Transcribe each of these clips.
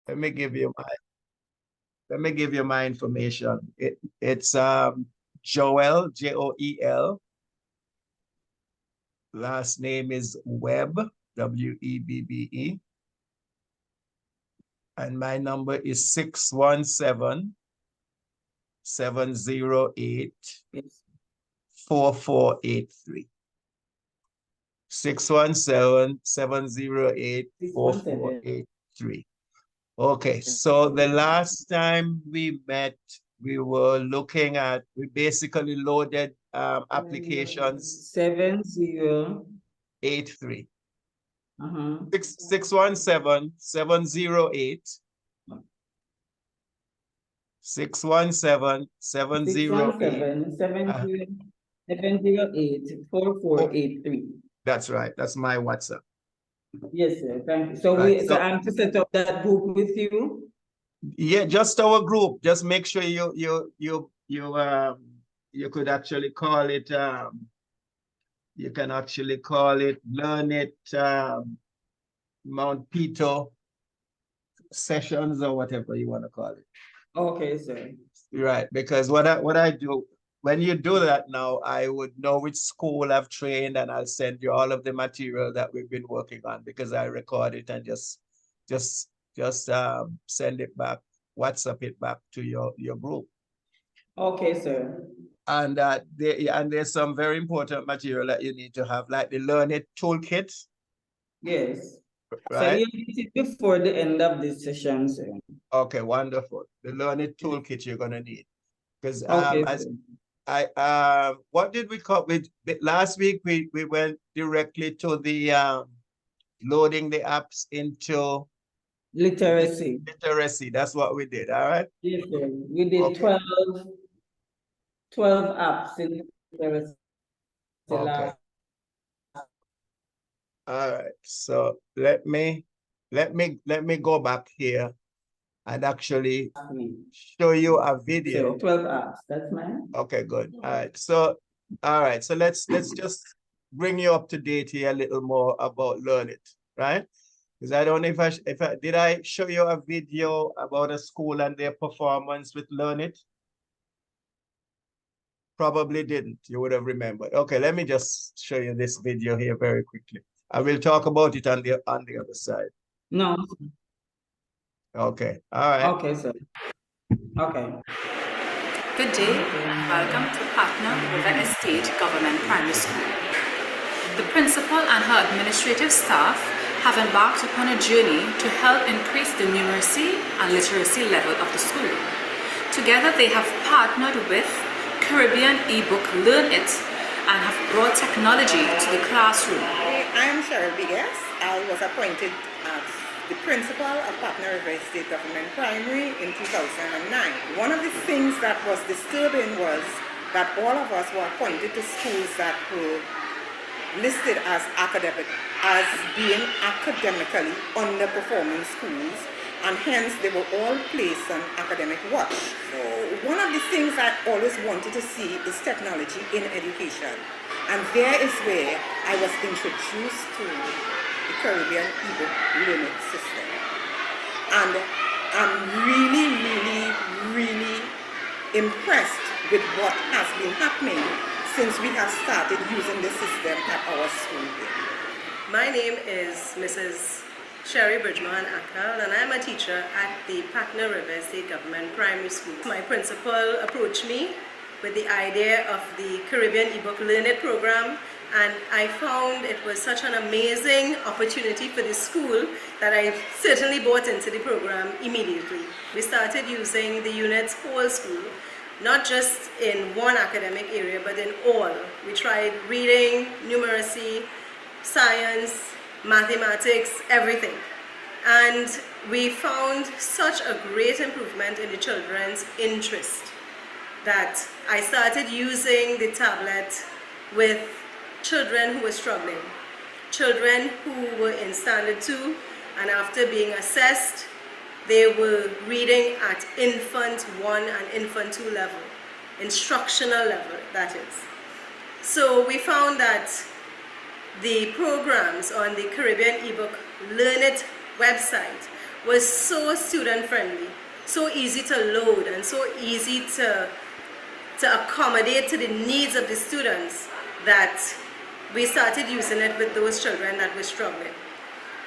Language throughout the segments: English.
let me give you my information. It's Joel, Joel. Last name is Webb, Webbe. And my number is 617-708 4483. 617-708-4483. Okay, so the last time we met, we were looking at, we basically loaded applications 7083. 617-708 708-4483. That's right. That's my WhatsApp. Yes, sir. Thank you. So right, so I'm to set up that group with you? Yeah, just our group. Just make sure you could actually call it you can actually call it Learnit Mount Peto sessions or whatever you want to call it. Okay, sir. Right, because what I do when you do that now, I would know which school I've trained, and I'll send you all of the material that we've been working on, because I record it and just send it back, WhatsApp it back to your group. Okay, sir. And there's some very important material that you need to have, like the Learnit toolkit. Yes. Right. So you need it before the end of this session, sir. Okay, wonderful. The Learnit toolkit you're gonna need, because okay, what did we call with last week? We went directly to the loading the apps into literacy. Literacy. That's what we did. All right. Yes, sir. We did okay. 12 apps in literacy. Okay. All right. So let me go back here and actually show you a video. 12 apps. That's mine. Okay, good. All right. So let's just bring you up to date here a little more about Learnit, right? Because I don't know if I did I show you a video about a school and their performance with Learnit? Probably didn't. You would have remembered. Okay, let me just show you this video here very quickly. I will talk about it on the other side. No. Okay. All right. Okay, sir. Okay. Good day and welcome to Patna River Estate Government Primary School. The principal and her administrative staff have embarked upon a journey to help increase the numeracy and literacy level of the school. Together they have partnered with Caribbean ebook Learnit and have brought technology to the classroom. I am Cheryl Bigas. I was appointed as the principal of Patna River State Government Primary in 2009. One of the things that was disturbing was that all of us were appointed to schools that were listed as being academically underperforming schools, and hence they were all placed on academic watch. So one of the things I always wanted to see is technology in education, and there is where I was introduced to the Caribbean ebook Learnit system. And I'm really impressed with what has been happening since we have started using the system at our school here. My name is Mrs. Sherry Bridgman Akal, and I'm a teacher at the Patna River State Government Primary School. My principal approached me with the idea of the Caribbean ebook Learnit program, and I found it was such an amazing opportunity for the school that I certainly bought into the program immediately. We started using the units whole school, not just in one academic area, but in all. We tried reading, numeracy, science, mathematics, everything. And we found such a great improvement in the children's interest that I started using the tablet with children who were struggling, children who were in standard 2, and after being assessed, they were reading at infant 1 and infant 2 level, instructional level, that is. So we found that the programs on the Caribbean ebook Learnit website was so student friendly, so easy to load and so easy to accommodate to the needs of the students that we started using it with those children that were struggling.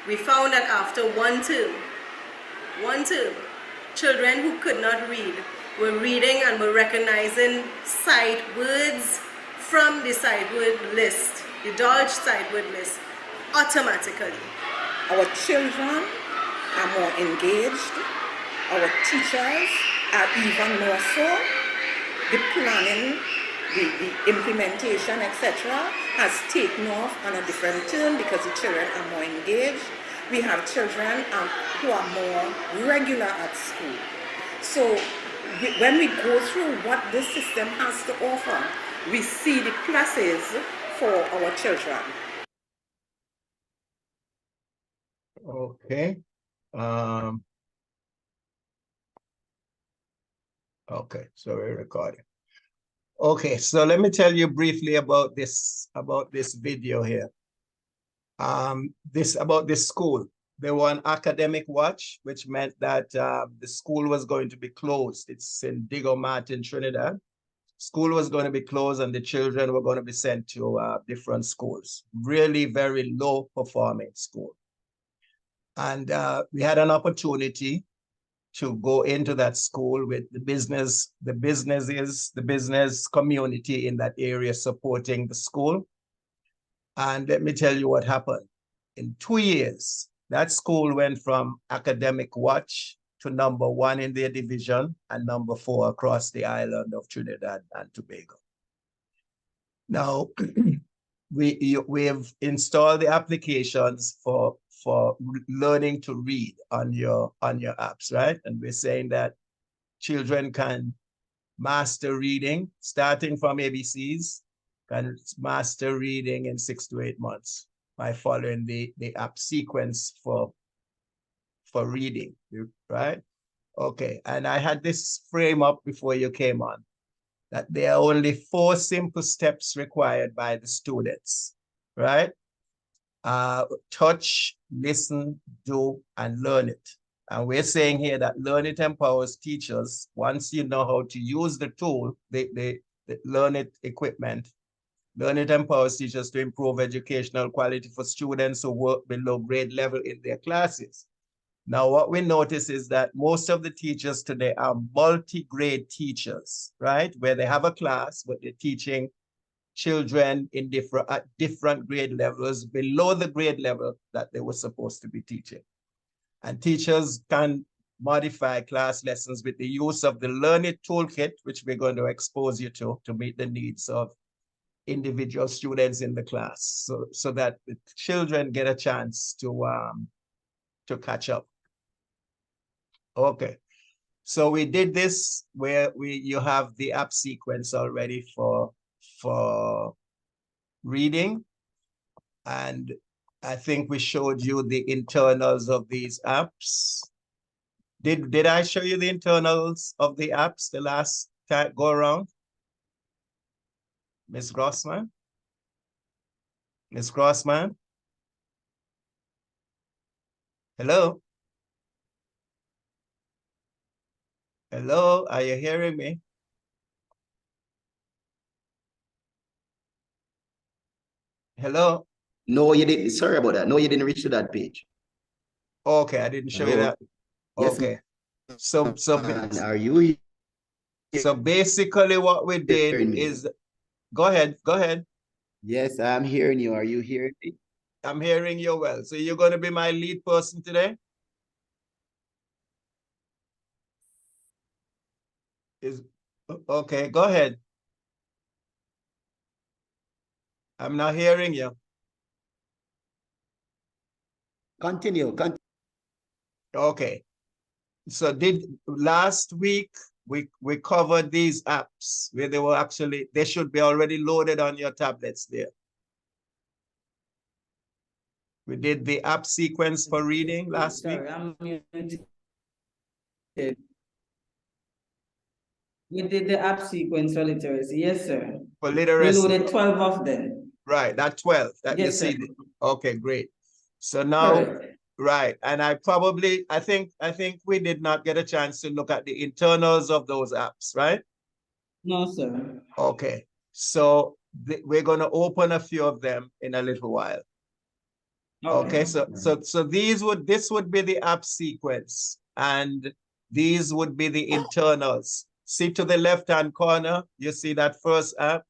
We found that after one term, children who could not read were reading and were recognizing sight words from the sight word list, the Dulce sight word list, automatically. Our children are more engaged. Our teachers are even more so. The planning, the implementation, etc., has taken off on a different turn because the children are more engaged. We have children who are more regular at school. So when we go through what this system has to offer, we see the pluses for our children. Okay. Okay, so we're recording. Okay, so let me tell you briefly about this video here. About this school. They were on academic watch, which meant that the school was going to be closed. It's in Diego Martin, Trinidad. School was going to be closed and the children were going to be sent to different schools. Really very low performing school. And we had an opportunity to go into that school with the business community in that area supporting the school. And let me tell you what happened. In 2 years, that school went from academic watch to #1 in their division and #4 across the island of Trinidad and Tobago. Now, we've installed the applications for learning to read on your apps, right? And we're saying that children can master reading starting from ABCs, can master reading in 6 to 8 months by following the app sequence for reading, right? Okay, and I had this frame up before you came on, that there are only 4 simple steps required by the students, right? Touch, listen, do, and learn it. And we're saying here that Learnit empowers teachers. Once you know how to use the tool, the Learnit equipment, Learnit empowers teachers to improve educational quality for students who work below grade level in their classes. Now, what we notice is that most of the teachers today are multi-grade teachers, right? Where they have a class, but they're teaching children in different grade levels below the grade level that they were supposed to be teaching. And teachers can modify class lessons with the use of the Learnit toolkit, which we're going to expose you to meet the needs of individual students in the class, so that the children get a chance to catch up. Okay, so we did this where you have the app sequence already for reading, and I think we showed you the internals of these apps. Did I show you the internals of the apps the last time go around? Ms. Grossman? Ms. Grossman? Hello? Hello, are you hearing me? Hello? No, you didn't. Sorry about that. No, you didn't reach to that page. Okay, I didn't show you that. Yes, Okay. So are you so basically what we did is, go ahead. Yes, I'm hearing you. Are you hearing me? I'm hearing you well. So you're going to be my lead person today? Okay, go ahead. I'm not hearing you. Continue. Okay. So last week we covered these apps where they should be already loaded on your tablets there. We did the app sequence for reading last week. I'm muted. We did the app sequence for literacy, yes, sir. For literacy. We loaded 12 of them. Right, that 12 that yes, you see. Sir. Okay, great. So now, Correct. Right. And I think we did not get a chance to look at the internals of those apps, right? No, sir. Okay. So we're going to open a few of them in a little while. Okay. So this would be the app sequence, and these would be the internals. See to the left-hand corner, you see that first app?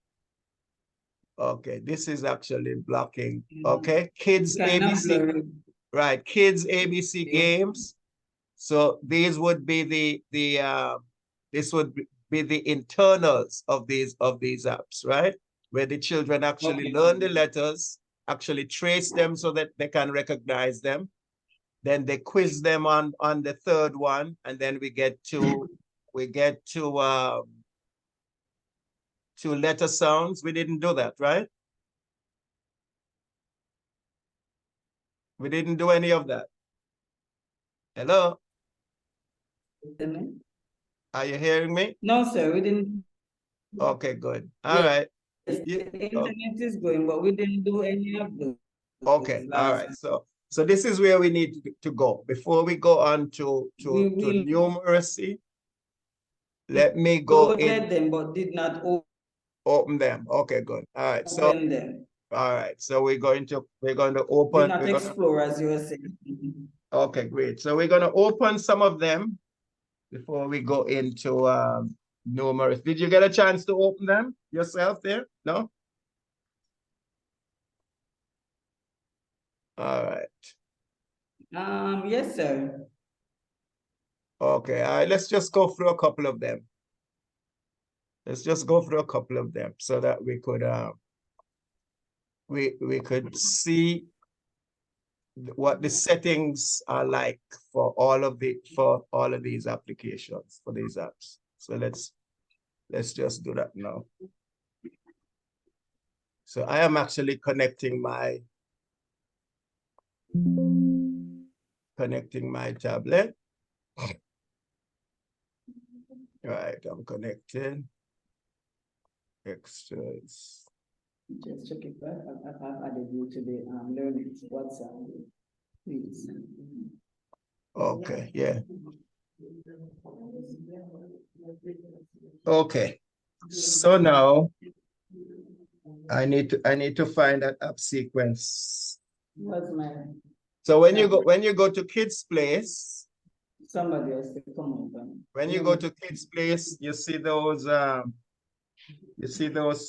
Okay, this is actually blocking. Okay, kids Kind of ABC. blurry. Right, kids ABC Yes. games. So these would be this would be the internals of these apps, right? Where the children actually Okay. learn the letters, actually trace them so that they can recognize them. Then they quiz them on the third one, and then we get to letter sounds. We didn't do that, right? We didn't do any of that. Hello? Are you hearing me? No, sir, we didn't. Okay, good. All Yes, right. the You- internet is going, but we didn't do any of those. Okay, all right. So this is where we need to go. Before we go on to We numeracy, let me go loaded in, them, but did not open them. Okay, good. All right. So open them. all right. So we're going to Did open. not explore, as you were saying. Okay, great. So we're going to open some of them before we go into numerous. Did you get a chance to open them yourself there? No? All right. Yes, sir. Okay. All right. Let's just go through a couple of them. Let's just go through a couple of them so that we could we could see what the settings are like for all of these applications, for these apps. So let's just do that now. So I am actually connecting my tablet. Right, I'm connected. Extras. Just check it back. I've added you to the Learnit WhatsApp. Please. Okay, yeah. Okay. So now I need to find that app sequence. What's my So when you go to Kids Place, somebody else to come over? when you go to Kids Place, you see those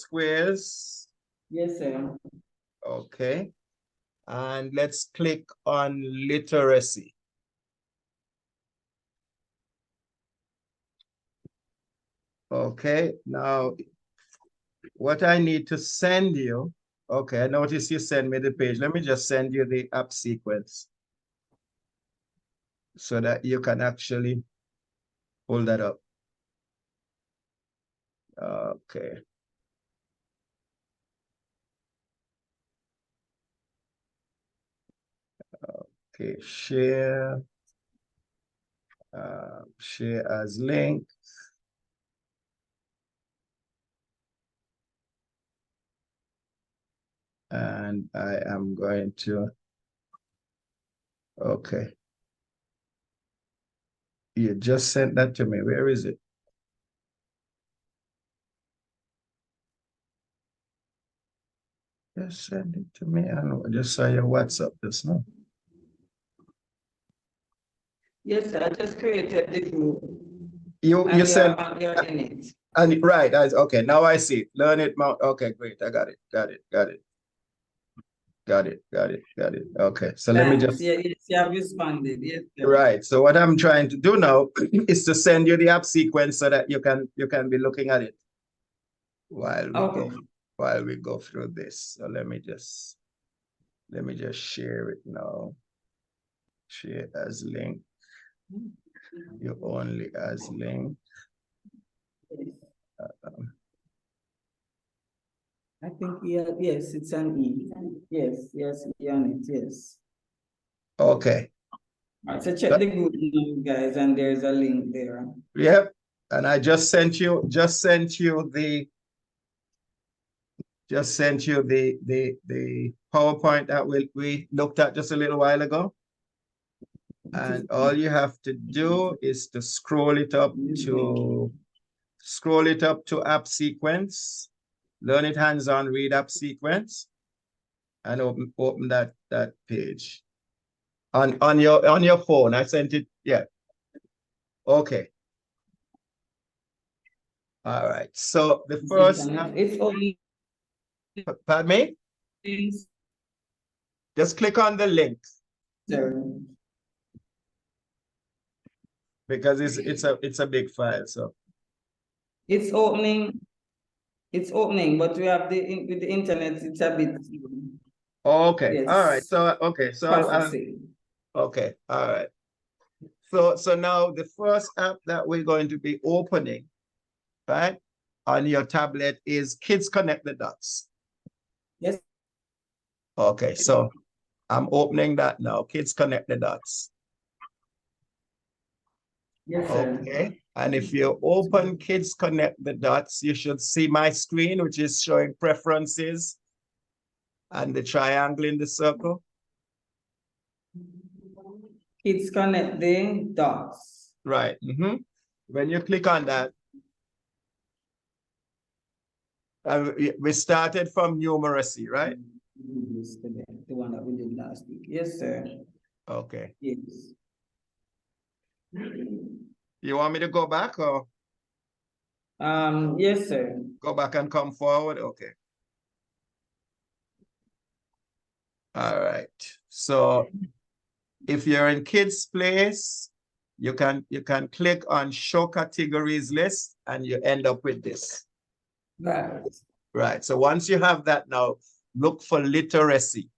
squares. Yes, sir. Okay. And let's click on literacy. Okay, now what I need to send you, okay, I notice you send me the page. Let me just send you the app sequence so that you can actually pull that up. Okay. Okay, share as link. And I am going to, okay. You just sent that to me. Where is it? Just send it to me. And I just saw your WhatsApp just now. Yes, sir. I just created the group. You sent, you're in it. and right, okay, now I see it. Learnit Mount. Okay, great. I got it. Okay, so let me just. Yeah, yes, you have responded. Yes, sir. Right. So what I'm trying to do now is to send you the app sequence so that you can be looking at it while we go through this. So let me just share it now. Share as link. You only as link. I think, yeah, yes, it's an E. Yes, E on it, yes. Okay. All right, so check the group now, guys, and there's a link there. Yep. And I just sent you the PowerPoint that we looked at just a little while ago. And all you have to do is to scroll it up to app sequence, learn it hands-on, read app sequence, and open that page. On your phone. I sent it, yeah. Okay. All right. So the first it's only pardon me? Just click on the link sir. because it's a big file. So It's opening, but we have with the internet, it's a bit okay. yes, All right. So okay. So processing. okay. All right. So now the first app that we're going to be opening, right, on your tablet is Kids Connect the Dots. Yes. Okay, so I'm opening that now. Kids Connect the Dots. Yes, sir. Okay, and if you open Kids Connect the Dots, you should see my screen, which is showing preferences and the triangle in the circle. Kids Connect the Dots. Right. When you click on that, we started from numeracy, right? The one that we did last week. Yes, sir. Okay. Yes. You want me to go back or Yes, sir. go back and come forward? Okay. All right. So if you're in kids place, you can click on show categories list and you end up with this. Right. Right. So once you have that now, look for literacy.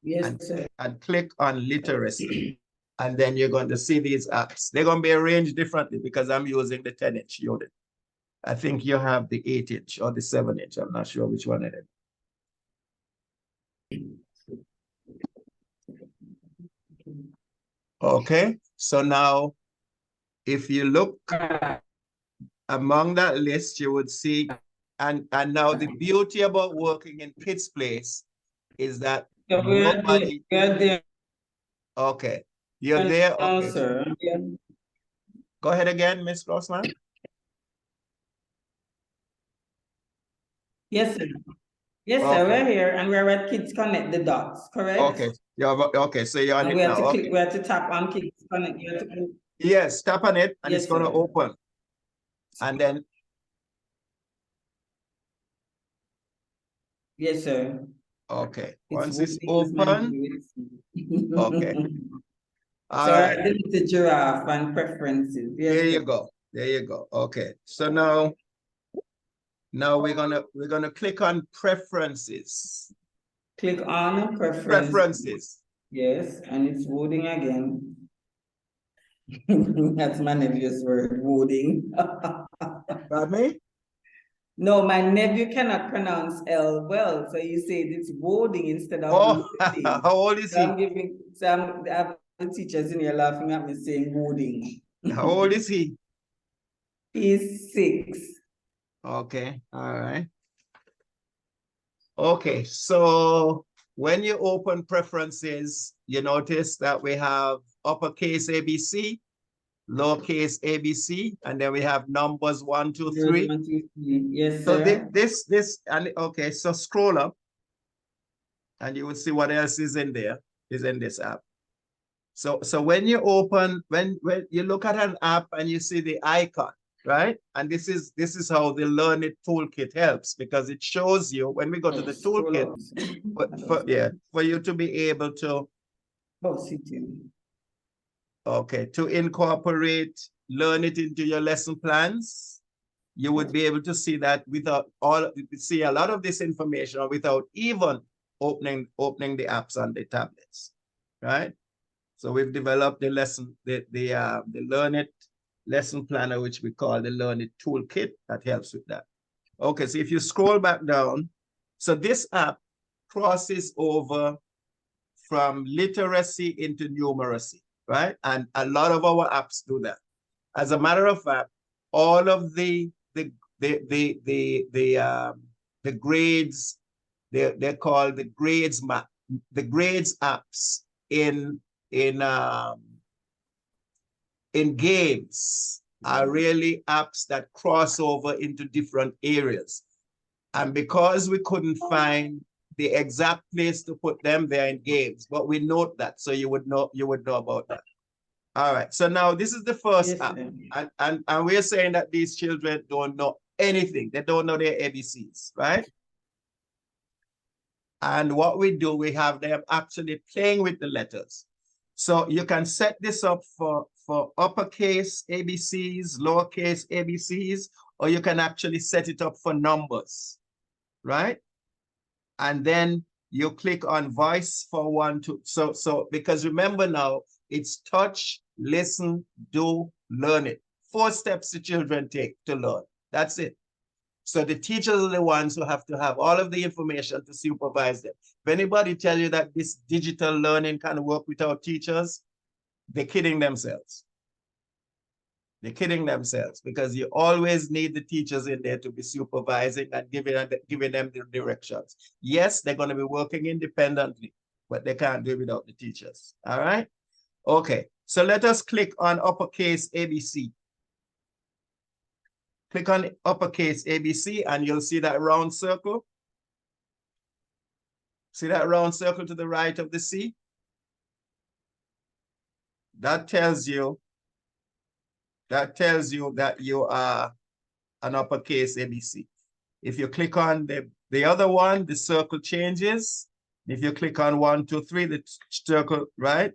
Yes, sir. And click on literacy. And then you're going to see these apps. They're going to be arranged differently because I'm using the 10-inch unit. I think you have the 8-inch or the 7-inch. I'm not sure which one it is. Okay, so now if you look among that list, you would see, and now the beauty about working in Kids Place is that nobody. We're there. Okay, you're there. Okay, sir. Yeah. Go ahead again, Miss Grossman. Yes, sir. Yes, sir. We're here and we're at Kids Connect the Dots, correct? Okay, okay, so you're on and it we have now. to Okay. click, we have to tap on Kids Connect. Yes, tap on it and yes, it's going to open. And then. Yes, sir. Okay, once it's open. Okay. So I did the giraffe and preferences. Yes, there you go. There you go. Okay. So now we're gonna click on preferences. Click on preferences. Yes, and it's voting again. That's my nephew's word, voting. Pardon me? No, my nephew cannot pronounce L well, so you say it's voting instead of voting. How old is he? I have the teachers in here laughing at me saying voting. How old is he? He's 6. Okay, all right. Okay, so when you open preferences, you notice that we have uppercase ABC, lowercase ABC, and then we have numbers 1, 2, 3. 1, 2, 3. Yes, so sir. this and okay, so scroll up and you will see what else is in this app. So when you open, when you look at an app and you see the icon, right? And this is how the Learnit toolkit helps, because it shows you when we go to the toolkit for you to be able to to incorporate Learnit into your lesson plans. You would be able to see that without see a lot of this information without even opening the apps on the tablets, right? So we've developed the Learnit lesson planner, which we call the Learnit toolkit, that helps with that. Okay, so if you scroll back down, so this app crosses over from literacy into numeracy, right? And a lot of our apps do that. As a matter of fact, all of the grades, they're called the grades map, the grades apps in in games are really apps that cross over into different areas. And because we couldn't find the exact place to put them, they're in games, but we note that, so you would know about that. All right, so now this is the first Yes, app, sir. and we're saying that these children don't know anything. They don't know their ABCs, right? And what we do, we have them actually playing with the letters. So you can set this up for uppercase ABCs, lowercase ABCs, or you can actually set it up for numbers, right? And then you click on voice for 1, 2. So because remember now, it's touch, listen, do, learn it. 4 steps the children take to learn. That's it. So the teachers are the ones who have to have all of the information to supervise them. If anybody tell you that this digital learning can work without teachers, they're kidding themselves. They're kidding themselves, because you always need the teachers in there to be supervising and giving them the directions. Yes, they're going to be working independently, but they can't do it without the teachers. All right? Okay, so let us click on uppercase ABC. Click on uppercase ABC and you'll see that round circle. See that round circle to the right of the C? That tells you that you are an uppercase ABC. If you click on the other one, the circle changes. If you click on 1, 2, 3, the circle, right?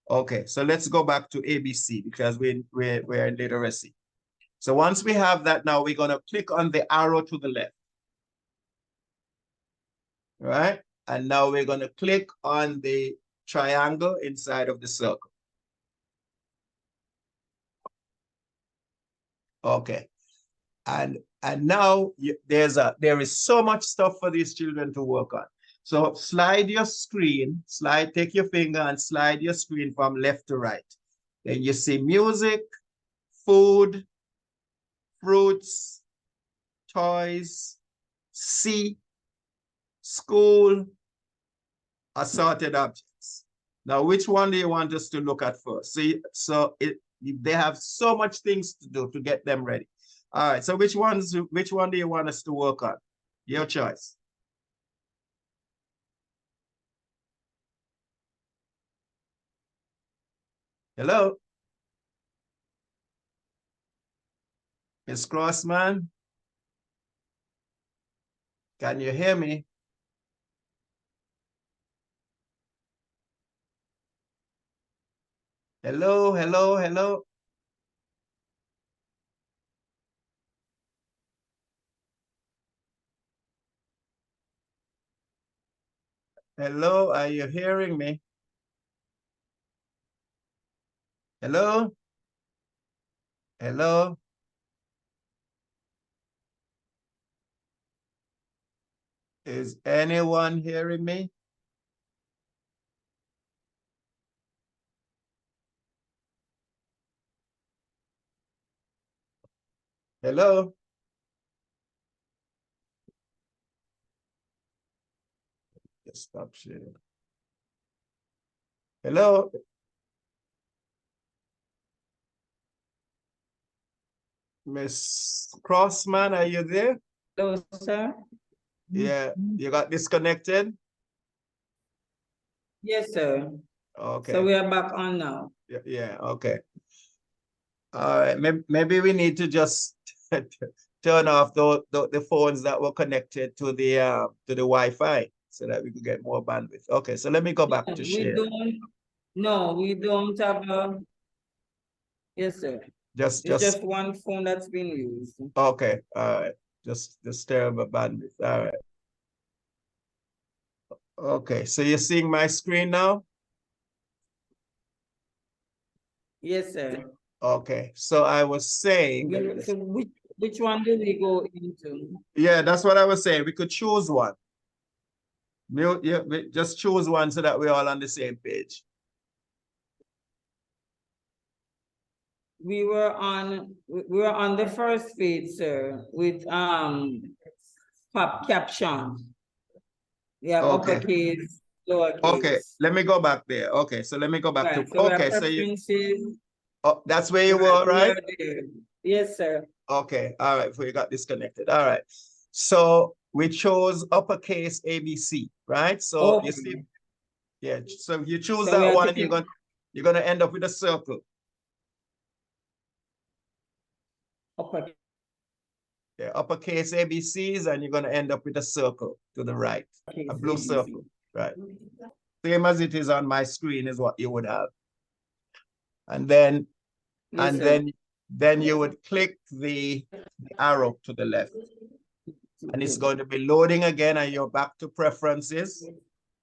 Okay, so let's go back to ABC because we're in literacy. So once we have that, now we're going to click on the arrow to the left. Right? And now we're going to click on the triangle inside of the circle. Okay. And now there is so much stuff for these children to work on. So slide your screen, take your finger and slide your screen from left to right. Then you see music, food, fruits, toys, see, school, assorted objects. Now, which one do you want us to look at first? See, they have so much things to do to get them ready. All right, so which one do you want us to work on? Your choice. Hello? Miss Crossman? Can you hear me? Hello, hello, hello. Hello, are you hearing me? Hello? Hello? Is anyone hearing me? Hello? Just stop sharing. Hello? Miss Crossman, are you there? Hello, sir. Yeah, you got disconnected? Yes, sir. Okay. So we are back on now. Yeah, okay. All right, maybe we need to just turn off the phones that were connected to the Wi-Fi so that we could get more bandwidth. Okay, so let me go back to share. We don't have a, yes, sir. It's just one phone that's been used. Okay, all right. Just terrible bandwidth. All right. Okay, so you're seeing my screen now? Yes, sir. Okay, so I was saying. So which one do we go into? Yeah, that's what I was saying. We could choose one. Yeah, just choose one so that we're all on the same page. We were on the first page, sir, with caption. Yeah, Okay. uppercase, lowercase. Okay, let me go back there. Okay, so let me go back Right, to so okay. preferences. Oh, that's where you were, right? Yes, sir. Okay, all right, before you got disconnected. All right. So we chose uppercase ABC, right? So you see, yeah, so if you choose that one, you're gonna end up with a circle. Yeah, uppercase ABCs, and you're gonna end up with a circle to the right, a blue circle, right? Same as it is on my screen is what you would have. And then, then you would click the arrow to the left. And it's going to be loading again, and you're back to preferences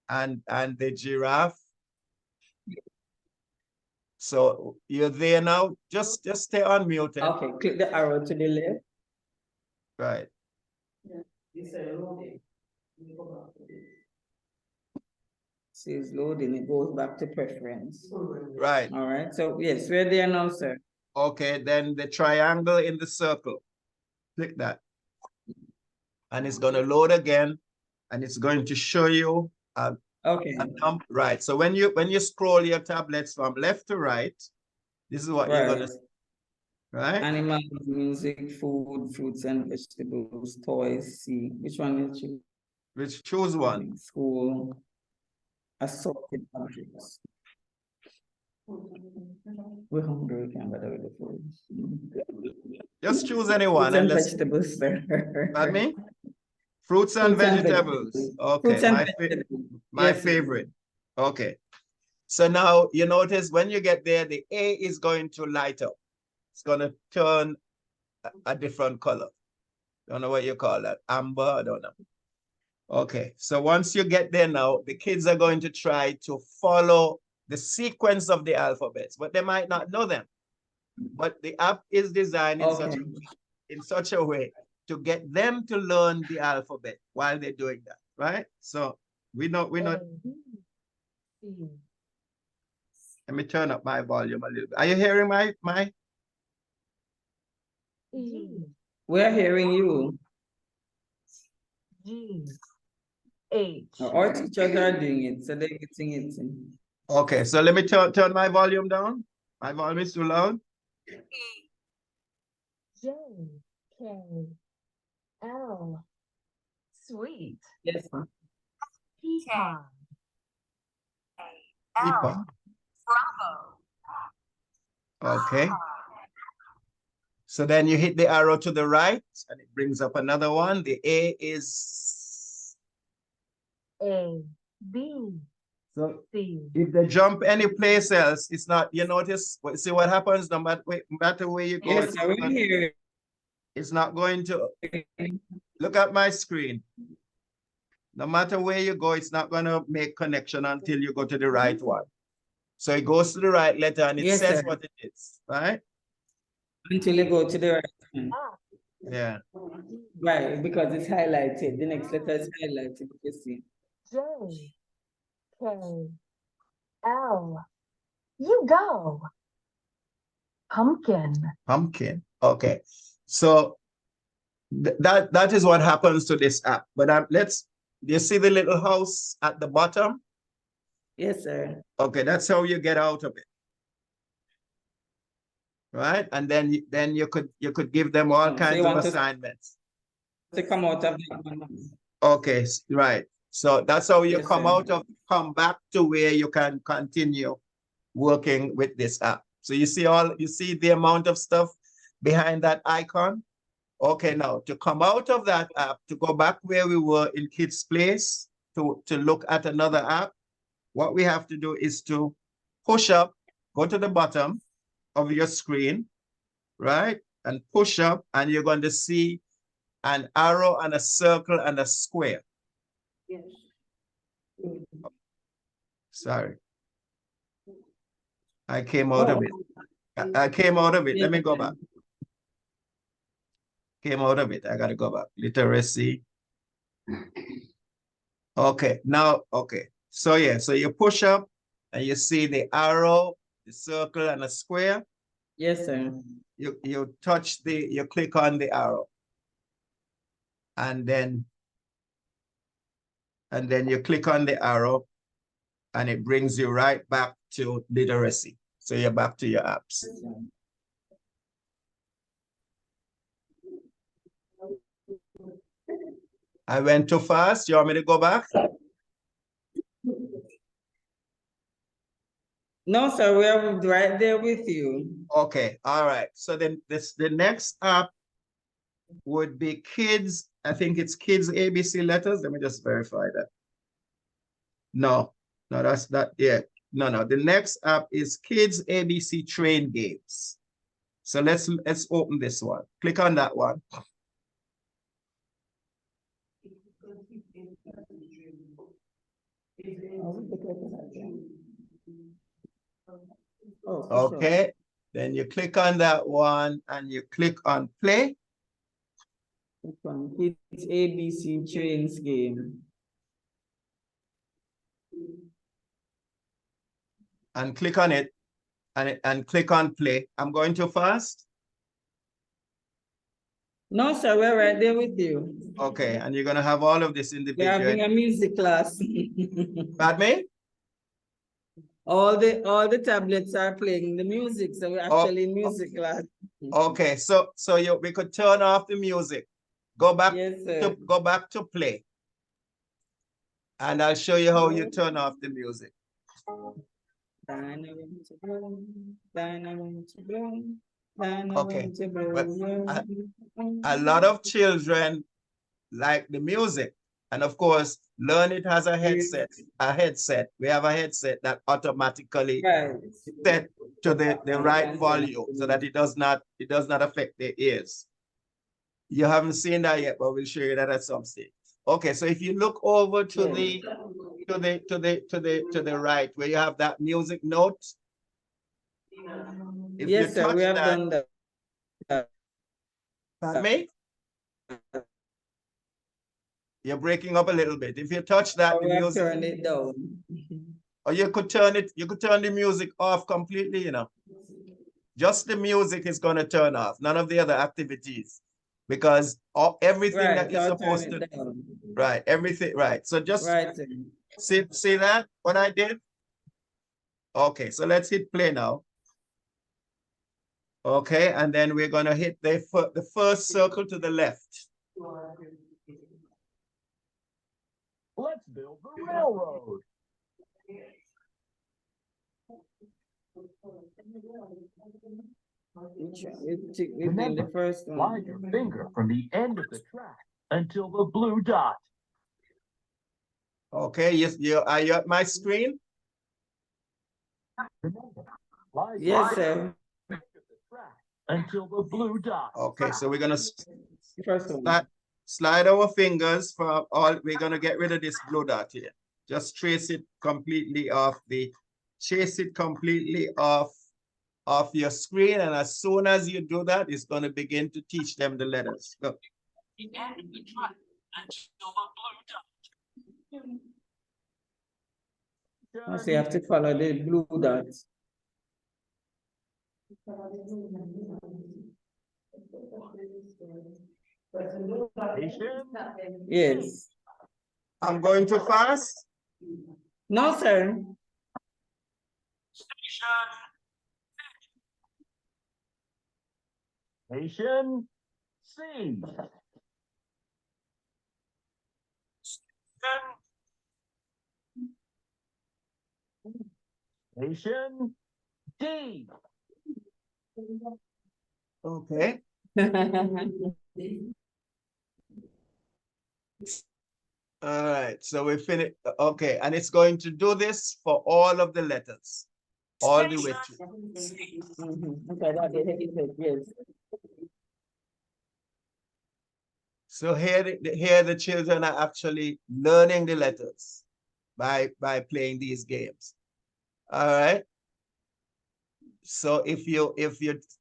and the giraffe. So you're there now. Just stay unmuted. Okay, click the arrow to the left. Right. Says loading, it goes back to preference. Right. All right. So yes, we're there now, sir. Okay, then the triangle in the circle. Click that. And it's going to load again, and it's going to show you right. So when you scroll your tablets from left to right, this is what you're gonna see. Right? Animals, music, food, fruits and vegetables, toys. See which one you choose. Choose one. School, assorted objects. We're hungry, we can't bother with the food. Just choose anyone. Fruits and vegetables, sir. Pardon me? Fruits and vegetables. Okay, my favorite. Okay. So now you notice when you get there, the A is going to light up. It's going to turn a different color. Don't know what you call that. Amber, I don't know. Okay, so once you get there now, the kids are going to try to follow the sequence of the alphabets, but they might not know them. But the app is designed in such a way to get them to learn the alphabet while they're doing that, right? So we know. Let me turn up my volume a little bit. Are you hearing my? We're hearing you. G, H. Our teachers are doing it, so they're getting it. Okay, so let me turn my volume down. My volume is too loud. J, K, L. Sweet. Yes, sir. Pecan. Bravo. Okay. So then you hit the arrow to the right, and it brings up another one. The A is A, B. So if they jump any place else, it's not, you notice, see what happens, no matter where you go, it's not going to, look at my screen. No matter where you go, it's not going to make connection until you go to the right one. So it goes to the right letter and it says what it is, right? Until you go to the right one. Yeah. Right, because it's highlighted. The next letter is highlighted, you see. J, K, L. You go. Pumpkin. Pumpkin. Okay. So that is what happens to this app. But do you see the little house at the bottom? Yes, sir. Okay, that's how you get out of it. Right? And then you could give them all kinds of assignments. To come out of that one. Okay, right. So that's how you come back to where you can continue working with this app. So you see the amount of stuff behind that icon. Okay, now to come out of that app, to go back where we were in Kids Place, to look at another app, what we have to do is to push up, go to the bottom of your screen, right? And push up, and you're going to see an arrow and a circle and a square. Yes. Sorry. I came out of it. I came out of it. Let me go back. Came out of it. I got to go back. Literacy. Okay, now, okay. So yeah, so you push up and you see the arrow, the circle, and a square. Yes, sir. You click on the arrow. And then you click on the arrow and it brings you right back to literacy. So you're back to your apps. I went too fast. You want me to go back? No, sir, we are right there with you. Okay, all right. So then the next app would be kids. I think it's kids ABC letters. Let me just verify that. No, that's not yet. No. The next app is kids ABC train games. So let's open this one. Click on that one. Okay, then you click on that one and you click on play. It's ABC Trains game. And click on it and click on play. I'm going too fast. No, sir, we're right there with you. Okay, and you're gonna have all of this in the We're video. having a music class. Pardon me? All the tablets are playing the music, so we're actually in music class. Okay, so we could turn off the music. Go back to play. And I'll show you how you turn off the music. Okay, but a lot of children like the music. And of course, Learnit has a headset. We have a headset that automatically set to the right volume so that it does not affect the ears. You haven't seen that yet, but we'll show you that at some stage. Okay, so if you look over to the right where you have that music note. Yes, sir, we have done that. Pardon me? You're breaking up a little bit. If you touch that, the music, turn it down. Or you could turn the music off completely, you know. Just the music is going to turn off, none of the other activities. Because everything that you're supposed to do. Right, everything, right. So just see that, what I did? Okay, so let's hit play now. Okay, and then we're going to hit the first circle to the left. Let's build the railroad. The first one. Slide your finger from the end of the track until the blue dot. Okay, yes, are you at my screen? Yes, sir. Until the blue dot. Okay, so we're gonna slide our fingers from all. We're gonna get rid of this blue dot here. Just trace it completely off off your screen, and as soon as you do that, it's gonna begin to teach them the letters. Go. The end of the track until the blue dot. So you have to follow the blue dots. Yes. I'm going too fast? No, sir. Station C. Station D. Okay. All right, so we finished. Okay, and it's going to do this for all of the letters, all the way through. So here the children are actually learning the letters by playing these games. All right. So if you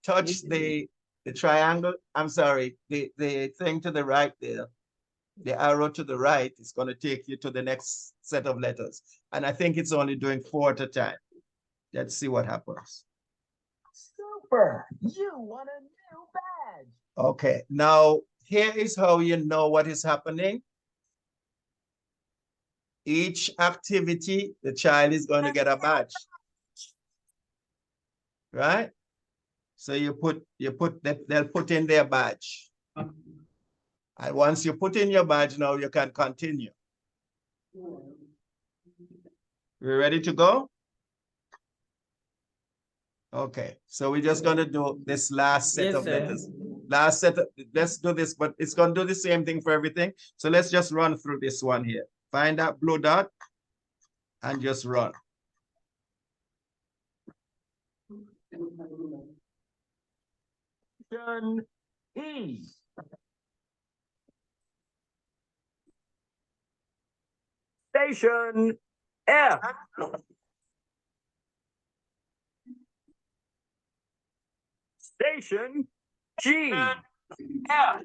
touch the triangle, I'm sorry, the thing to the right there, the arrow to the right is going to take you to the next set of letters. And I think it's only doing 4 at a time. Let's see what happens. Super! You won a new badge! Okay, now here is how you know what is happening. Each activity, the child is going to get a badge. right? So they'll put in their badge. And once you put in your badge, now you can continue. You ready to go? Okay, so we're just gonna do this last set of letters. Let's do this, but it's gonna do the same thing for everything. So let's just run through this one here. Find that blue dot and just run. Station E. Station F. Station G. F.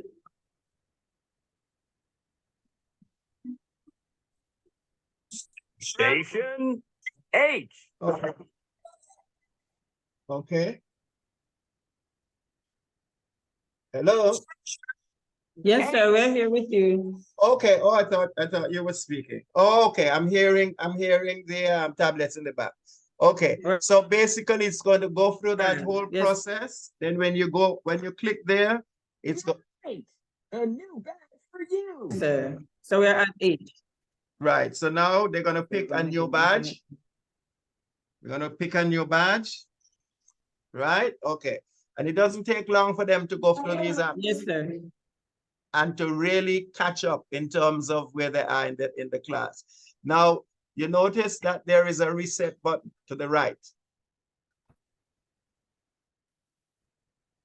Station H. Okay. Okay. Hello. Yes, sir, we're here with you. Okay. Oh, I thought you were speaking. Oh, okay. I'm hearing the tablets in the back. Okay. So basically, it's going to go through that whole process. Then when you click there, it's go. A new badge for you. Sir. So we're at 8. Right. So now they're gonna pick a new badge. We're gonna pick a new badge. Right? Okay. And it doesn't take long for them to go through these apps. Yes, sir. And to really catch up in terms of where they are in the class. Now, you notice that there is a reset button to the right.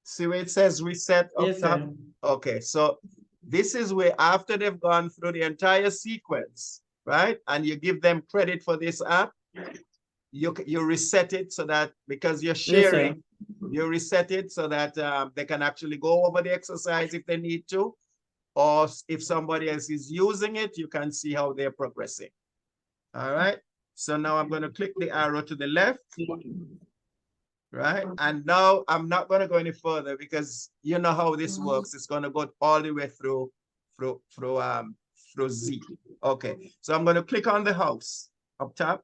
See where it says reset up Yes, top? sir. Okay, so this is where after they've gone through the entire sequence, right? And you give them credit for this app, you reset it so that because you're sharing, you reset it so that they can actually go over the exercise if they need to. Or if somebody else is using it, you can see how they're progressing. All right. So now I'm going to click the arrow to the left. Right. And now I'm not going to go any further because you know how this works. It's going to go all the way through Z. Okay. So I'm going to click on the house up top.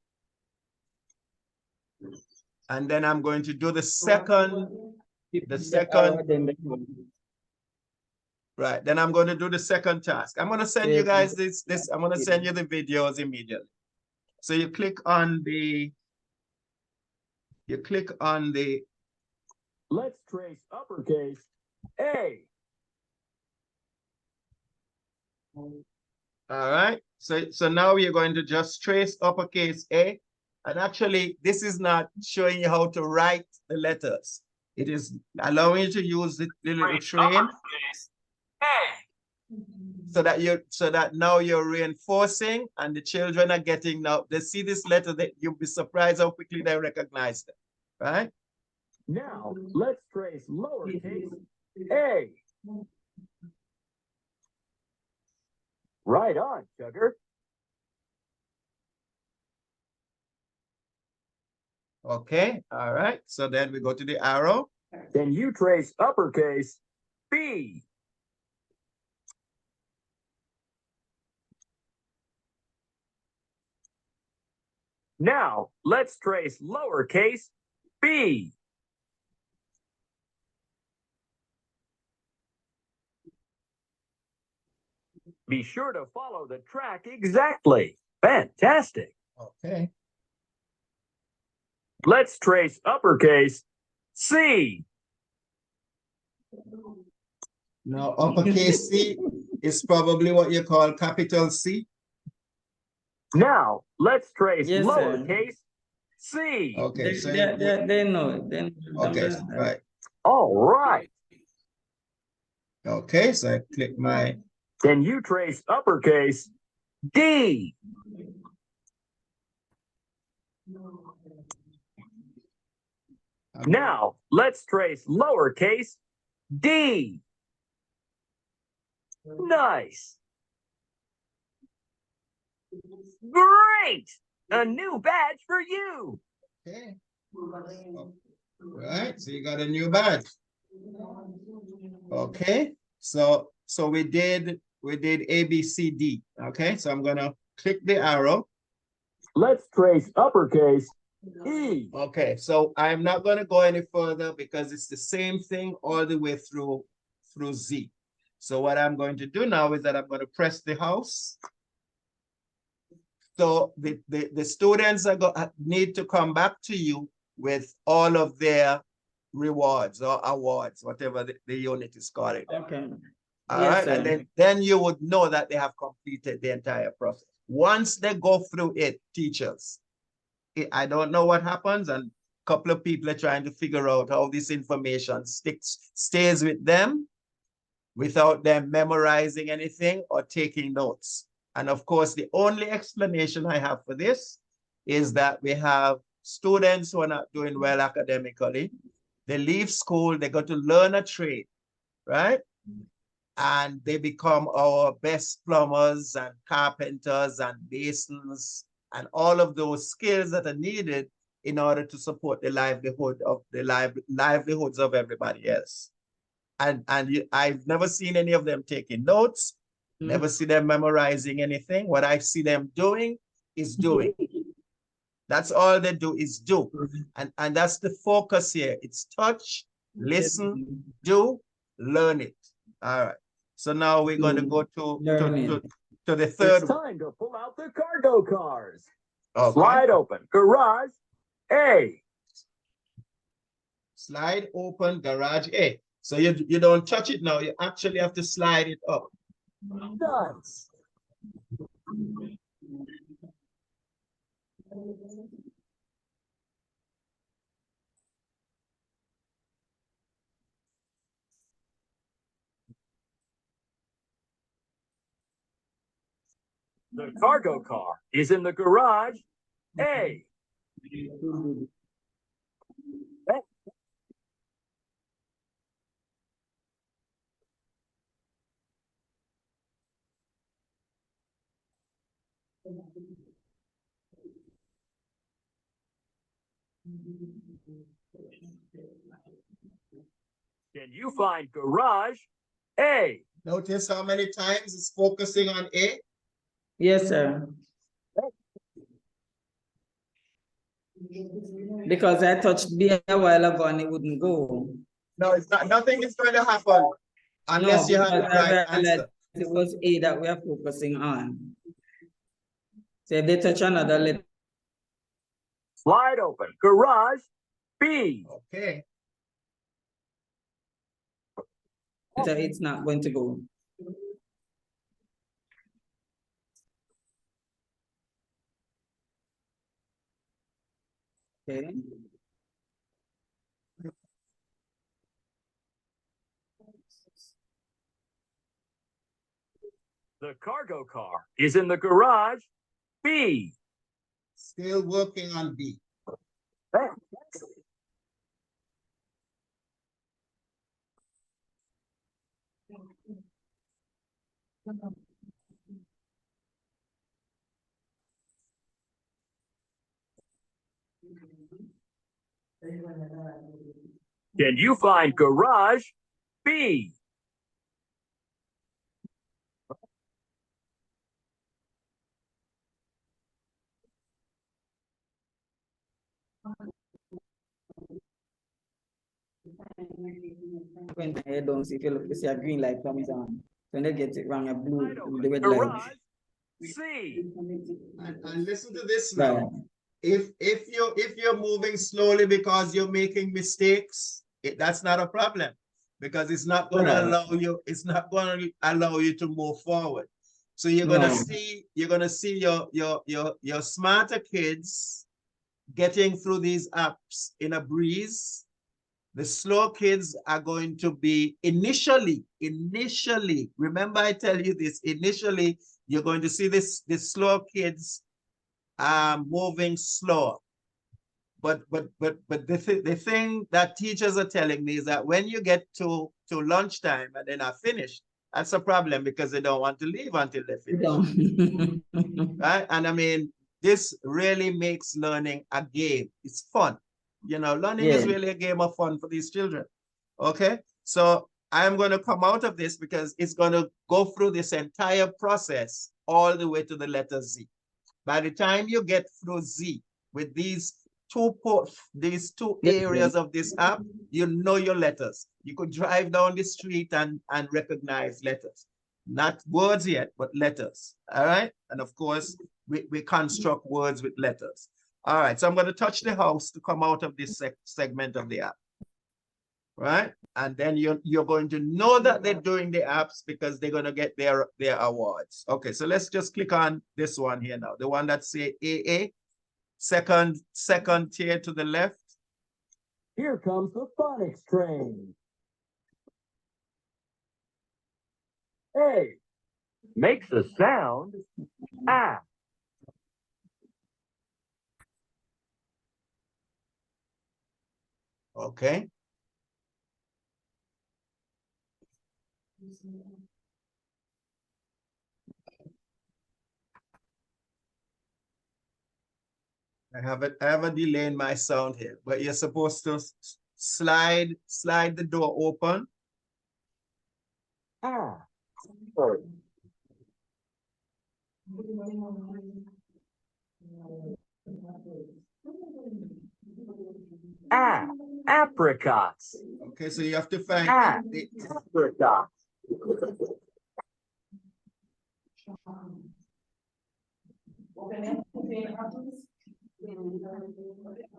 And then I'm going to do the second. Right, then I'm going to do the second task. I'm going to send you guys I'm going to send you the videos immediately. So you click on the, Let's trace uppercase A. all right. So now you're going to just trace uppercase A. And actually, this is not showing you how to write the letters. It is allowing you to use the little train. So that now you're reinforcing and the children are getting now, they see this letter, that you'll be surprised how quickly they recognize them, right? Now let's trace lowercase a. Right on, sugar. Okay, all right. So then we go to the arrow. Then you trace uppercase B. Now, let's trace lowercase b. Be sure to follow the track exactly. Fantastic. Okay. Let's trace uppercase C. Now, uppercase C is probably what you call capital C. Now, let's trace lowercase c. Okay, so they know. Okay, right. All right. Okay, so I click my. Then you trace uppercase D. Now, let's trace lowercase d. Nice. Great! A new badge for you. Okay. Right, so you got a new badge. Okay, so we did A, B, C, D. Okay, so I'm gonna click the arrow. Let's trace uppercase E. Okay, so I'm not going to go any further because it's the same thing all the way through Z. So what I'm going to do now is that I'm going to press the house. So the students need to come back to you with all of their rewards or awards, whatever the unit is calling them. Okay. All Yes, right, sir. and then you would know that they have completed the entire process. Once they go through it, teachers, I don't know what happens, and a couple of people are trying to figure out how this information stays with them without them memorizing anything or taking notes. And of course, the only explanation I have for this is that we have students who are not doing well academically. They leave school, they go to learn a trade, right? And they become our best plumbers and carpenters and masons and all of those skills that are needed in order to support the livelihood of livelihoods of everybody else. And I've never seen any of them taking notes, never see them memorizing anything. What I see them doing is doing. That's all they do is do. And that's the focus here. It's touch, listen, do, learn it. All right. So now we're going to go to the third. It's time to pull out the cargo cars. Okay. Slide open. Garage A. Slide open garage A. So you don't touch it now. You actually have to slide it up. Done. The cargo car is in the garage A. Can you find garage A? Notice how many times it's focusing on A? Yes, sir. Because I touched B a while ago and it wouldn't go. No, it's not. Nothing is going to happen unless you have the right answer. It was A that we are focusing on. So if they touch another letter. Slide open. Garage B. Okay. It's not going to go. Okay. The cargo car is in the garage B. Still working on B. Can you find garage B? When I don't see, if you look, you see a green light comes on. When they get it wrong, a blue, the red Garage light. C. And listen to this now. Right. If you're moving slowly because you're making mistakes, that's not a problem, because it's not going to allow you. It's not going to allow you to move forward. So you're gonna see your smarter kids getting through these apps in a breeze. The slow kids are going to be initially, remember I tell you this, initially, you're going to see the slow kids moving slower. But the thing that teachers are telling me is that when you get to lunchtime and they're not finished, that's a problem, because they don't want to leave until they finish. Right? And I mean, this really makes learning a game. It's fun. You know, learning is really a game of fun for these children. Okay, so I'm going to come out of this because it's going to go through this entire process all the way to the letter Z. By the time you get through Z with these these two areas of this app, you know your letters. You could drive down the street and recognize letters. Not words yet, but letters. All right. And of course, we construct words with letters. All right. So I'm going to touch the house to come out of this segment of the app. Right. And then you're going to know that they're doing the apps because they're going to get their awards. Okay. So let's just click on this one here now. The one that say AA. Second tier to the left. Here comes the phonics train. A makes the sound ah. Okay. I have a delay in my sound here, but you're supposed to slide the door open. Ah. Ah, apricots. Okay, so you have to find the apricots.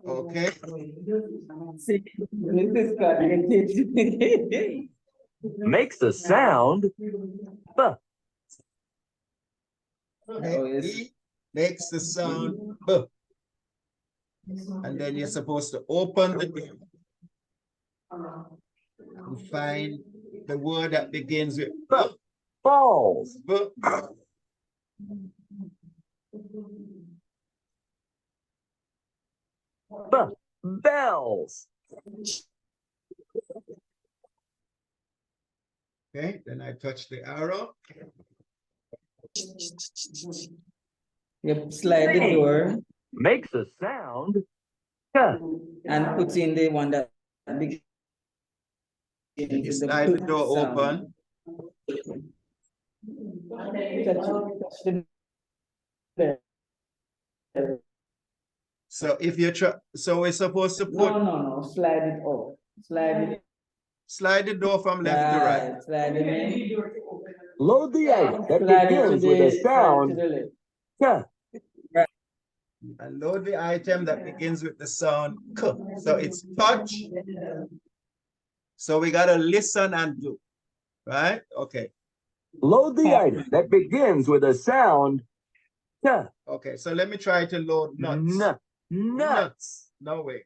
Okay. Makes the sound B. E makes the sound B. And then you're supposed to open the door and find the word that begins with B. Balls. B. Bells. Okay, then I touch the arrow. You slide the door. Makes a sound And put in the one that you slide the door open. So if you try, so we're supposed to put no, slide it up. Slide the door from left to right. Slide it in. Load the item that begins with a sound K. And load the item that begins with the sound K. So it's touch. So we gotta listen and do. Right? Okay. Load the item that begins with a sound K. Okay, so let me try to load nuts. Nuts. No way.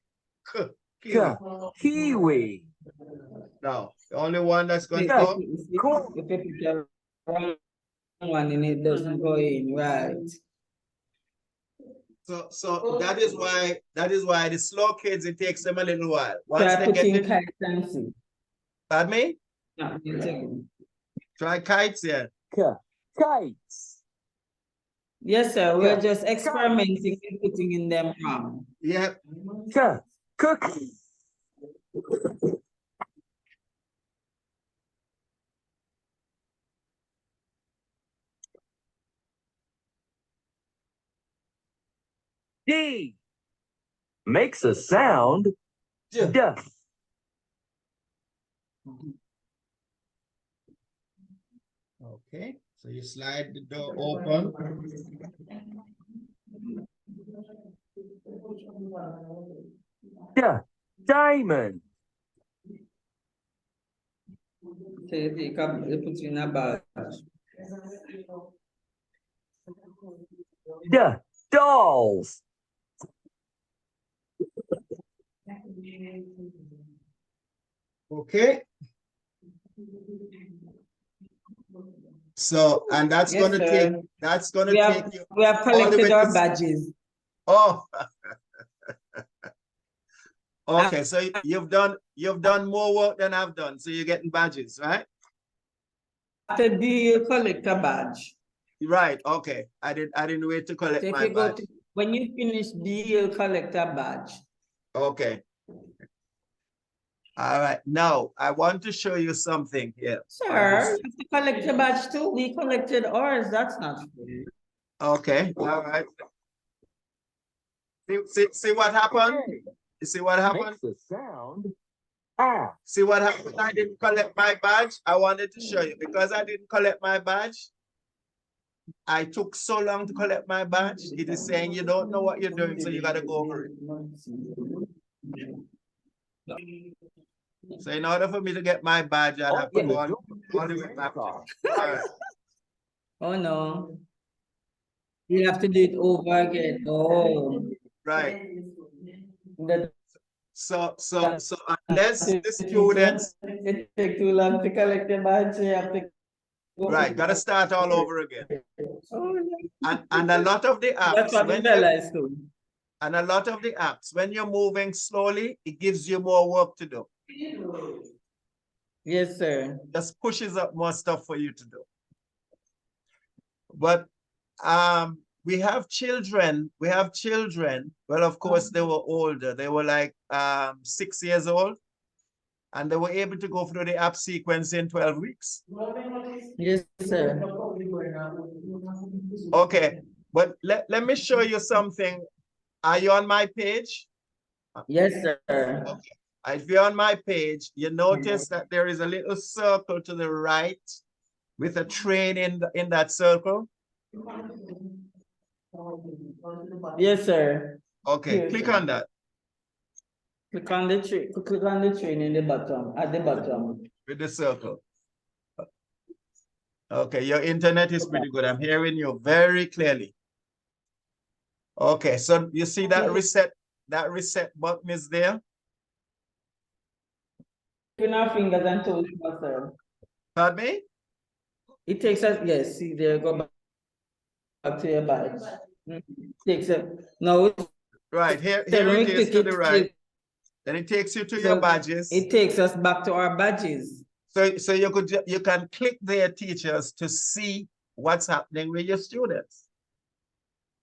K. K. Kiwi. No, the only one that's going to If Cool. you put the wrong one in, it doesn't go in, right? So that is why the slow kids, it takes them a little while. Once Try they get putting it. kites and see. Pardon me? No, you take it. Try kites, yeah. Kites. Yes, sir. We're just experimenting and putting in them wrong. Yeah. Cookie. D makes a sound D. Okay, so you slide the door open. Diamond. So you put in a bag. Dolls. Okay. So, and that's Yes, gonna sir. take, that's gonna We take have, you. we have all the way collected to our badges. Oh. Okay, so you've done more work than I've done, so you're getting badges, right? After the collect a badge. Right. Okay. I didn't wait to collect So if my you go badge. to, when you finish B, you'll collect a badge. Okay. All right. Now I want to show you something here. Sir, you have to collect a badge too. We collected ours. That's not true. Okay. All right. See what happened? You see what happened? Makes the sound ah. See what happened? I didn't collect my badge. I wanted to show you because I didn't collect my badge. I took so long to collect my badge. It is saying you don't know what you're doing, so you got to go over it. So in order for me to get my badge, I'd have to go on all the way back. All right. Oh no. You have to do it over again. Oh. Right. That So unless the students, it takes too long to collect the badge, you have to go. right, gotta start all over again. Oh, yeah. And a lot of the That's apps, what we realized too. and a lot of the apps, when you're moving slowly, it gives you more work to do. Yes, sir. Just pushes up more stuff for you to do. But we have children. Well, of course, they were older. They were like 6 years old. And they were able to go through the app sequence in 12 weeks. Yes, sir. Okay, but let me show you something. Are you on my page? Yes, sir. Okay. If you're on my page, you notice that there is a little circle to the right with a train in that circle. Yes, sir. Okay, Here, click sir. on that. Click on the train in the bottom, at the bottom. With the circle. Okay, your internet is pretty good. I'm hearing you very clearly. Okay, so you see that reset button is there? Open our fingers and toes, sir. Pardon me? It takes us, yes, see there, go back to your badge. Takes it. No. Right, here it is to the right. Then it takes you to your badges. It takes us back to our badges. So you can click there, teachers, to see what's happening with your students.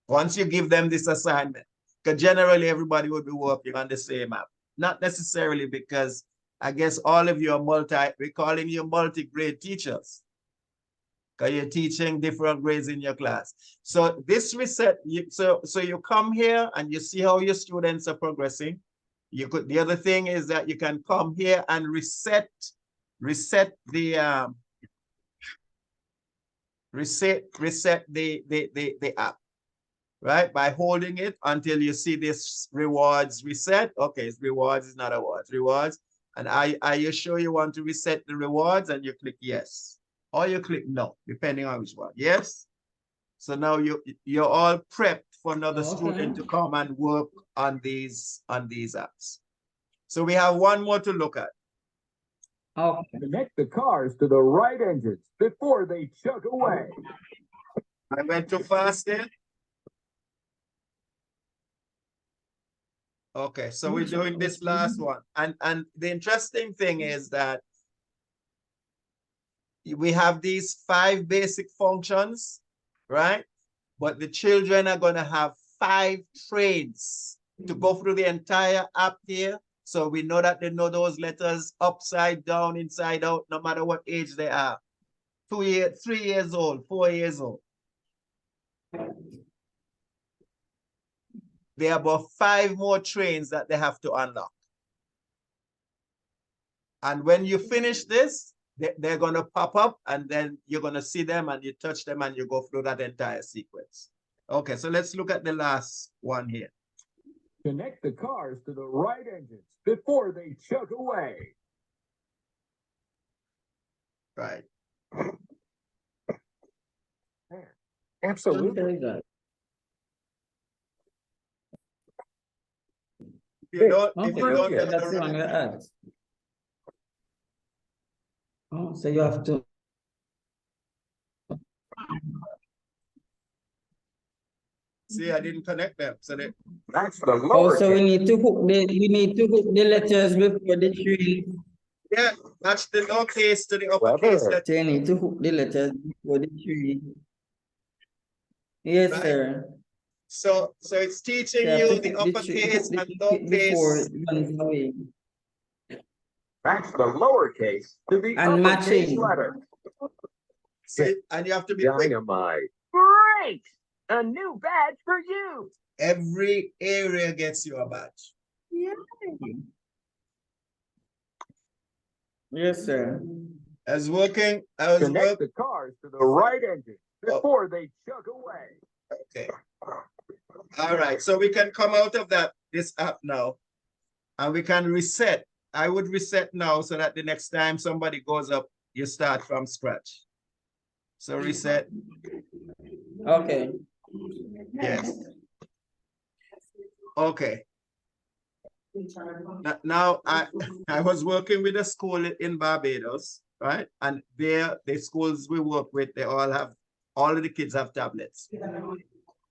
Once you give them this assignment, because generally everybody will be working on the same app. Not necessarily, because I guess all of you are we're calling you multi-grade teachers, because you're teaching different grades in your class. So this reset, so you come here and you see how your students are progressing. The other thing is that you can come here and reset the app, right? By holding it until you see this rewards reset. Okay, it's rewards, it's not awards, rewards. And are you sure you want to reset the rewards? And you click yes, or you click no, depending on which one. Yes. So now you're all prepped for another student to come and work on these apps. So we have one more to look at. Okay. Connect the cars to the right engines before they chug away. I went too fast there. Okay, so we're doing this last one. And the interesting thing is that we have these 5 basic functions, right? But the children are going to have 5 trains to go through the entire app here. So we know that they know those letters upside down, inside out, no matter what age they are. 2 years, 3 years old, 4 years old. There are about 5 more trains that they have to unlock. And when you finish this, they're going to pop up, and then you're going to see them and you touch them and you go through that entire sequence. Okay, so let's look at the last one here. Connect the cars to the right engines before they chug away. Right. Absolutely. If you don't That's the one you add. Oh, so you have to. See, I didn't connect them. So that's the lower. Oh, so we need to hook the letters before the tree. Yeah, that's the lowercase to the uppercase letter. So you need to hook the letters before the tree. Yes, right, sir. So it's teaching you the uppercase and lowercase before it runs away. That's the lowercase to the and uppercase matching letter. See, and you have to be Dynamite. Great! A new badge for you. Every area gets you a badge. Yes, sir. I was working. Connect the cars to the right engine before they chug away. Okay. All right. So we can come out of this app now, and we can reset. I would reset now so that the next time somebody goes up, you start from scratch. So reset. Okay. Yes. Okay. Now I was working with a school in Barbados, right? And there, the schools we work with, all of the kids have tablets.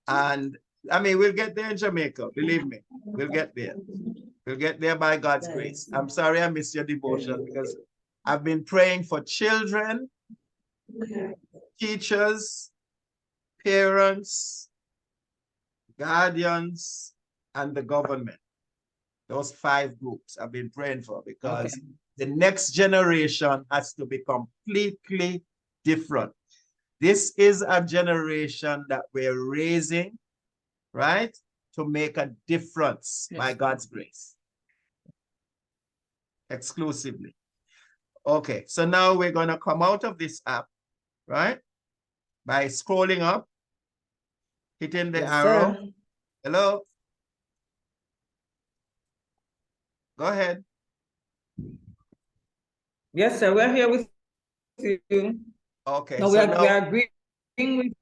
And I mean, we'll get there in Jamaica, believe me. We'll get there. We'll get there by God's grace. I'm sorry I missed your devotion because I've been praying for children, teachers, parents, guardians, and the government. Those 5 groups I've been praying for because the next generation has to be completely different. This is a generation that we're raising, right, to make a difference by God's grace. Exclusively. Okay, so now we're going to come out of this app, right, by scrolling up, hitting the arrow. Sir. Hello? Go ahead. Yes, sir. We're here with you. Okay. No, so we are now, agreeing with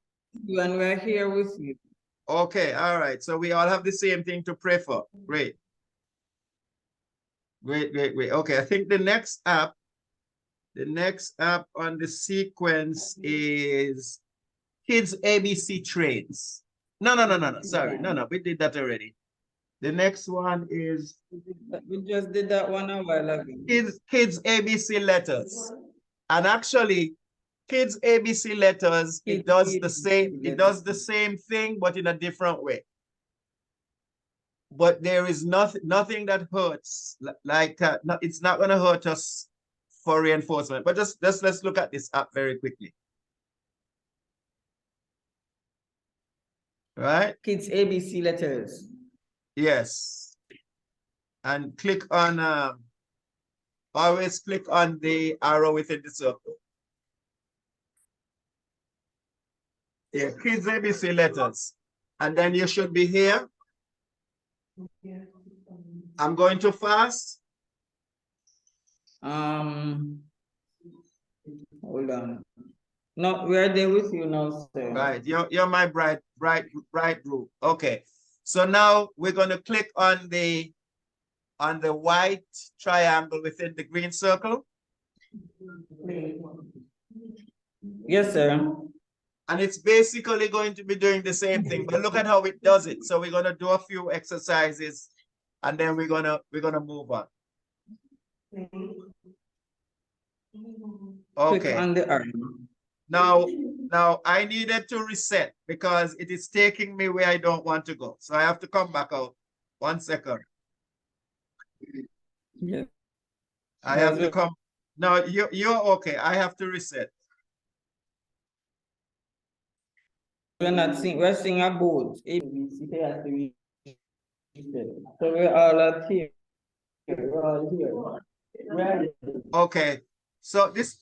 you and we're here with you. okay, all right. So we all have the same thing to pray for. Great. Great. Okay, I think the next app on the sequence is Kids ABC Trades. No. Sorry. No. We did that already. The next one is We just did that one a while ago. Kids ABC Letters. And actually, Kids ABC Letters, it does the same thing, but in a different way. But there is nothing that hurts it's not going to hurt us for reinforcement. But just let's look at this app very quickly. Right? Kids ABC Letters. Yes. And click on always click on the arrow within the circle. Yeah, Kids ABC Letters. And then you should be here. I'm going to fast. Hold on. No, we are there with you now, sir. Right. You're my bright group. Okay. So now we're going to click on the white triangle within the green circle. Yes, sir. And it's basically going to be doing the same thing, but look at how it does it. So we're going to do a few exercises and then we're going to move on. Okay. Click on the arrow. Now I needed to reset because it is taking me where I don't want to go. So I have to come back out. 1 second. Yeah. I have to come. No, you're okay. I have to reset. We're not seeing, we're seeing a boat. ABC has to be. So we're all up here. We're all here. Right. Okay. So this.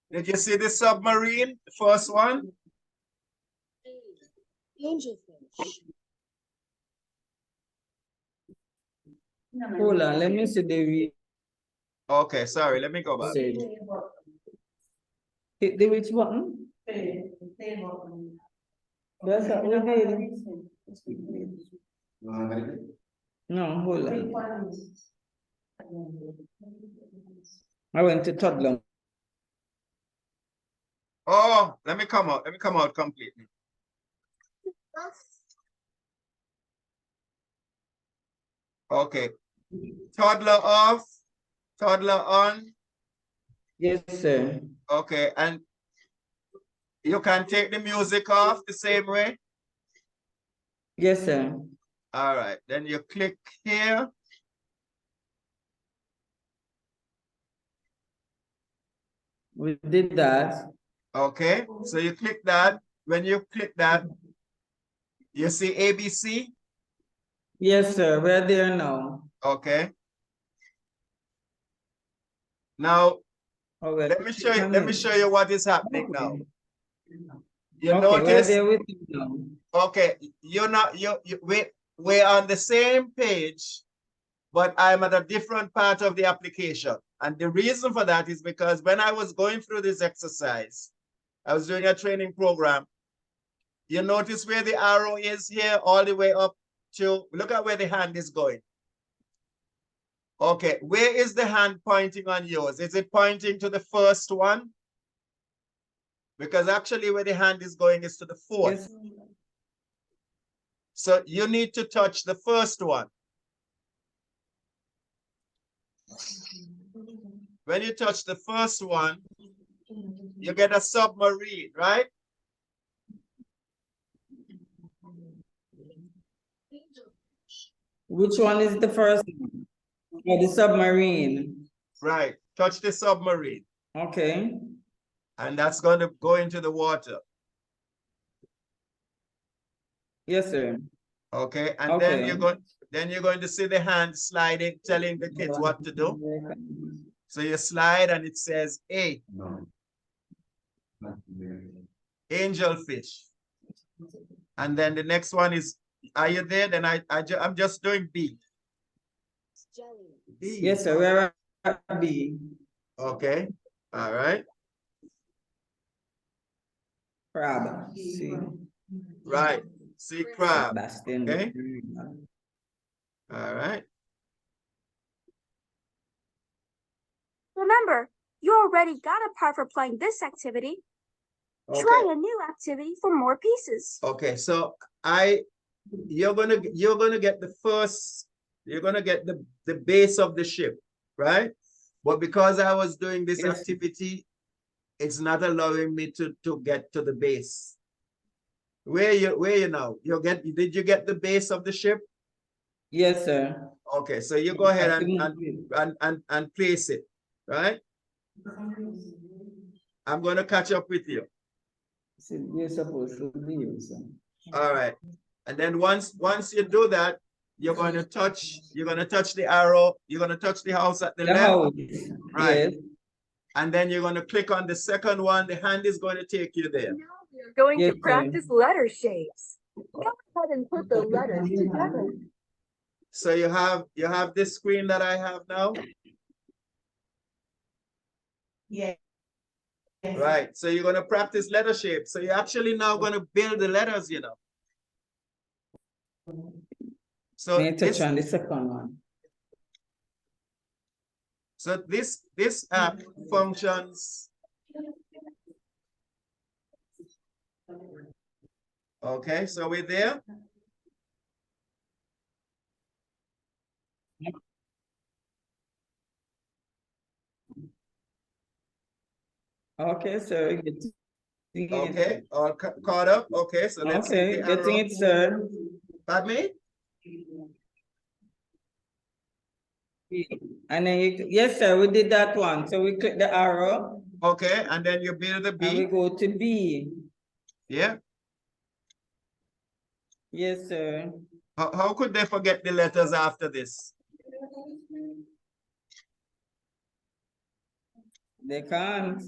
Did you see the submarine? The first one? Angelfish. Hold on, let me see the Okay, sorry. Let me go back. hit the which button? That's what we did. No, hold on. I went to toddler. Oh, let me come out. Let me come out completely. Okay. Toddler off. Toddler on. Yes, sir. Okay, and you can take the music off the same way. Yes, sir. All right, then you click here. We did that. Okay, so you click that. When you click that, You see ABC? Yes, sir. We're there now. Okay. Now, Oh, we're let me show you, clicking let me it. show you what is happening now. Okay. You Okay, we're notice, there with you now. okay, you're not, we're on the same page, but I'm at a different part of the application. And the reason for that is because when I was going through this exercise, I was doing a training program. You notice where the arrow is here, all the way up to, look at where the hand is going. Okay, where is the hand pointing on yours? Is it pointing to the first one? Because actually where the hand is going is to the fourth. Yes. So you need to touch the first one. When you touch the first one, you get a submarine, right? Which one is the first one? Oh, the submarine. Right, touch the submarine. Okay. And that's going to go into the water. Yes, sir. Okay, and Okay. then you're going to see the hand sliding, telling the kids what to do. So you slide and it says A, angelfish. And then the next one is, are you there? Then I'm just doing B. B. Yes, sir. We're at B. Okay, all right. Crab. C. Right, sea crab. That's the Okay, all right. Remember, you already got a part for playing this activity. Okay. Try a new activity for more pieces. Okay, so you're gonna get the first, you're gonna get the base of the ship, right? But because I was doing this Yes. activity, it's not allowing me to get to the base. Where you now? Did you get the base of the ship? Yes, sir. Okay, so you go ahead and place it, right? I'm gonna catch up with you. We're supposed to be here, sir. All right. And then once you do that, you're gonna touch the arrow, you're gonna touch the house at the The left. house. Right. Yes. And then you're gonna click on the second one, the hand is going to take you there. Now we're going Yes, to practice letter shapes. Go ahead and put the letters together. So you have this screen that I have now. Yeah. Right. So you're gonna practice letter shapes. So you're actually now gonna build the letters, you know. So May I touch on the second one? So this app functions. Okay, so we're there. Okay, sir. Okay, all caught up. Okay, so let's see Okay, the getting arrow. it, sir. Pardon me? And then yes, sir, we did that one. So we click the arrow. Okay, and then you build the And we B. go to B. Yeah. Yes, sir. How could they forget the letters after this? They can't.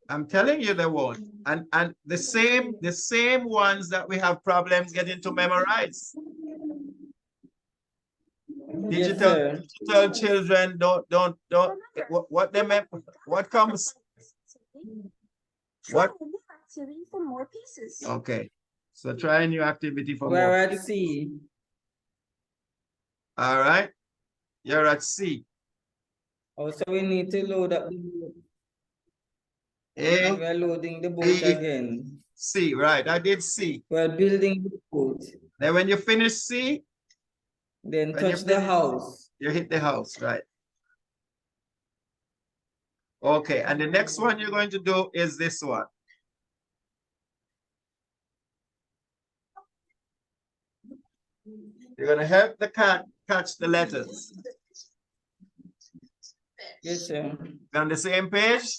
I'm telling you they won't. And the same ones that we have problems getting to memorize. Yes, sir. Digital children don't what comes Try what a new activity for more pieces. okay. So try a new activity for We're more. at C. All right. You're at C. Oh, so we need to load up the boat. A, We're loading the boat B, again. C, right. I did C. We're building the boat. Then when you finish C, Then when you touch the finish, house. you hit the house, right? Okay, and the next one you're going to do is this one. You're going to help the cat catch the letters. Yes, sir. On the same page?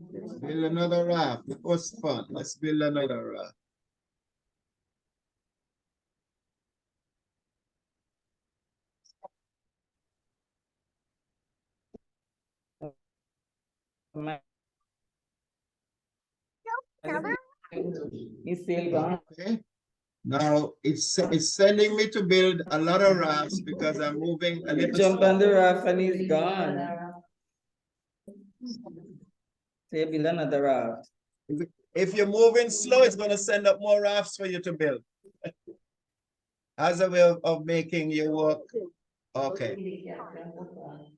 Let's build another raft. It was fun. Let's build another raft. He's still gone. Okay. Now it's sending me to build a lot of rafts because I'm moving a little Jump on slow. the raft and he's gone. So you build another raft. If you're moving slow, it's going to send up more rafts for you to build. As a way of making your work. Okay.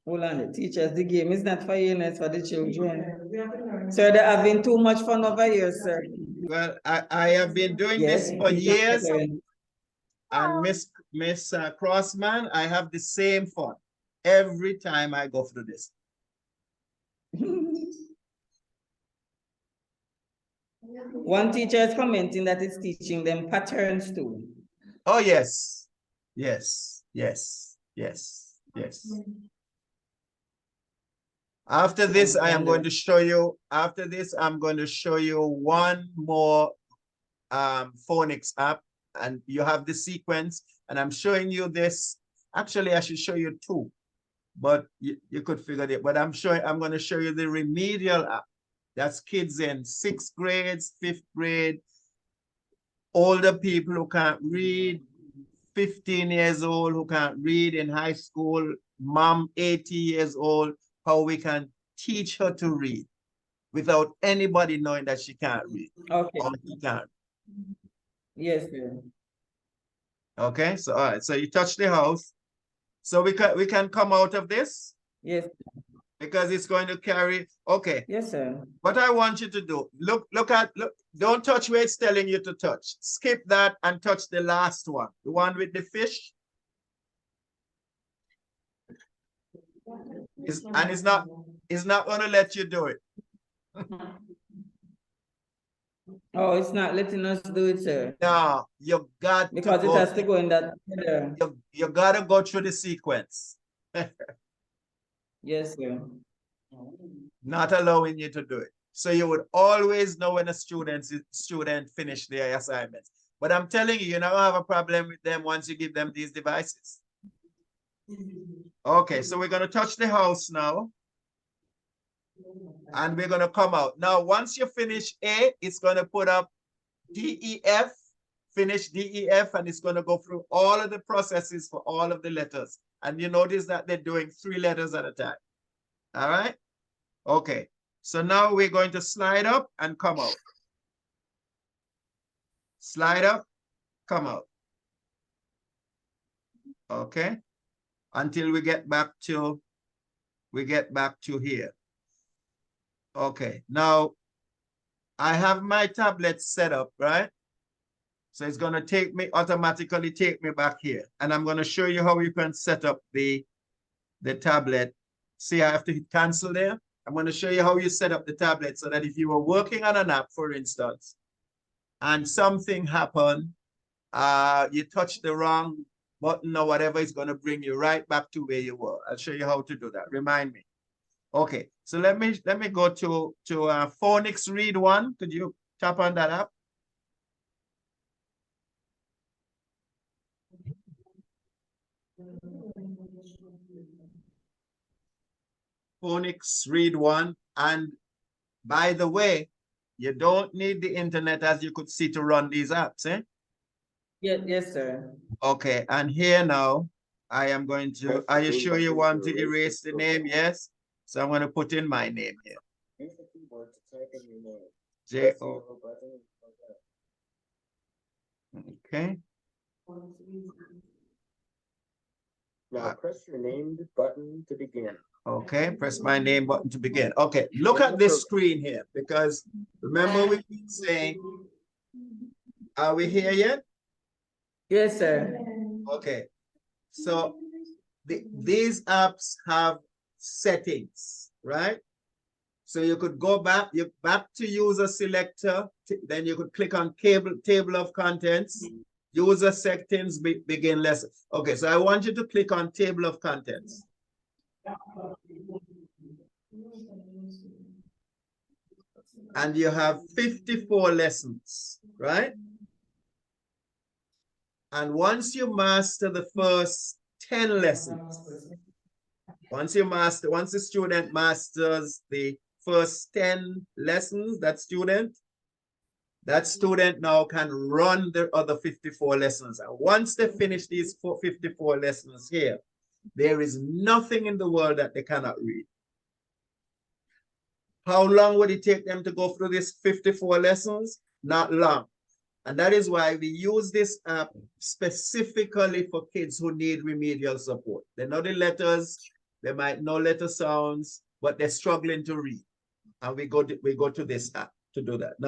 Hold on, the teachers, the game is not for you, it's for the children. Sir, they're having too much fun over here, sir. Well, I have been doing Yes, this for teachers years, are and Miss Crossman, I have the same fun every time I go through this. One teacher is commenting that it's teaching them patterns too. Oh, yes. Yes, yes, yes, yes. After this, I am going to show you, after this, I'm going to show you one more phonics app, and you have the sequence, and I'm showing you this. Actually, I should show you two, but you could figure it. But I'm going to show you the remedial app. That's kids in 6th grade, 5th grade, older people who can't read, 15 years old who can't read in high school, mom 80 years old, how we can teach her to read without anybody knowing that she can't read. Okay. Or she can't. Yes, sir. Okay, so all right, so you touch the house. So we can come out of this? Yes. Because it's going to carry, okay. Yes, sir. What I want you to do, look, don't touch where it's telling you to touch. Skip that and touch the last one, the one with the fish. It's not going to let you do it. Oh, it's not letting us do it, sir. No, you got because to it has to go in that order. You got to go through the sequence. Yes, sir. Not allowing you to do it. So you would always know when a student finish their assignments. But I'm telling you, you never have a problem with them once you give them these devices. Okay, so we're going to touch the house now. And we're going to come out. Now, once you finish A, it's going to put up DEF, finish DEF, and it's going to go through all of the processes for all of the letters. And you notice that they're doing 3 letters at a time. All right? Okay. So now we're going to slide up and come out. Slide up, come out. Okay? Until we get back to here. Okay, now I have my tablet set up, right? So it's going to automatically take me back here. And I'm going to show you how you can set up the tablet. See, I have to hit cancel there. I'm going to show you how you set up the tablet so that if you were working on an app, for instance, and something happened, you touch the wrong button or whatever, it's going to bring you right back to where you were. I'll show you how to do that. Remind me. Okay, so let me go to Phonics Read 1. Could you tap on that app? Phonics Read 1. And by the way, you don't need the internet, as you could see, to run these apps, eh? Yes, sir. Okay, and here now, I am going to, are you sure you want to erase the name? Yes. So I'm going to put in my name here. J-O. Okay. Now press your named button to begin. Okay, press my name button to begin. Okay, look at this screen here, because remember we've been saying, are we here yet? Yes, sir. Okay, so these apps have settings, right? So you could go back to user selector, then you could click on table of contents, user settings, begin lesson. Okay, so I want you to click on table of contents. and you have 54 lessons, right? And once you master the first 10 lessons, once the student masters the first 10 lessons, that student now can run the other 54 lessons. And once they finish these 54 lessons here, there is nothing in the world that they cannot read. How long would it take them to go through these 54 lessons? Not long. And that is why we use this app specifically for kids who need remedial support. They know the letters, they might know letter sounds, but they're struggling to read. And we go to this app to do that.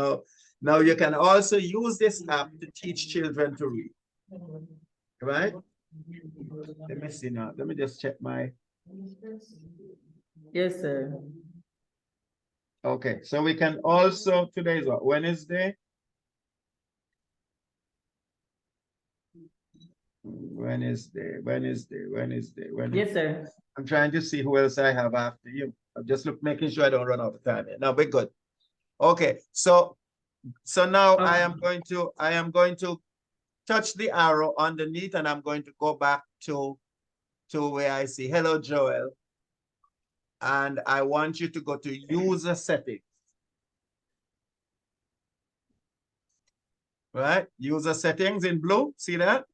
Now you can also use this app to teach children to read. Right? Let me see now. Let me just check my. Yes, sir. Okay, so we can also, today is what, Wednesday? Wednesday. Yes, sir. I'm trying to see who else I have after you. I'm just making sure I don't run out of time here. No, we're good. Okay, so now I am going to touch the arrow underneath, and I'm going to go back to where I see hello Joel. And I want you to go to user settings. Right? User settings in blue. See that?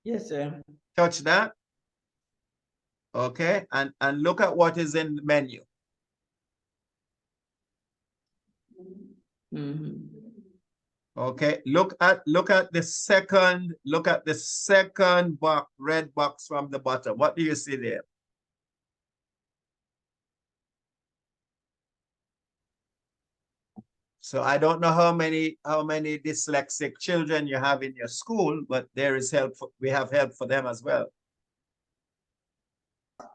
Yes, sir. Touch that. Okay, and look at what is in the menu. Okay, look at the second box, red box from the bottom. What do you see there? So I don't know how many dyslexic children you have in your school, but there is help. We have help for them as well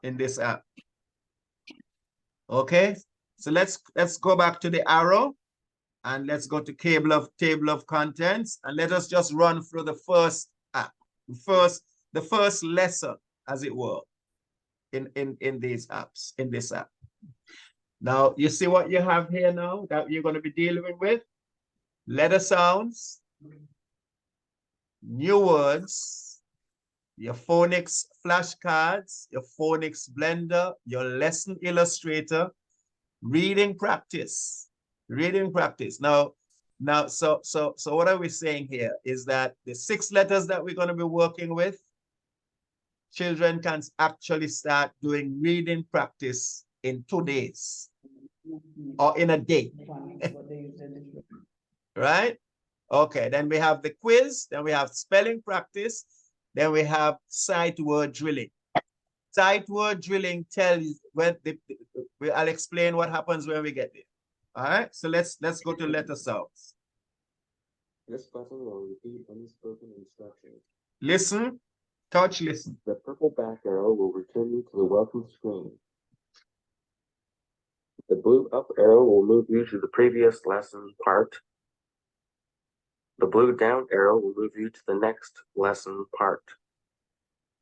in this app. Okay, so let's go back to the arrow, and let's go to table of contents, and let us just run through the first app, the first lesson, as it were, in these apps, in this app. Now, you see what you have here now that you're going to be dealing with? Letter sounds, new words, your phonics flashcards, your phonics blender, your lesson illustrator, reading practice. Now, so what are we saying here is that the 6 letters that we're going to be working with, children can actually start doing reading practice in 2 days or in a day. Right? Okay, then we have the quiz, then we have spelling practice, then we have sight word drilling. Sight word drilling tells when I'll explain what happens when we get there. All right, so let's go to letter sounds. This button will repeat unspoken instructions. Listen, touch, listen. The purple back arrow will return you to the welcome screen. The blue up arrow will move you to the previous lesson part. The blue down arrow will move you to the next lesson part.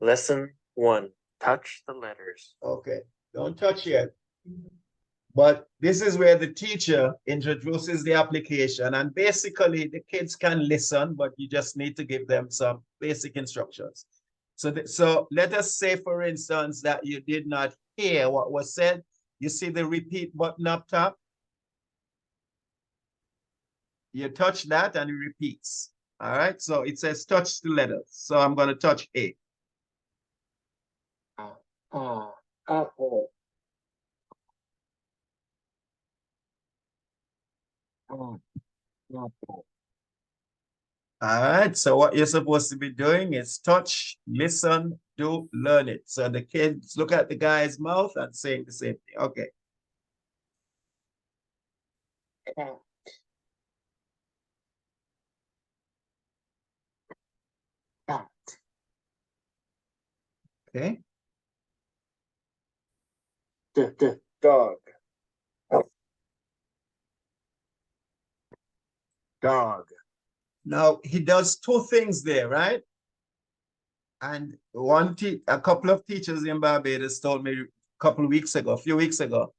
Lesson 1. Touch the letters. Okay, don't touch yet. But this is where the teacher introduces the application, and basically the kids can listen, but you just need to give them some basic instructions. So let us say, for instance, that you did not hear what was said. You see the repeat button up top? You touch that and it repeats. All right, so it says touch the letters. So I'm going to touch A. Apple. Apple. All right, so what you're supposed to be doing is touch, listen, do, learn it. So the kids look at the guy's mouth and saying the same thing. Okay. Cat. Cat. Okay. Dog. Dog. Now he does 2 things there, right? And a couple of teachers in Barbados told me a few weeks ago,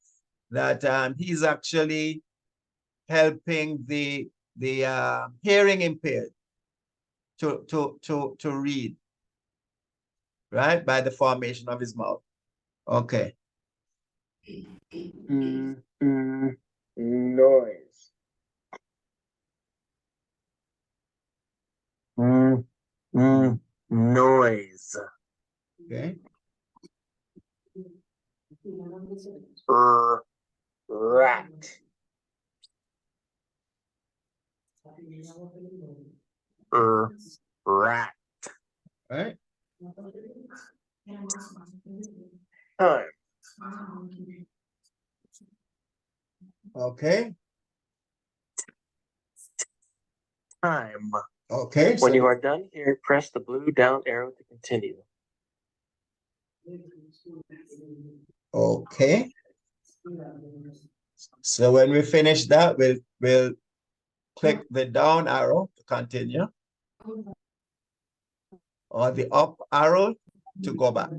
that he's actually helping the hearing impaired to read, right? By the formation of his mouth. Okay. Noise. Noise. Okay. Rat. Rat. Right. Time. Okay. Time. Okay. When you are done here, press the blue down arrow to continue. Okay. So when we finish that, we'll click the down arrow to continue, or the up arrow to go back.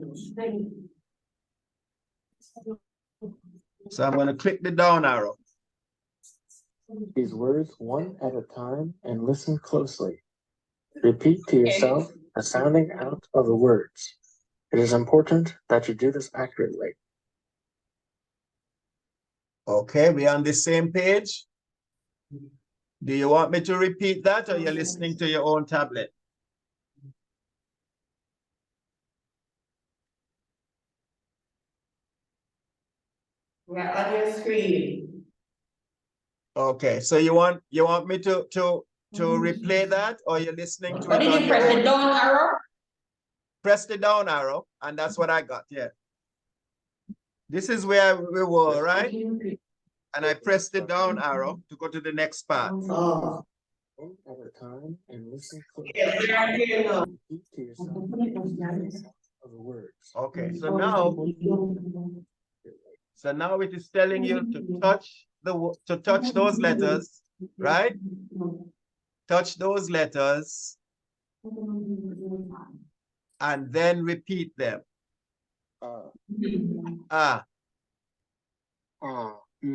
So I'm going to click the down arrow. These words one at a time and listen closely. Repeat to yourself the sounding out of the words. It is important that you do this accurately. Okay, we're on the same page. Do you want me to repeat that, or you're listening to your own tablet? We're on your screen. Okay, so you want me to replay that, or you're listening to What it did on you your press the own? down arrow? Press the down arrow, and that's what I got. Yeah. This is where we were, right? And I pressed the down arrow to go to the next part. Oh. One at a time and listen closely. Yes, we are here now. Repeat to yourself the sounding out of the words. Okay, so now it is telling you to touch those letters, right? Touch those letters and then repeat them. Ah, d, ah, d.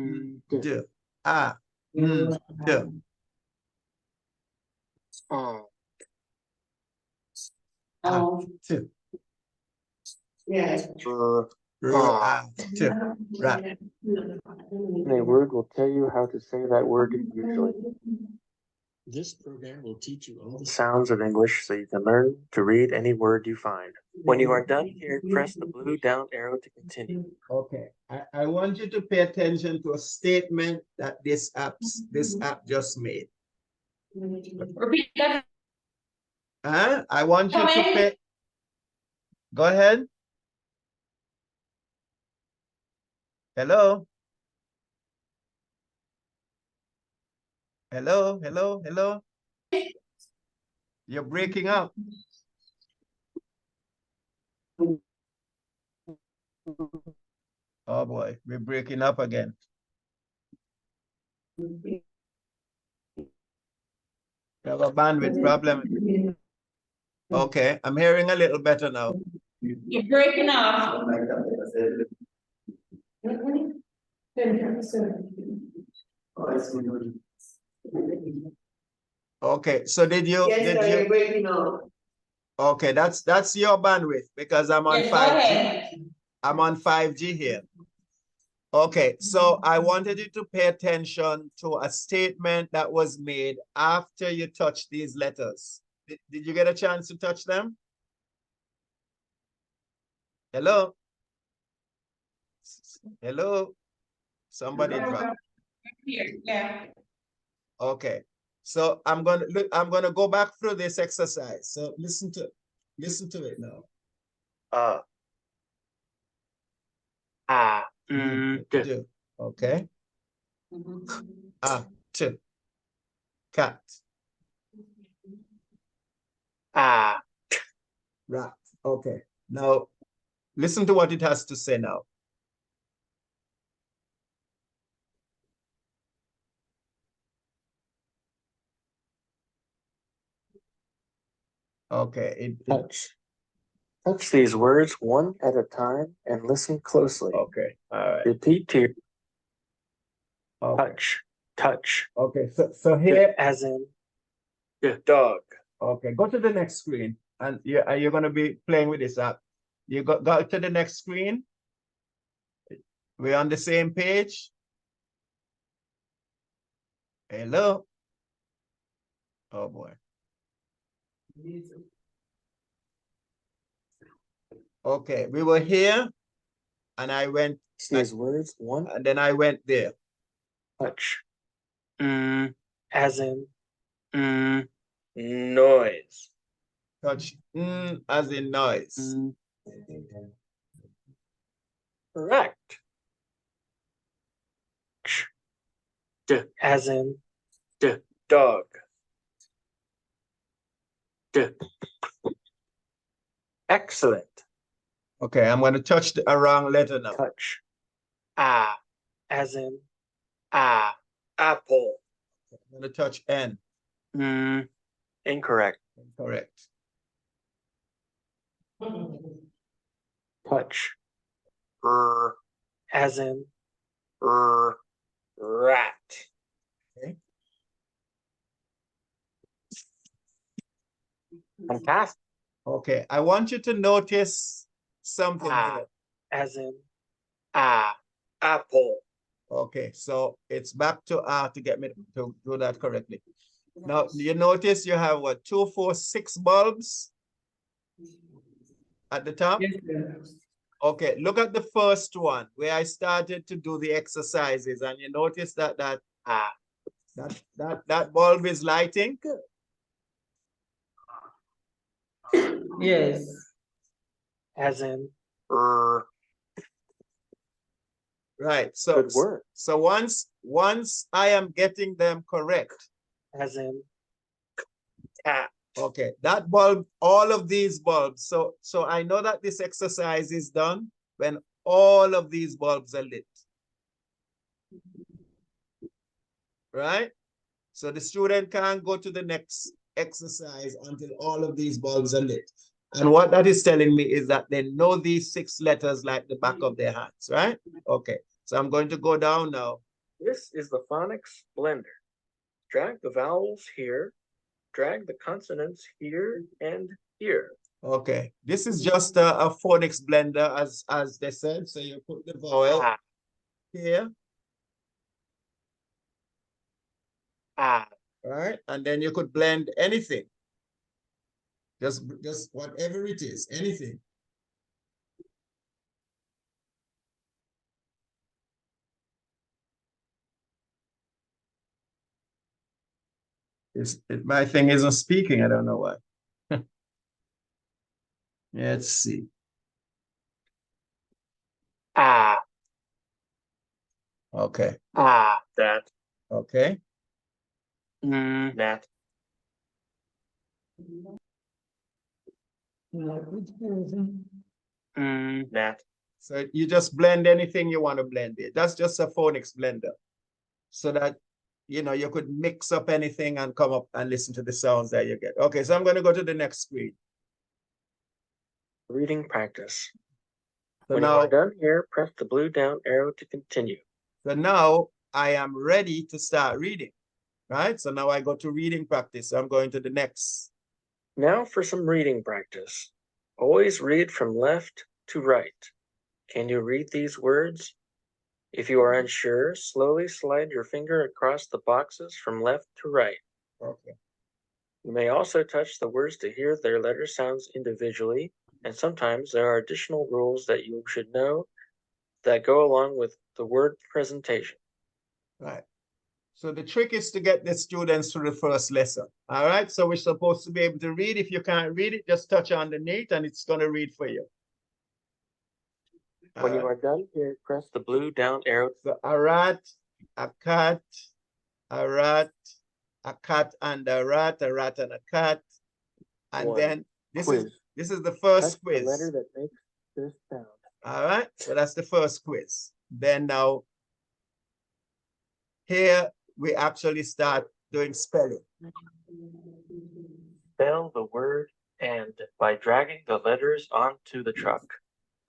T. Yes. Right. A word will tell you how to say that word usually. This program will teach you all the sounds of English so you can learn to read any word you find. When you are done here, press the blue down arrow to continue. Okay, I want you to pay attention to a statement that this app just made. Repeat that. I want you to pay. Go ahead. Hello. Hello, hello, hello. You're breaking up. Oh boy, we're breaking up again. We have a bandwidth problem. Okay, I'm hearing a little better now. You're breaking off. Okay, so did you? You're breaking off. Okay, that's your bandwidth because I'm on 5G. I'm on 5G here. Okay, so I wanted you to pay attention to a statement that was made after you touch these letters. Did you get a chance to touch them? Hello? Hello? Somebody dropped. Yeah. Okay, so I'm gonna go back through this exercise. So listen to it now. Do. Okay. T. Cat. Rat. Okay. Now listen to what it has to say now. Okay. Touch these words one at a time and listen closely. Okay. All right. Repeat to Okay. Touch. Touch. Okay, so here, As in dog. okay, go to the next screen, and you're going to be playing with this app. You go to the next screen. We're on the same page. Hello. Oh boy. Okay, we were here, and I went. These words. One. And then I went there. Touch. As in noise. Touch as in noise. Correct. As in dog. Excellent. Okay, I'm going to touch a wrong letter now. Touch. As in apple. I'm going to touch N. Incorrect. Correct. Touch. As in rat. Okay. Fantastic. Okay, I want you to notice something here. As in apple. Okay, so it's back to R to get me to do that correctly. Now, you notice you have what, 2, 4, 6 bulbs at the top? Yes, sir. Okay, look at the first one where I started to do the exercises, and you notice that that bulb is lighting. Yes. As in Right. So good word. so once I am getting them correct. As in Okay, that bulb, all of these bulbs. So I know that this exercise is done when all of these bulbs are lit. Right? So the student can't go to the next exercise until all of these bulbs are lit. And what that is telling me is that they know these 6 letters like the back of their hands, right? Okay, so I'm going to go down now. this is the phonics blender. Drag the vowels here, drag the consonants here and here. Okay, this is just a phonics blender, as they said. So you put the vowel here. Right, and then you could blend anything. Just whatever it is, anything. My thing isn't speaking. I don't know why. Let's see. Okay. That. Okay. That. That. So you just blend anything you want to blend it. That's just a phonics blender. So that, you know, you could mix up anything and come up and listen to the sounds that you get. Okay, so I'm going to go to the next screen. Reading practice. So when you are done here, press the blue down arrow to continue. So now I am ready to start reading, right? So now I go to reading practice. So I'm going to the next. Now for some reading practice. Always read from left to right. Can you read these words? If you are unsure, slowly slide your finger across the boxes from left to right. Okay. You may also touch the words to hear their letter sounds individually, and sometimes there are additional rules that you should know that go along with the word presentation. Right. So the trick is to get the students through the first lesson. All right. So we're supposed to be able to read. If you can't read it, just touch underneath and it's going to read for you. When you are done here, press the blue down arrow. So a rat, a cat and a rat and a cat. And then this is the first quiz. The letter that makes this sound. All right. So that's the first quiz. Then now here we actually start doing spelling. Spell the word "and" by dragging the letters onto the truck.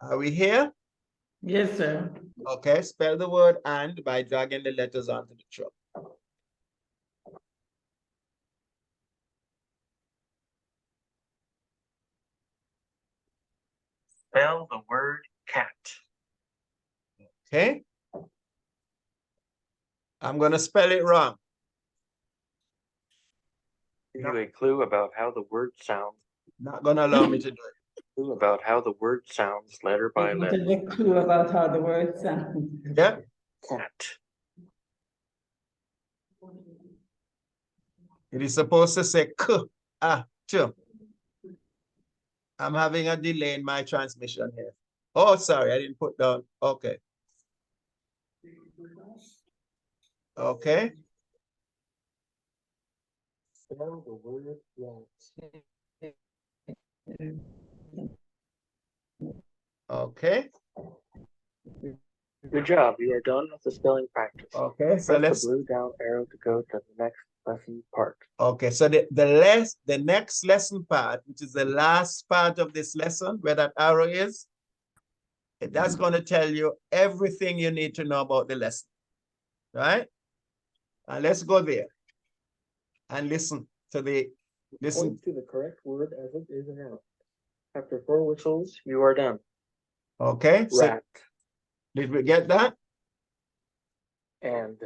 Are we here? Yes, sir. Okay, spell the word and by dragging the letters onto the truck. Spell the word cat. Okay. I'm gonna spell it wrong. Give you a clue about how the word sounds. Not gonna allow me to do it. Clue about how the word sounds letter by What letter. is the clue about how the word sounds? Yeah. Cat. It is supposed to say k, a, ch. I'm having a delay in my transmission here. Oh, sorry, I didn't put down. Okay. Okay. Spell the word rat. Okay. Good job. You are done with the spelling practice. Okay. So Press let's. the blue down arrow to go to the next lesson part. Okay. So the next lesson part, which is the last part of this lesson, where that arrow is, that's going to tell you everything you need to know about the lesson. Right? And let's go there and listen to the Point to the correct word as it is announced. After 4 whistles, you are done. Okay. So Rat did we get that? and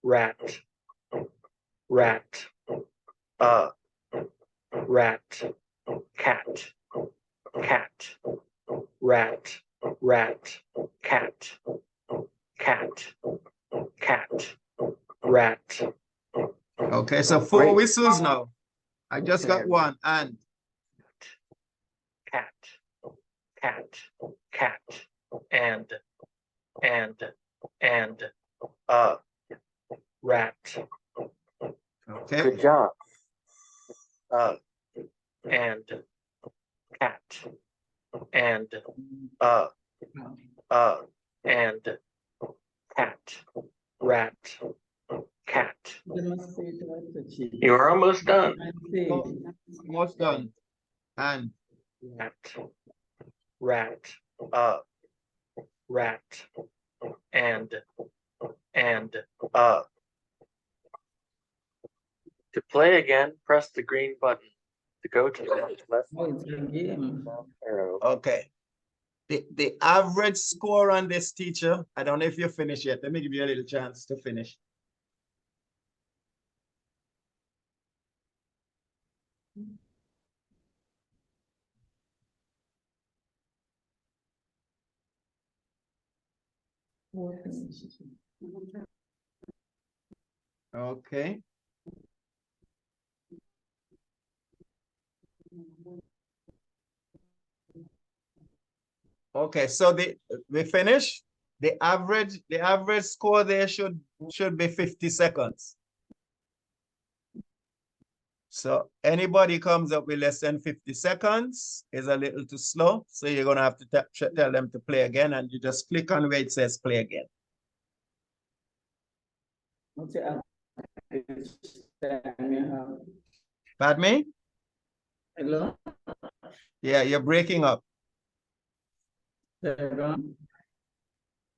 rat, rat, rat, cat, cat, rat, rat, cat, cat, cat, rat. Okay. So 4 Great. whistles now. I just got And one and. cat, cat, cat, and rat. Okay. Good job. And cat, and cat, rat, cat. You're almost done. Almost done. And Rat, rat, rat, and to play again, press the green button. To go to the next lesson, Oh, it's a game. arrow. okay. The average score on this, teacher, I don't know if you're finished yet. Let me give you a little chance to finish. Okay. Okay, so we finish. The average score there should be 50 seconds. So anybody comes up with less than 50 seconds is a little too slow. So you're gonna have to tell them to play again, and you just click on where it says play again. Pardon me? Hello? Yeah, you're breaking up.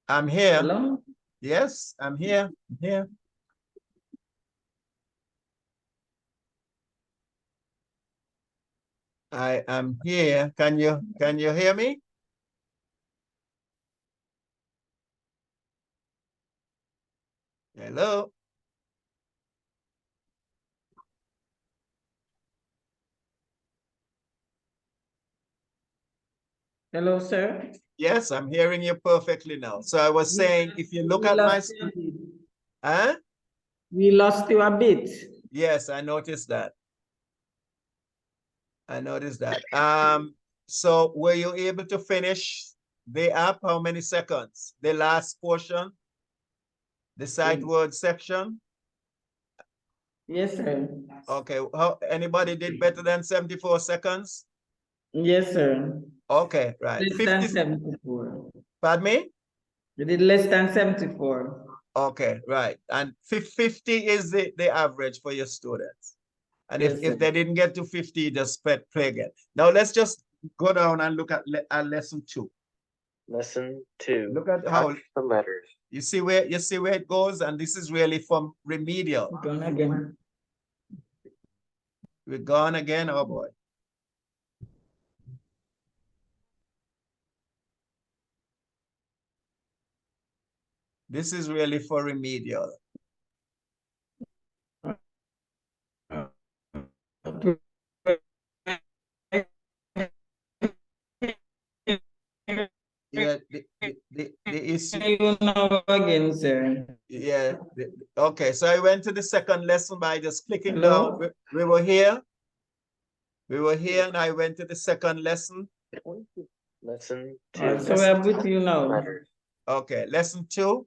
I'm here. Hello? Yes, I'm here. I'm here. I am here. Can you hear me? Hello? Hello, sir. Yes, I'm hearing you perfectly now. So I was saying, if you look at my, huh? We lost you a bit. Yes, I noticed that. I noticed that. So were you able to finish the app? How many seconds? The last portion? The sight word section? Yes, sir. Okay. Anybody did better than 74 seconds? Yes, sir. Okay, right. Less than 74. Pardon me? You did less than 74. Okay, right. And 50 is the average for your students. And Yes, if they didn't get to 50, just play again. Now let's just go down and look at lesson 2. Lesson 2. Look at how Touch the letters. you see where it goes, and this is really from remedial. Gone again. We're gone again, oh boy. This is really for remedial. Yeah, the issue. You know again, sir. Yeah. Okay, so I went to the second lesson by just clicking Hello? down. We were here. We were here, and I went to the second lesson. Lesson 2. Alright, so we're with you now. Letters. Okay, lesson 2.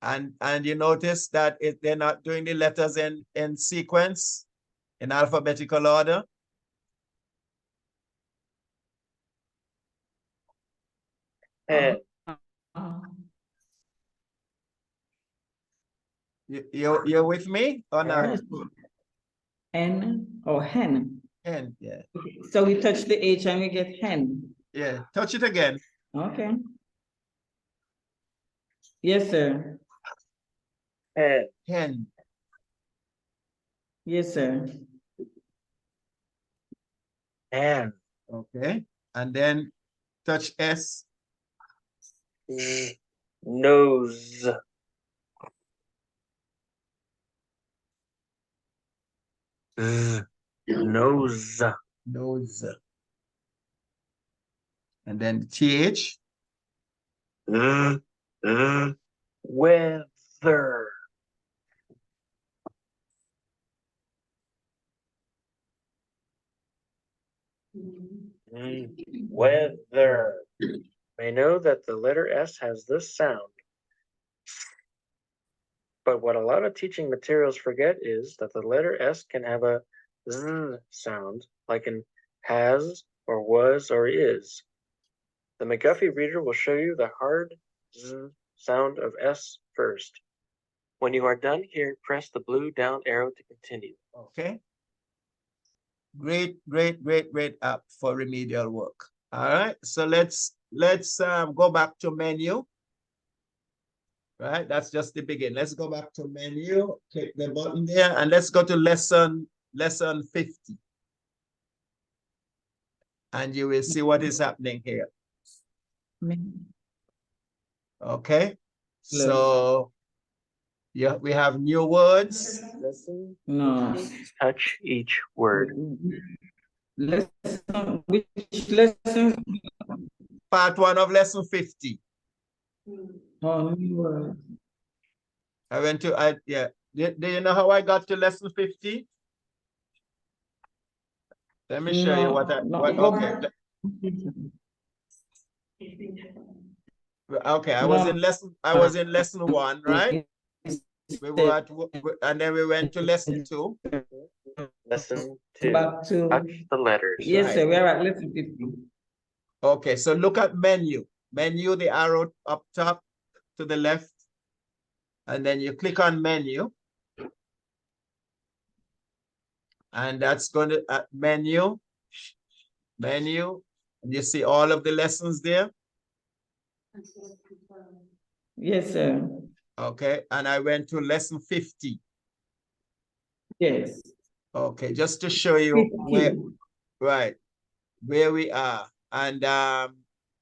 And you notice that they're not doing the letters in sequence, in alphabetical order. Head. You're with me or not? N or hen. Hen, yeah. So we touch the H and we get hen. Yeah, touch it again. Okay. Yes, sir. Head. Hen. Yes, sir. And. Okay. And then touch S. Nose. Nose. Nose. And then TH. Weather. Weather. I know that the letter S has this sound. But what a lot of teaching materials forget is that the letter S can have a Z sound, like in has, or was, or is. The McGuffey reader will show you the hard Z sound of S first. When you are done here, press the blue down arrow to continue. Okay. Great app for remedial work. All right, so let's go back to menu. Right, that's just the beginning. Let's go back to menu, click the button there, and let's go to lesson 50. And you will see what is happening here. Okay, so yeah, we have new words. Listen. No. Touch each word. Lesson, which lesson? Part 1 of lesson 50. Oh, new word. I went to, yeah. Do you know how I got to lesson 50? Let me show you what okay. Okay, I was in lesson 1, right? We were at, and then we went to lesson 2. Lesson 2. Back to, touch the letters. Yes, sir, we're at lesson 50. Okay, so look at menu. Menu, the arrow up top to the left. And then you click on menu. And that's going to menu. And you see all of the lessons there. Yes, sir. Okay, and I went to lesson 50. Yes. Okay, just to show you where we are. And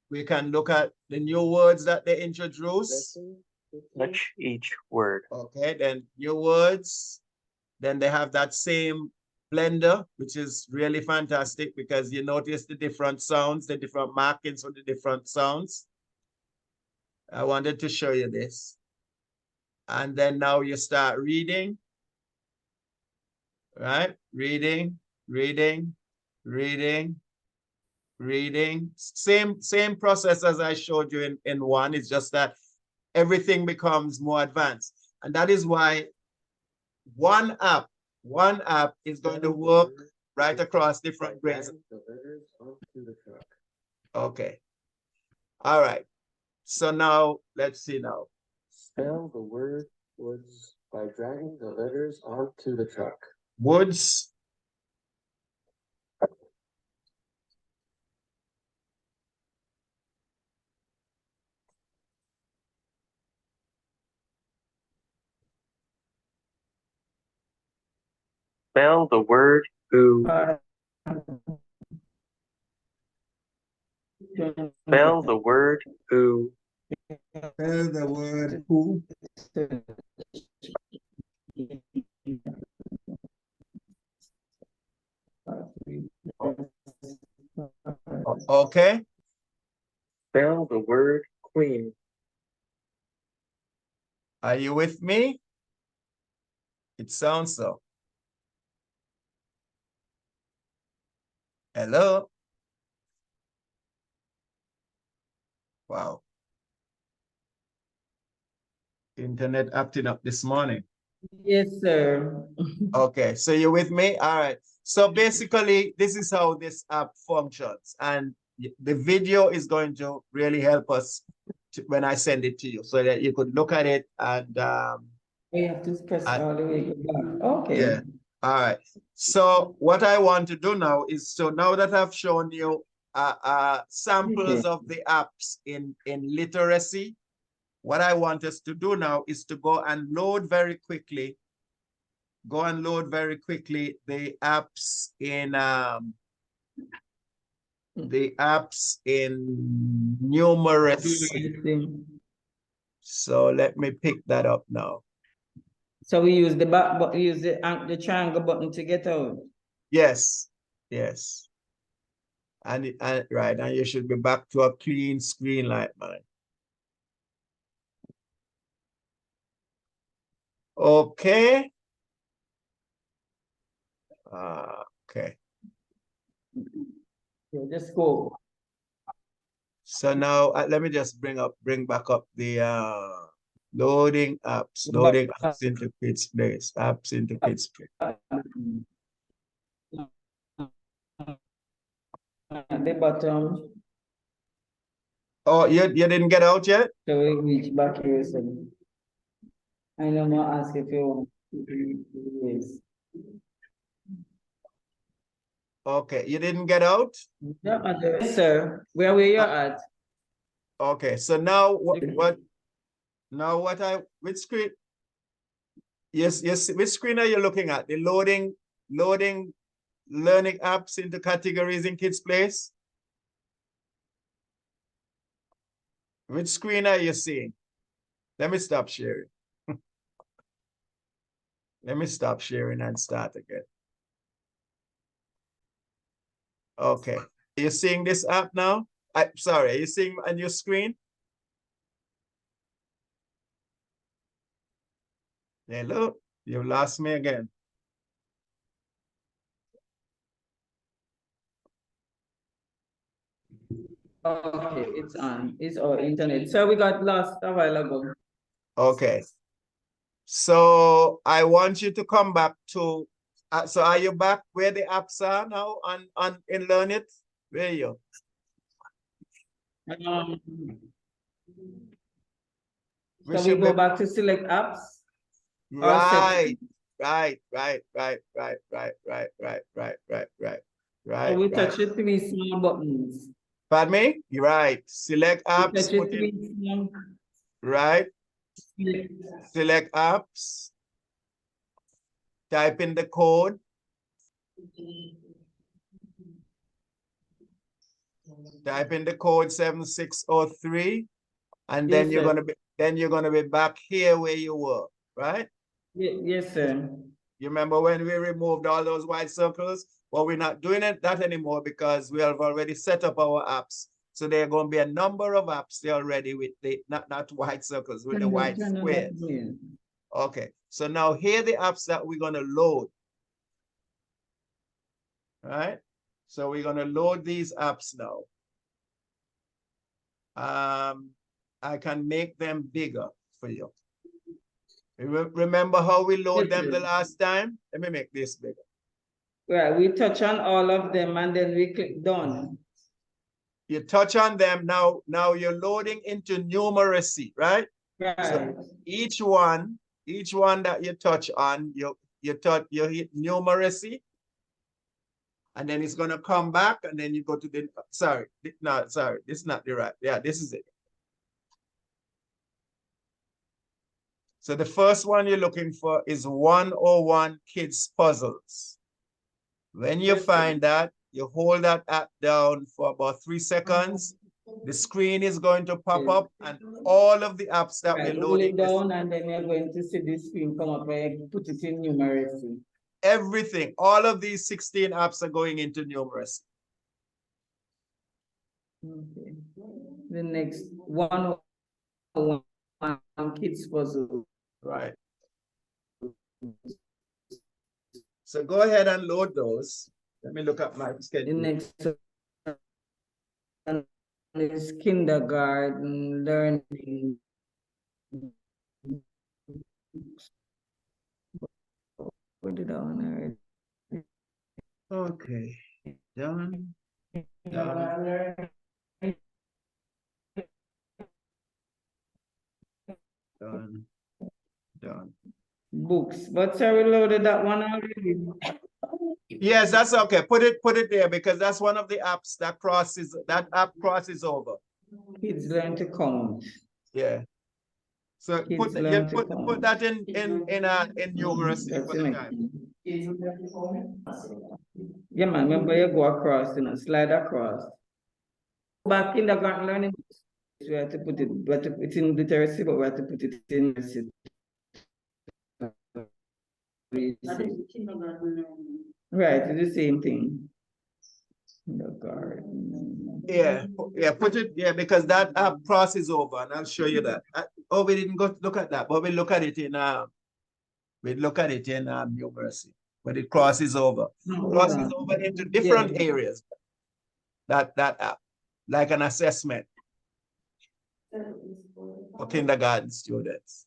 we can look at the new words that they introduced. Touch each word. Okay, then new words. Then they have that same blender, which is really fantastic because you notice the different sounds, the different markings for the different sounds. I wanted to show you this. And then now you start reading, right? Reading. Same process as I showed you in 1. It's just that everything becomes more advanced. And that is why one app is going to work right across different grades. Okay. All right. So now let's see now. Spell the word woods by dragging the letters onto the truck. Woods. Spell the word who. Spell the word who. Spell the word who. Okay. Spell the word queen. Are you with me? It sounds so. Hello? Wow. Internet acting up this morning. Yes, sir. Okay, so you're with me? All right. So basically, this is how this app functions. And the video is going to really help us when I send it to you so that you could look at it and We have to press all the way back. Okay. yeah. All right. So what I want to do now is, so now that I've shown you samples of the apps in literacy, what I want us to do now is to go and load very quickly. Go and load very quickly the apps in numeracy. So let me pick that up now. So we use the back button, use the triangle button to get out. Yes, yes. And right, and you should be back to a clean screen like mine. Okay. Okay. Yeah, just go. So now let me just bring back up the loading apps into Kids Place, apps into Kids Place. At the bottom. Oh, you didn't get out yet? So we reach back here. So I know more ask if you want. Yes. Okay, you didn't get out? Yes, sir. Where you at? Okay, so now which screen? Yes, which screen are you looking at? The loading learning apps into categories in Kids Place? Which screen are you seeing? Let me stop sharing. Let me stop sharing and start again. Okay. Are you seeing this app now? Sorry, are you seeing on your screen? Hello, you lost me again. Okay, it's on. It's our internet. So we got lost a while ago. Okay. So I want you to come back to, so are you back where the apps are now in Learnit? Where are you? So we go back to select apps? Right. So we touch the three small buttons. Pardon me? You're right. Select apps. Right. Select apps. Type in the code. Type in the code 7603. And then you're gonna be back here where you were, right? Yes, sir. You remember when we removed all those white circles? Well, we're not doing that anymore because we have already set up our apps. So there are going to be a number of apps there already with the not white circles, with the white squares. Okay, so now here are the apps that we're going to load. All right, so we're going to load these apps now. I can make them bigger for you. Remember how we load them the last time? Let me make this bigger. Right, we touch on all of them and then we click done. You touch on them, now you're loading into numeracy, right? Right. So each one that you touch on, you hit numeracy, and then it's gonna come back, and then you go to the sorry, this is not the right. Yeah, this is it. So the first one you're looking for is 101 Kids Puzzles. When you find that, you hold that app down for about 3 seconds. The screen is going to pop up and all of the apps that Right, we're hold it loading, down and then you're going to see the screen come up where you put it in numeracy. everything, all of these 16 apps are going into numeracy. Okay. The next one Kids Puzzle. Right. So go ahead and load those. Let me look at my The schedule. next one is kindergarten learning. Put it on already. Okay, done. Done. Done. Books, but Sarah loaded that one already. Yes, that's okay. Put it there because that's one of the apps that app crosses over. Kids learn to count. Yeah. So Kids learn to count. put that in numeracy That's for the the next time. one. Yeah, man, remember you go across, slide across. Back kindergarten learning, we have to put it, in literacy, but we have to put it in literacy. Right, it's the same thing. Kindergarten. Yeah, put it, because that app crosses over and I'll show you that. Oh, we didn't go look at that, but we look at it in numeracy, but it crosses over. Crosses over into different areas. That app, like an assessment for kindergarten students.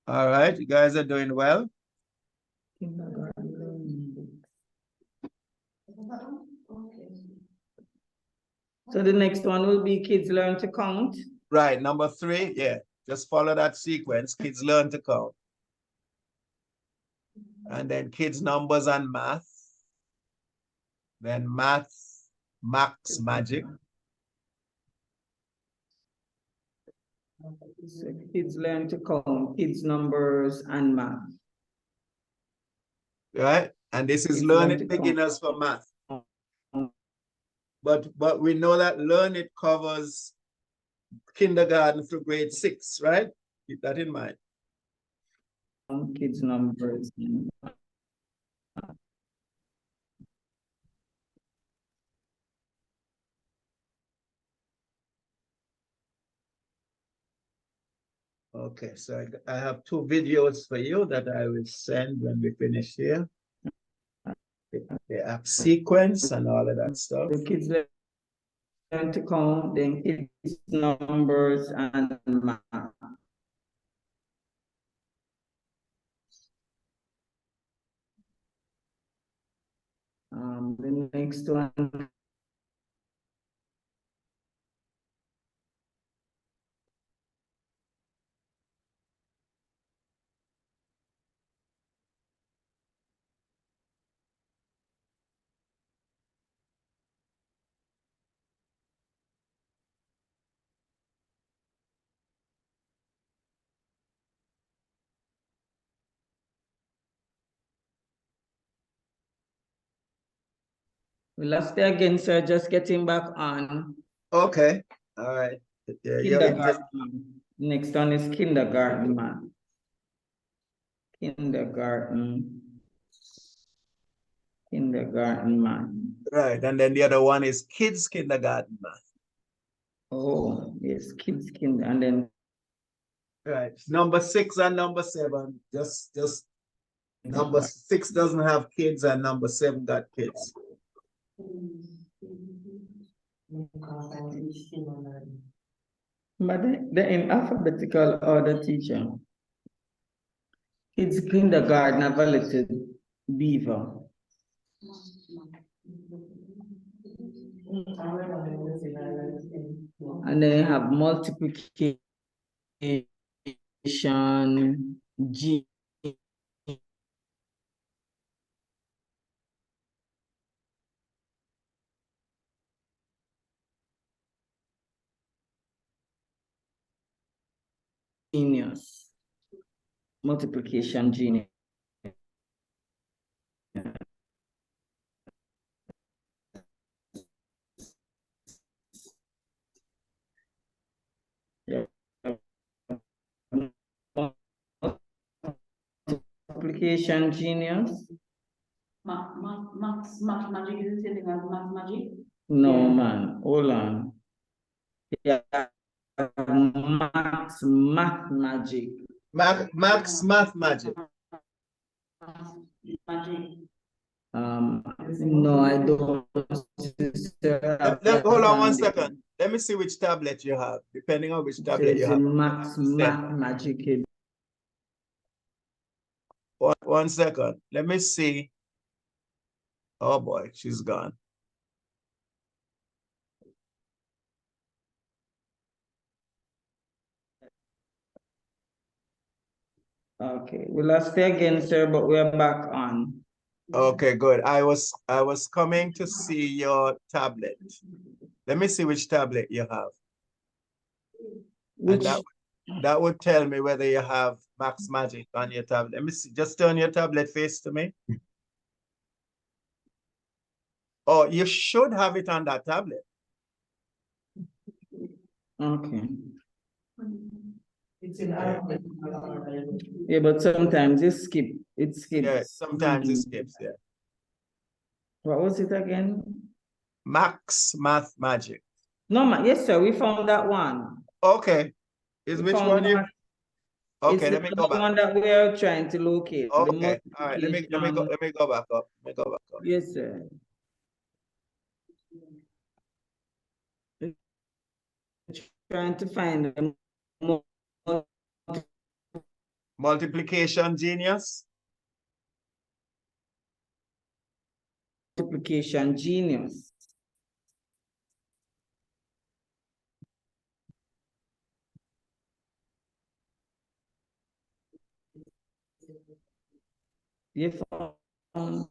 All right, you guys are doing well. Kindergarten learning. So the next one will be kids learn to count. Right, number 3, yeah. Just follow that sequence. Kids learn to count. And then kids numbers and math. Then math, max, magic. So kids learn to count, kids numbers and math. Right? And this is Kids Learnit Beginners for Math. But we know that Learnit covers kindergarten through grade 6, right? Keep that in mind. Kids numbers. Okay, so I have 2 videos for you that I will send when we finish here. The app sequence and all of that stuff. The kids learn to count, then kids numbers and math. The next one. We lost it again, sir. Just getting back on. Okay, all right. Yeah, Kindergarten. Next one is kindergarten, man. Kindergarten. Kindergarten, man. right, and then the other one is kids kindergarten math. Oh, yes, kids kinder, and then Right, number 6 and number 7. Just number 6 doesn't have kids and number 7 got kids. but they're in alphabetical order, teacher. Kids kindergarten have a little beaver. And then you have multiplication, G. genius. Multiplication genius. Yeah. Multiplication genius. Max magic is the same thing as max magic? No, man. Hold on. Yeah. Max math magic. Max Math Magic. Magic. No, I don't. Hold on 1 second. Let me see which tablet you have. Depending on which tablet you It's a have. math magic. 1 second. Let me see. Oh boy, she's gone. Okay, we lost it again, sir, but we're back on. Okay, good. I was coming to see your tablet. Let me see which tablet you have. Which And that would tell me whether you have Max Magic on your tablet. Let me see. Just turn your tablet face to me. Oh, you should have it on that tablet. okay. It's in Yeah, but sometimes it skips. It skips. Yeah, sometimes it skips, yeah. What was it again? Max Math Magic. No, yes, sir. We found that one. Okay. Is which one you? Okay, it's let me go back. one that we are trying to locate. Okay, all right. Let me go back up. Let me go back up. Yes, sir. Trying to find the Multiplication genius. multiplication genius. You found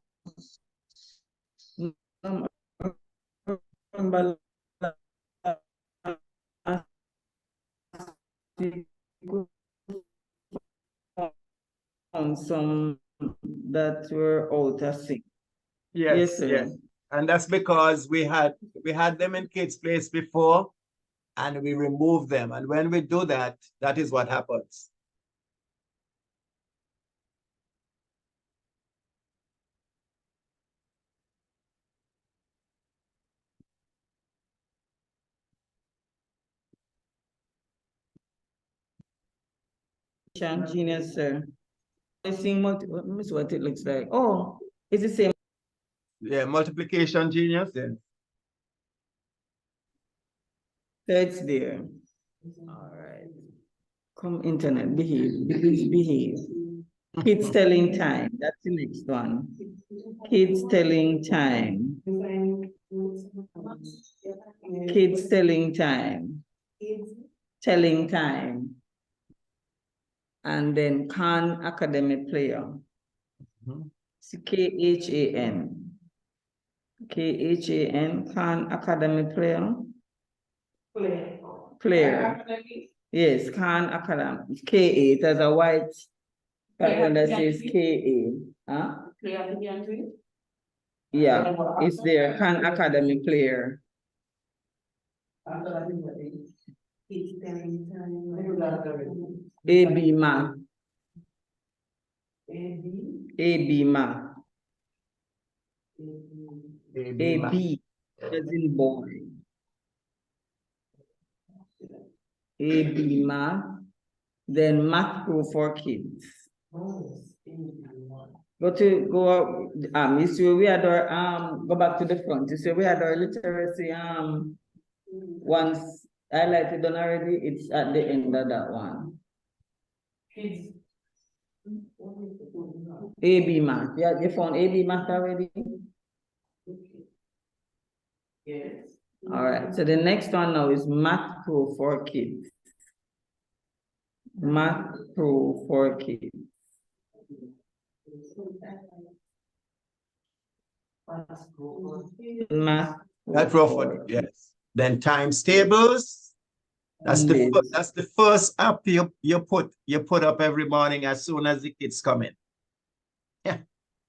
some that were out of sync. Yes, sir. yes. And that's because we had them in kids' place before and we removed them. And when we do that, that is what happens. Genius, sir. I think let me see what it looks like. Oh, it's the same. Yeah, multiplication genius, yeah. So it's there. All right. Come internet, behave, please behave. Kids telling time, that's the next one. Kids telling time. Kids telling time. Telling time. And then Khan Academy Player. K-H-A-N. K-H-A-N, Khan Academy Player. Player. Yes, Khan Academy. K-A, it has a white pattern that says K-A. Huh? Yeah, it's there, Khan Academy Player. A-B Math. A-B Math. A-B, as in boy. A-B Math. Then Math Pro for Kids. You see we had our go back to the front. You see we had our literacy once highlighted done already, it's at the end of that one. AB Math. Yeah, you found AB Math already? Yes. All right. So the next one now is Math Pro for Kids. Math Pro for Kids. Math That's Pro for, yes. Then times tables. That's that's the first app you put up every morning as soon as the kids come in. Yeah.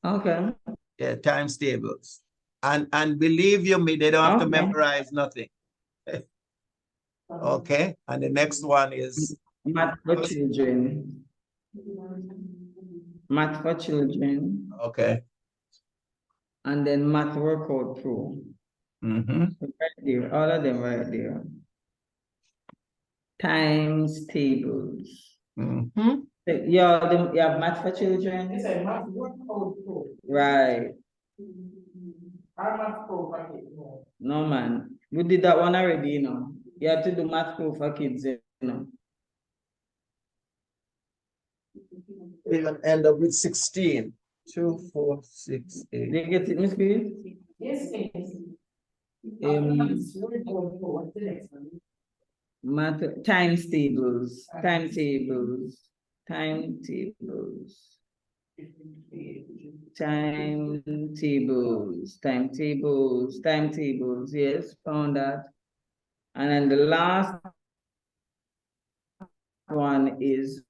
Okay. Yeah, times tables. And believe you me, they don't have to memorize nothing. Okay. And the next one is Math for children. Math for children. okay. And then math workout pro. Mm-hmm. Right there, all of them right there. Times tables. Mm-hmm. Yeah, you have math for children. It's a math workout pro. Right. Our math pro package. No man. We did that one already, you know. You have to do math pro for kids, you know. We're gonna end up with 16. 2, 4, 6, 8. Do you get it, Miss P? Yes, yes. What's the next one? Math times tables, timetables, timetables, timetables. Yes, found that. And then the last one is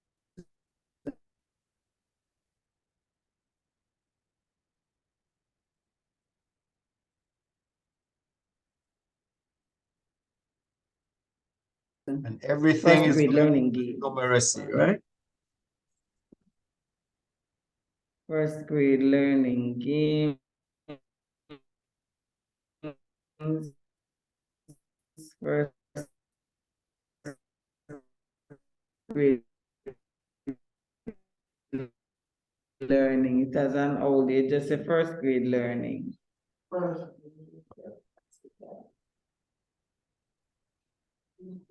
And everything is learning game. numeracy, right? First grade learning games. First grade learning. It has an old age, just a first grade learning.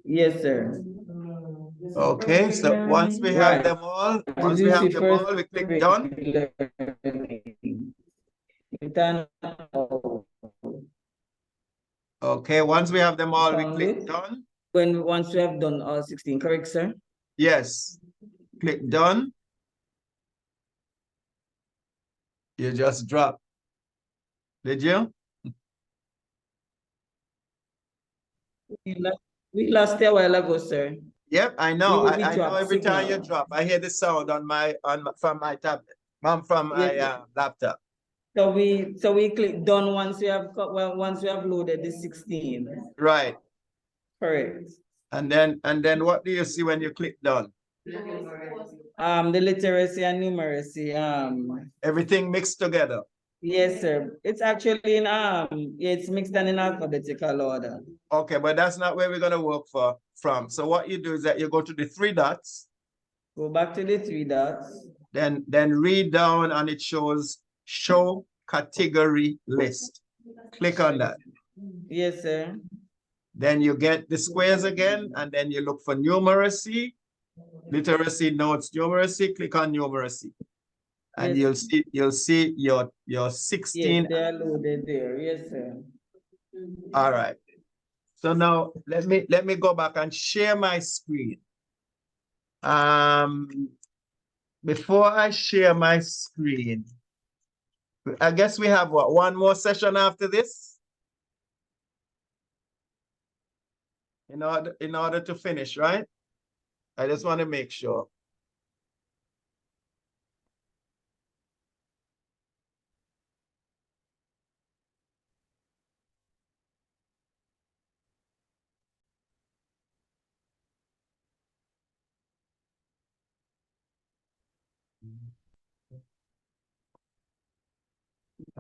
Yes, sir. Okay, so once we have them all, we click done. Okay, once we have them all, we click done. Once we have done all 16, correct, sir? Yes. Click done. You just drop. Did you? We lost it a while ago, sir. Yep, I know. We I know every time you signal. drop, I hear the sound from my tablet, from my laptop. So we click done once we have loaded the 16. Right. Correct. And then what do you see when you click done? The literacy and numeracy. Everything mixed together. Yes, sir. It's actually in it's mixed and in alphabetical order. Okay, but that's not where we're gonna work from. So what you do is that you go to the 3 dots. Go back to the 3 dots. Then read down and it shows show category list. Click on that. Yes, sir. Then you get the squares again, and then you look for numeracy, literacy, notes, numeracy. Click on numeracy, and yes. you'll see your 16. Yes, they are loaded there. Yes, sir. All right. So now let me go back and share my screen. Before I share my screen, I guess we have what, one more session after this? In order to finish, right? I just want to make sure.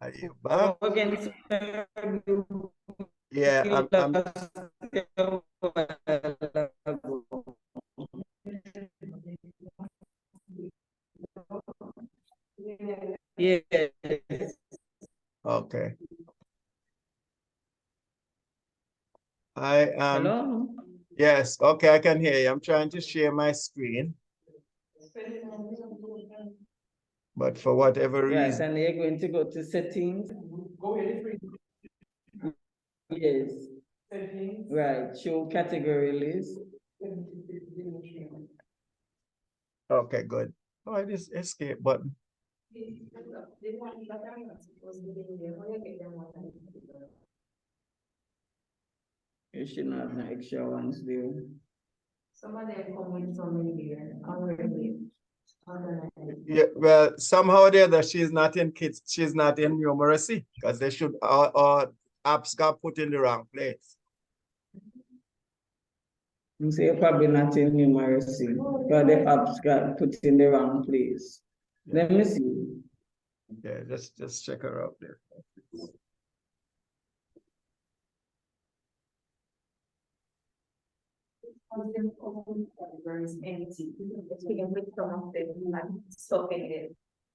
Are you back? Yeah, I'm Yes. okay. I am. Hello? Yes, okay, I can hear you. I'm trying to share my screen. But for whatever reason. And you're going to go to settings. Yes. Right. Show category list. Okay, good. Oh, this escape button. You should not have no extra ones there. Some of them come with so many years already. Yeah, well, somehow or the other, she's not in kids, she's not in numeracy, because they should, or apps got put in the wrong place. You say probably not in numeracy, but the apps got put in the wrong place. Let me see. Yeah, just check her out there.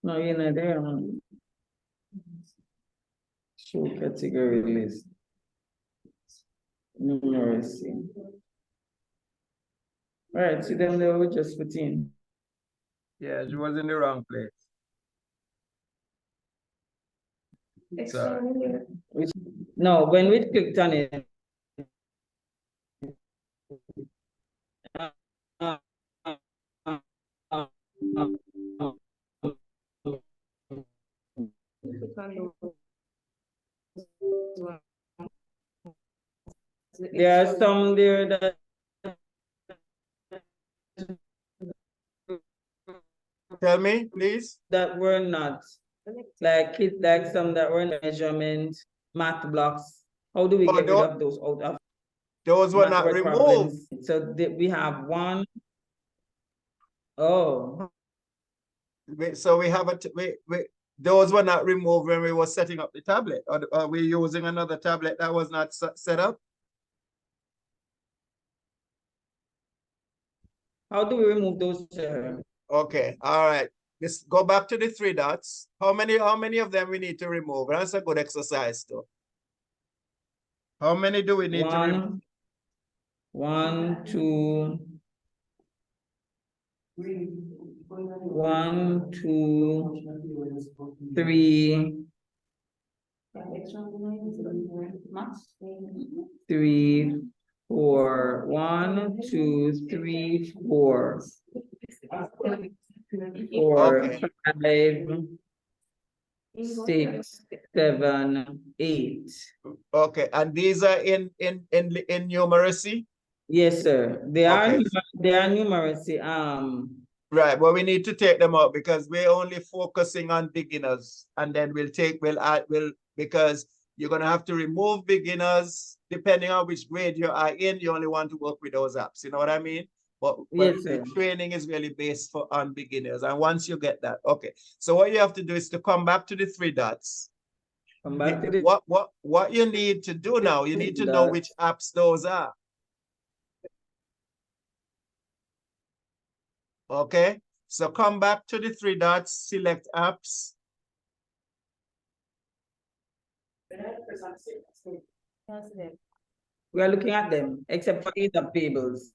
No, you're not there. Show category list. Numeracy. All right, see them there, we just put in. Yeah, she was in the wrong place. Sorry. No, when we clicked on it. There are some there that Tell me, please. that were not like some that were measurement math blocks. How do we get rid of those out of those were not word removed? problems? So we have one. Oh, So we have those were not removed when we were setting up the tablet, or are we using another tablet that was not set up? how do we remove those? Okay, all right. Let's go back to the three dots. How many of them we need to remove? That's a good exercise too. How many do we need to remove? 1, 2, 1, 2, 3, 3, 4. 1, 2, 3, 4. 4, Okay. 5, 6, 7, 8. Okay, and these are in numeracy? Yes, sir. They Okay. are numeracy. Right, but we need to take them out because we're only focusing on beginners, and then because you're gonna have to remove beginners depending on which grade you are in. You only want to work with those apps. You know what I mean? But Yes, sir. the training is really based on beginners, and once you get that, okay. So what you have to do is to come back to the three dots. Come back to the What you need to do now? You need to know which apps those are. Okay, so come back to the three dots, select apps. We are looking at them, except for either tables.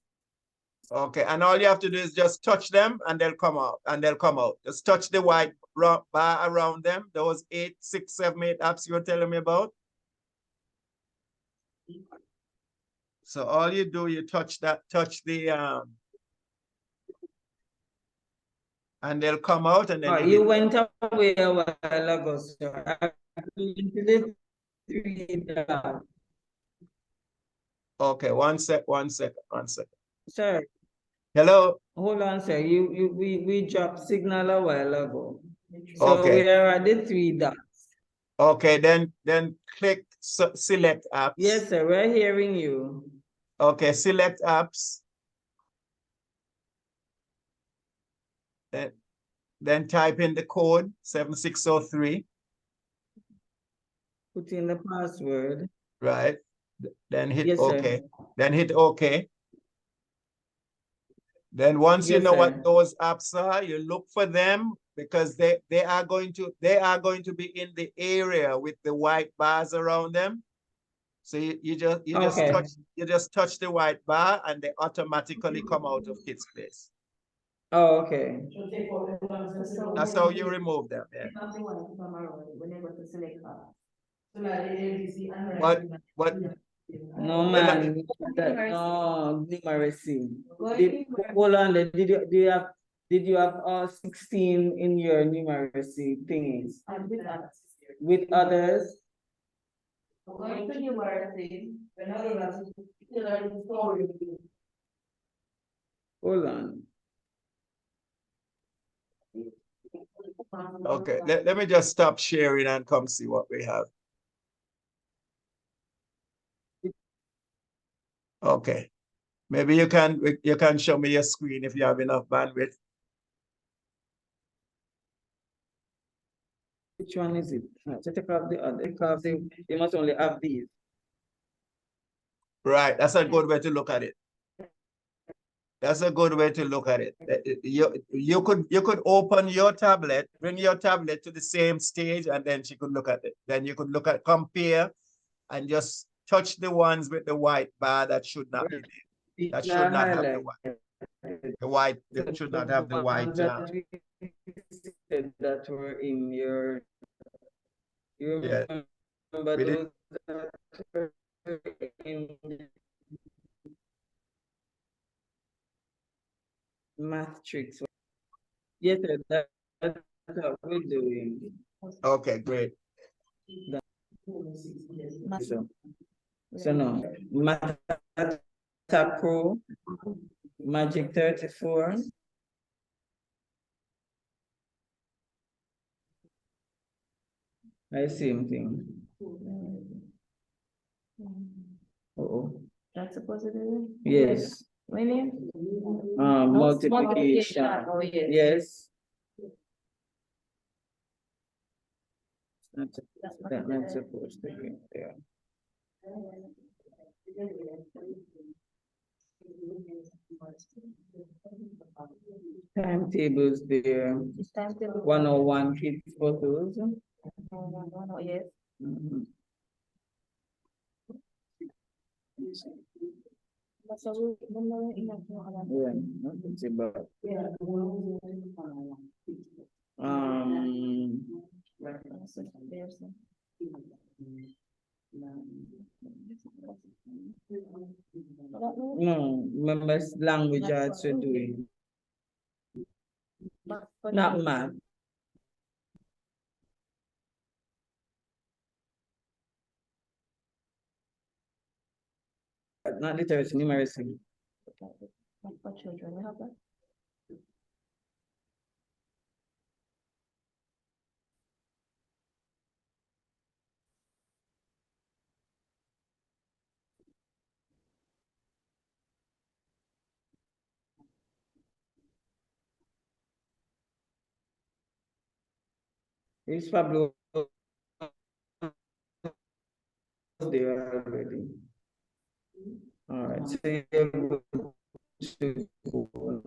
Okay, and all you have to do is just touch them and they'll come out, Just touch the white bar around them, those 8, 6, 7, 8 apps you were telling me about. So all you do, you touch the, and they'll come out, and then you went away a while ago, sir. Into the three dots. Okay, one second. Sir. Hello. Hold on, sir. We dropped signal a while ago. So Okay. we are at the three dots. Okay, then click select apps. Yes, sir. We're hearing you. Okay, select apps. Then type in the code 7603. Put in the password. Right. Then hit Yes, OK. sir. Then hit OK. Then once you Yes, know what sir. those apps are, you look for them because they are going to be in the area with the white bars around them. So you just touch the white bar and they automatically come out of Kids Place. Oh, okay. That's how you remove them. Yeah. What? No, man. No, numeracy. Hold on. Did you have all 16 in your numeracy thingies? With others? Going to numeracy, Hold on. Okay, let me just stop sharing and come see what we have. Okay, maybe you can show me your screen if you have enough bandwidth. Which one is it? So take off the other, because they must only have these. Right, that's a good way to look at it. That's a good way to look at it. You could open your tablet, bring your tablet to the same stage, and then she could look at it. Then you could look at compare and just touch the ones with the white bar that should not be there. That should not have the white. The white, that should not have the white. That were in your, you Yeah. remember We did. those that were in math tricks? Yes, sir, that's what we're doing. Okay, great. So no, Math Pro, Magic 34. I same thing. Oh. That's supposed to do it? Yes. Really? Multiplication. Oh, yes. Yes. That's not supposed to be there. Timetables there. 101 kids photos. Yes. Mhm. Yeah, nothing's about. No, remember language arts we're doing. Not math. Not literacy, numeracy. For children, we have that. It's Pablo there already. All right, so you're going to go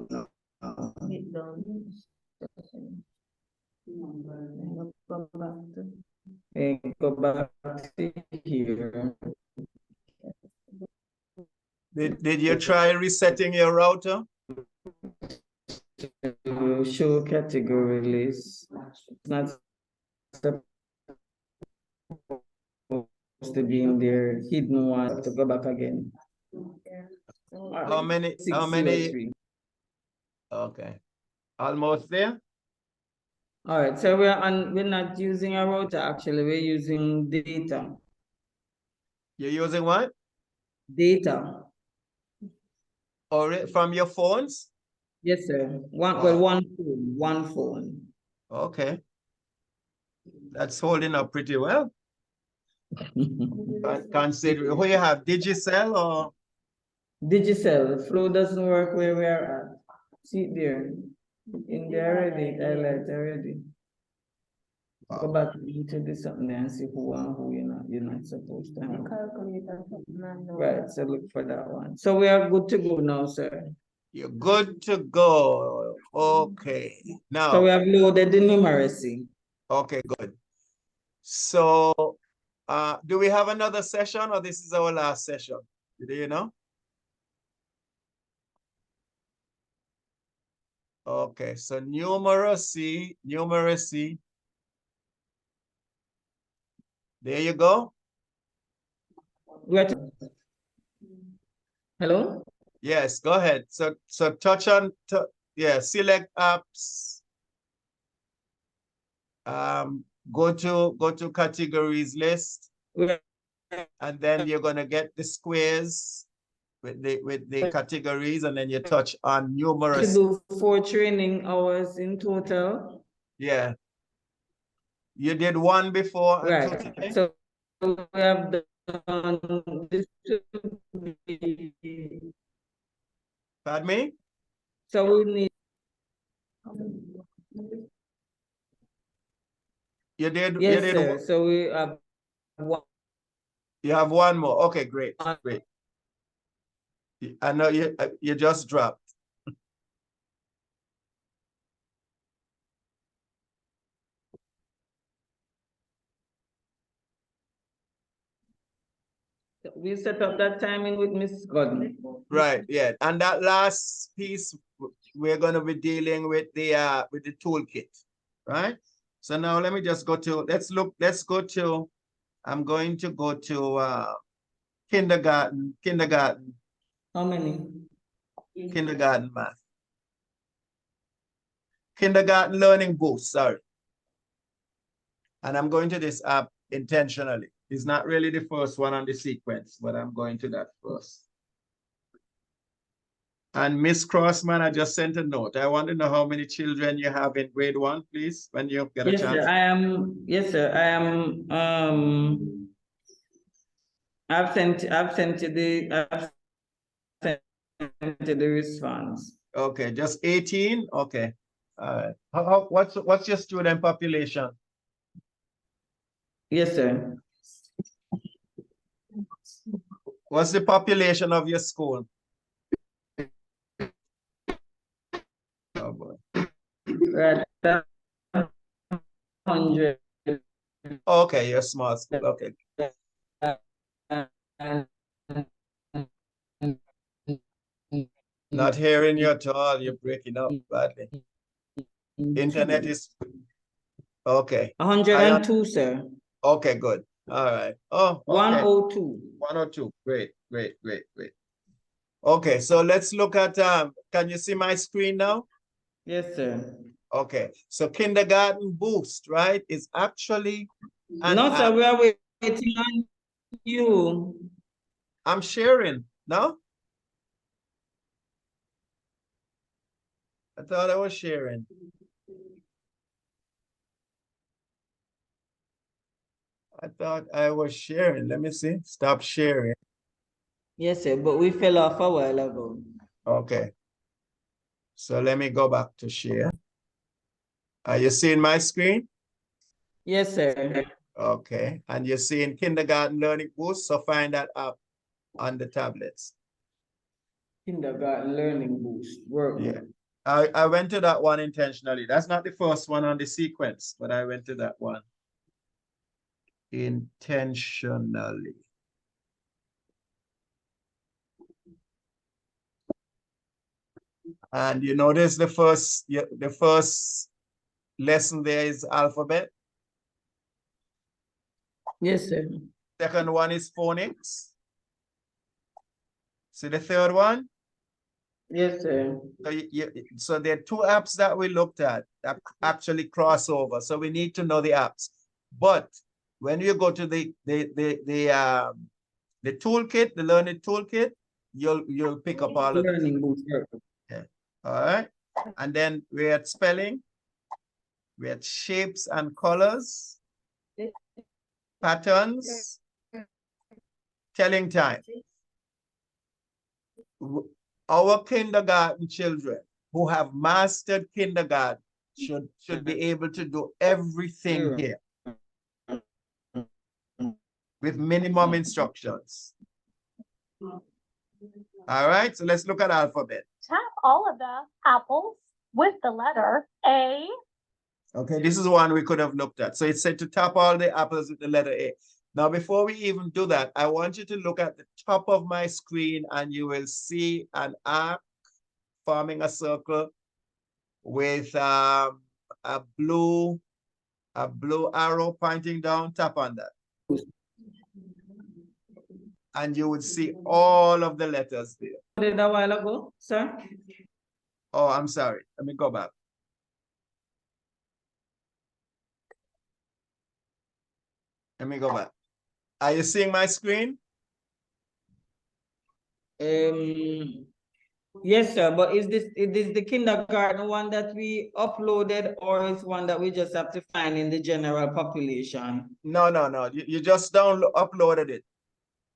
now. And go back to here. Did you try resetting your router? To show category list. It's not supposed to be in there. Hidden one. Have to go back again. How many? 603. Okay, almost there. All right, so we're not using a router, actually, we're using data. You're using what? Data. Or from your phones? Yes, sir. One phone. Okay. That's holding up pretty well. Consider who you have, Digicel or? Digicel. Flow doesn't work where we are at. See it there. In there already, highlight already. Go back into this something and see who and who you're not supposed to have. Right, so look for that one. So we are good to go now, sir. You're good to go. Okay. Now. So we have loaded the numeracy. Okay, good. So do we have another session or this is our last session? Do you know? Okay, so numeracy. There you go. Hello? Yes, go ahead. So touch on, select apps. Go to categories list. And then you're gonna get the squares. with the categories, and then you touch on numerous. To do 4 training hours in total. Yeah. You did one before and two Right. today? So we have done this. Pardon me? So we need. You did. Yes, you did. sir. So we have one. You have one more. Okay, great. Great. I know you just dropped. We set up that timing with Miss Godney. Right, yeah. And that last piece, we're going to be dealing with the toolkit, right? So now let me just go to, let's go to, I'm going to go to kindergarten. How many? Kindergarten math. Kindergarten learning boost, sorry. And I'm going to this app intentionally. It's not really the first one on the sequence, but I'm going to that first. And Miss Crossman, I just sent a note. I want to know how many children you have in grade 1, please, when you get a Yes, chance. sir. Yes, sir. I've sent you the response. Okay, just 18. Okay. All right. What's your student population? Yes, sir. What's the population of your school? Oh boy. Right. 100. Okay, you're a small school. Okay. Not hearing you at all. You're breaking up badly. Internet is okay. 102, sir. Okay, good. All right. Oh, okay. 102. 102. Great. Okay, so let's look at can you see my screen now? Yes, sir. Okay, so kindergarten boost, right, is actually No, sir, we are waiting on you. I'm sharing, no? I thought I was sharing. I thought I was sharing. Let me see. Stop sharing. Yes, sir, but we fell off a while ago. Okay. So let me go back to share. Are you seeing my screen? Yes, sir. Okay. And you're seeing kindergarten learning boost. So find that app on the tablets. Kindergarten learning boost. Work. Yeah. I went to that one intentionally. That's not the first one on the sequence, but I went to that one intentionally. And you notice the first lesson there is alphabet. Yes, sir. Second one is phonics. See the third one? Yes, sir. So there are 2 apps that we looked at that actually cross over. So we need to know the apps. But when you go to the toolkit, the Learnit toolkit, you'll pick up all of learning boost. Yeah. All right. And then we're at spelling. We're at shapes and colors, patterns, telling time. Our kindergarten children who have mastered kindergarten should be able to do everything here with minimum instructions. All right, so let's look at alphabet. Tap all of the apples with the letter A. Okay, this is one we could have looked at. So it said to tap all the apples with the letter A. Now, before we even do that, I want you to look at the top of my screen and you will see an arc forming a circle with a blue arrow pointing down. Tap on that. And you would see all of the letters there. Did a while ago, sir? Oh, I'm sorry. Let me go back. Let me go back. Are you seeing my screen? Yes, sir, but is this the kindergarten one that we uploaded, or is one that we just have to find in the general population? No, no, no. You just uploaded it.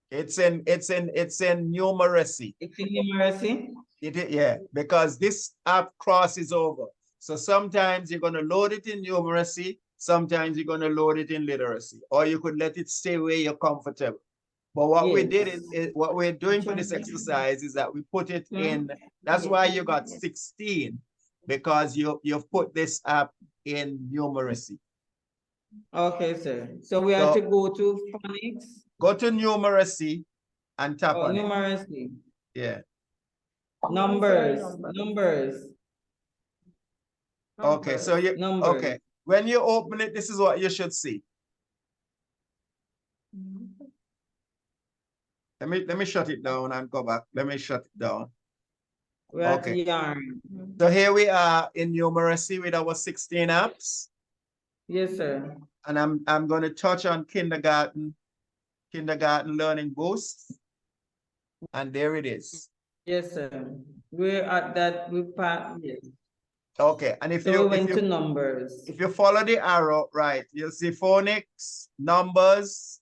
It's in numeracy. It's in numeracy? Yeah, because this app crosses over. So sometimes you're gonna load it in numeracy, sometimes you're gonna load it in literacy, or you could let it stay where you're comfortable. But what we did is what we're doing for this exercise is that we put it in. That's why you got 16, because you've put this app in numeracy. Okay, sir. So we have to go to phonics. Go to numeracy and tap on numeracy. it. Yeah. Numbers. Okay, so okay. When you open it, this is what you should see. Let me shut it down and go back. Let me shut it down. Okay. So here we are in numeracy with our 16 apps. Yes, sir. And I'm going to touch on kindergarten learning boost. And there it is. Yes, sir. We're at that yes. Okay, and if we went to numbers. If you follow the arrow, right, you'll see phonics, numbers,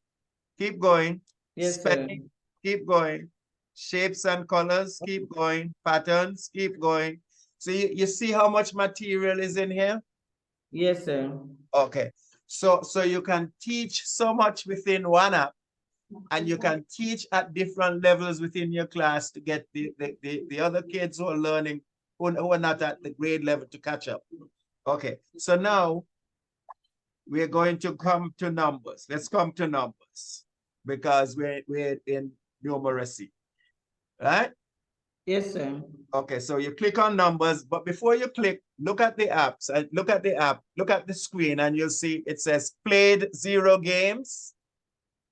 keep going. Yes, spelling, sir. Keep going. Shapes and colors, keep going. Patterns, keep going. So you see how much material is in here? Yes, sir. Okay, so you can teach so much within one app, and you can teach at different levels within your class to get the other kids who are learning, who are not at the grade level, to catch up. Okay, so now we're going to come to numbers. Let's come to numbers because we're in numeracy, right? Yes, sir. Okay, so you click on numbers, but before you click, look at the apps. Look at the app, look at the screen, and you'll see it says played 0 games,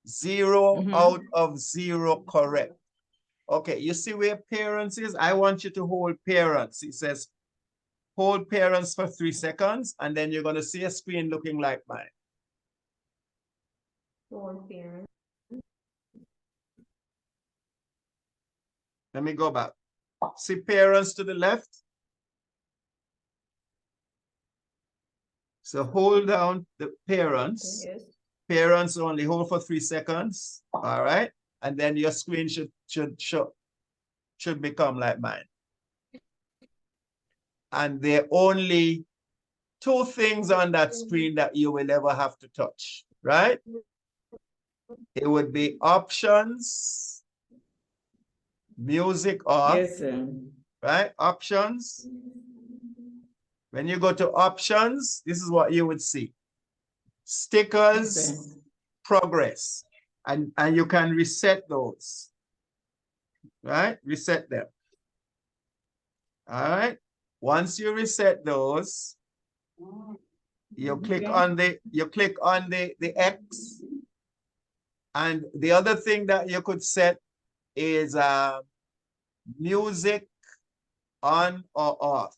0 out of 0 correct. Okay, you see where parents is? I want you to hold parents. It says hold parents for 3 seconds, and then you're going to see a screen looking like mine. Hold parents. Let me go back. See parents to the left? So hold down the parents. Yes. Parents only, hold for 3 seconds. All right. And then your screen should become like mine. And there are only 2 things on that screen that you will ever have to touch, right? It would be options, music off. Yes, sir. Right? Options. When you go to options, this is what you would see. Stickers, Yes, progress. And you can reset those. Right? Reset them. All right. Once you reset those, you click on the X. And the other thing that you could set is music on or off.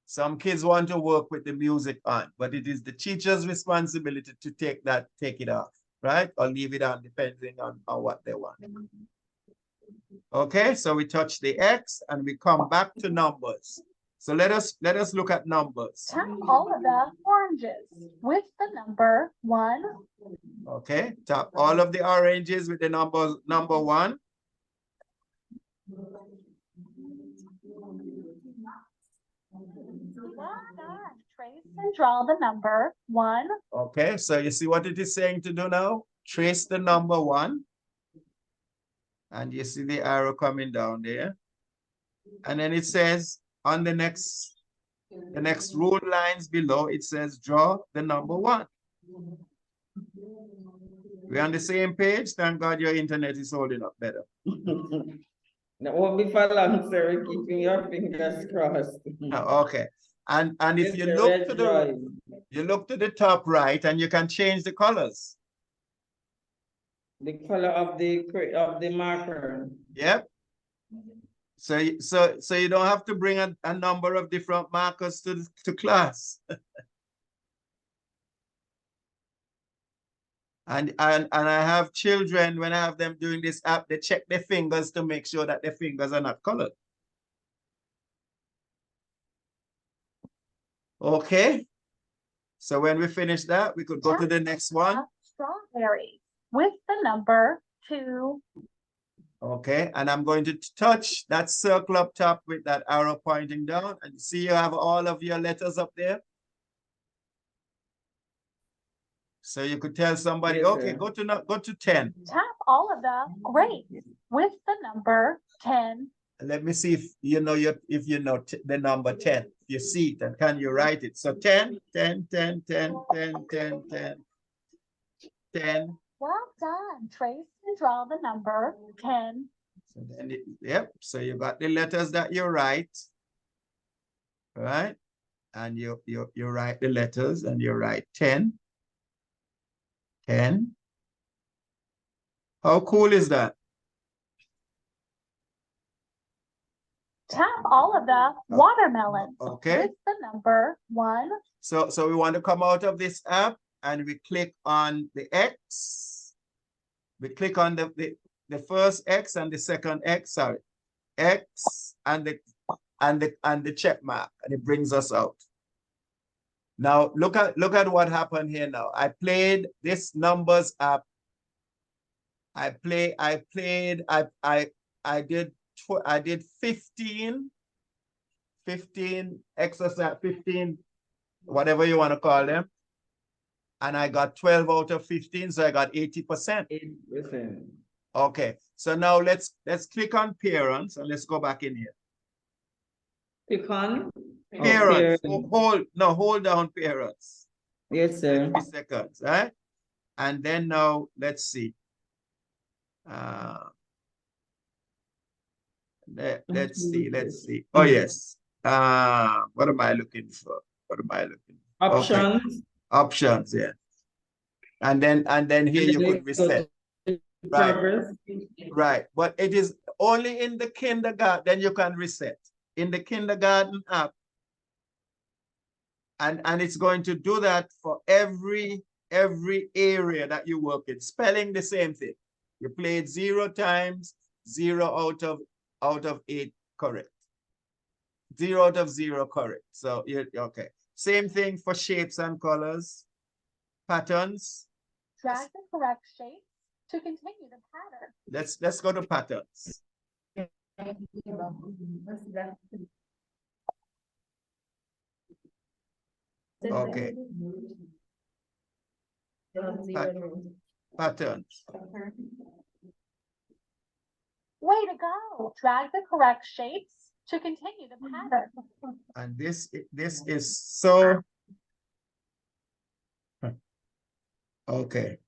Some kids want to work with the music on, but it is the teacher's responsibility to take it off, right? Or leave it on depending on what they want. Okay, so we touch the X and we come back to numbers. So let us look at numbers. Tap all of the oranges with the number 1. Okay, tap all of the oranges with the number 1. Trace and draw the number 1. Okay, so you see what it is saying to do now? Trace the number 1. And you see the arrow coming down there. And then it says on the next ruled lines below, it says draw the number 1. We're on the same page. Thank God your internet is holding up better. That won't be for long, sir. Keeping your fingers crossed. Okay. And if you look to the top right, and you can change the colors. The color of the marker. Yep. So you don't have to bring a number of different markers to class. And I have children, when I have them doing this app, they check their fingers to make sure that their fingers are not colored. Okay. So when we finish that, we could go to the next one. Strawberries with the number 2. Okay, and I'm going to touch that circle up top with that arrow pointing down, and see you have all of your letters up there. So you could tell somebody, okay, go to 10. Tap all of the grapes with the number 10. Let me see if you know the number 10. You see it, and can you write it? So 10, 10, 10, 10, 10, 10, 10, 10. Well done. Trace and draw the number 10. So then yep. So you got the letters that you write, right? And you write the letters, and you write 10. 10. How cool is that? Tap all of the watermelons Okay. with the number 1. So we want to come out of this app, and we click on the X. We click on the first X and the second X, sorry. X and the check mark, and it brings us out. Now look at what happened here now. I played this numbers app. I did 15 exercise, 15, whatever you want to call them. And I got 12 out of 15, so I got 80%. 80%. Okay, so now let's click on parents, and let's go back in here. Click on Parents. Hold down parents. Yes, sir. 30 seconds, right? And then now let's see. Let's see. Oh yes. What am I looking for? Options. Okay. Options, yeah. And then here you could reset. Right. Right. But it is only in the kindergarten you can reset. In the kindergarten app. And it's going to do that for every area that you work in. Spelling, the same thing. You played 0 times, 0 out of 8 correct. 0 out of 0 correct. So okay. Same thing for shapes and colors, patterns. Drag the correct shapes to continue the pattern. Let's go to patterns. Okay. Patterns. Way to go. Drag the correct shapes to continue the pattern. And this is so okay.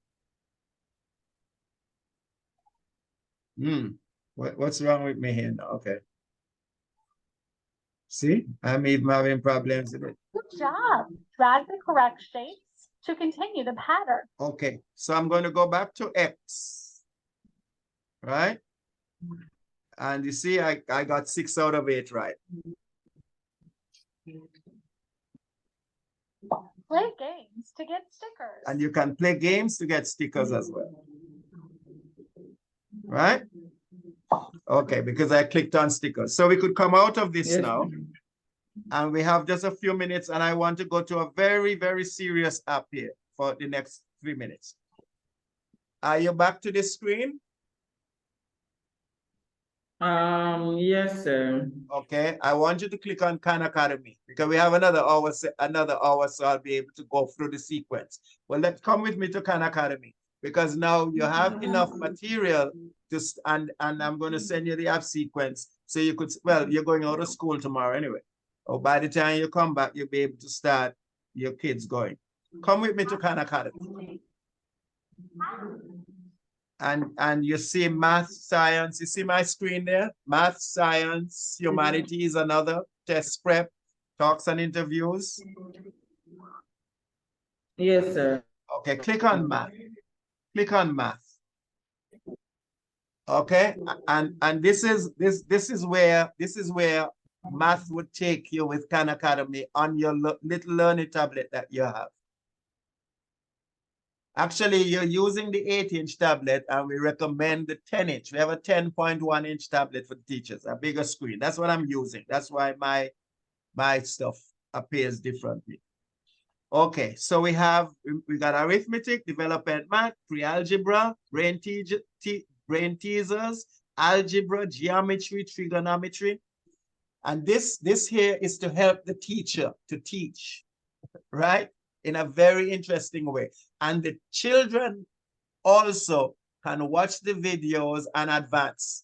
What's wrong with me here now? Okay. See, I'm even having problems with it. Good job. Drag the correct shapes to continue the pattern. Okay, so I'm going to go back to X, right? And you see, I got 6 out of 8 right. Play games to get stickers. And you can play games to get stickers as well. Right? Okay, because I clicked on stickers. So we could come out of this now. And we have just a few minutes, and I want to go to a very, very serious app here for the next 3 minutes. Are you back to the screen? Yes, sir. Okay, I want you to click on Khan Academy because we have another hour, so I'll be able to go through the sequence. Well, let's come with me to Khan Academy because now you have enough material and I'm going to send you the app sequence so you could, well, you're going out of school tomorrow anyway. Or by the time you come back, you'll be able to start your kids going. Come with me to Khan Academy. And you see math, science, you see my screen there? Math, science, humanities, another, test prep, talks and interviews. Yes, sir. Okay, click on math. Click on math. Okay, and this is where math would take you with Khan Academy on your little Learnit tablet that you have. Actually, you're using the 8-inch tablet, and we recommend the 10-inch. We have a 10.1-inch tablet for the teachers, a bigger screen. That's what I'm using. That's why my stuff appears differently. Okay, so we got arithmetic, development math, pre-algebra, brain teasers, algebra, geometry, trigonometry. And this here is to help the teacher to teach, right? In a very interesting way. And the children also can watch the videos and advance.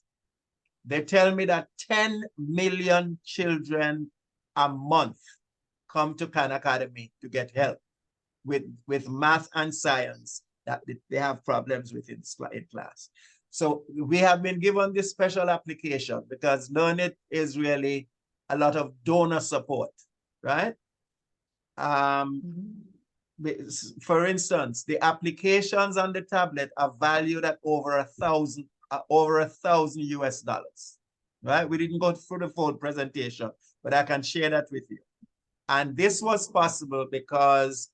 They tell me that 10 million children a month come to Khan Academy to get help with math and science that they have problems with in class. So we have been given this special application because Learnit is really a lot of donor support, right? For instance, the applications on the tablet are valued at over $1,000 US, right? We didn't go through the full presentation, but I can share that with you. And this was possible because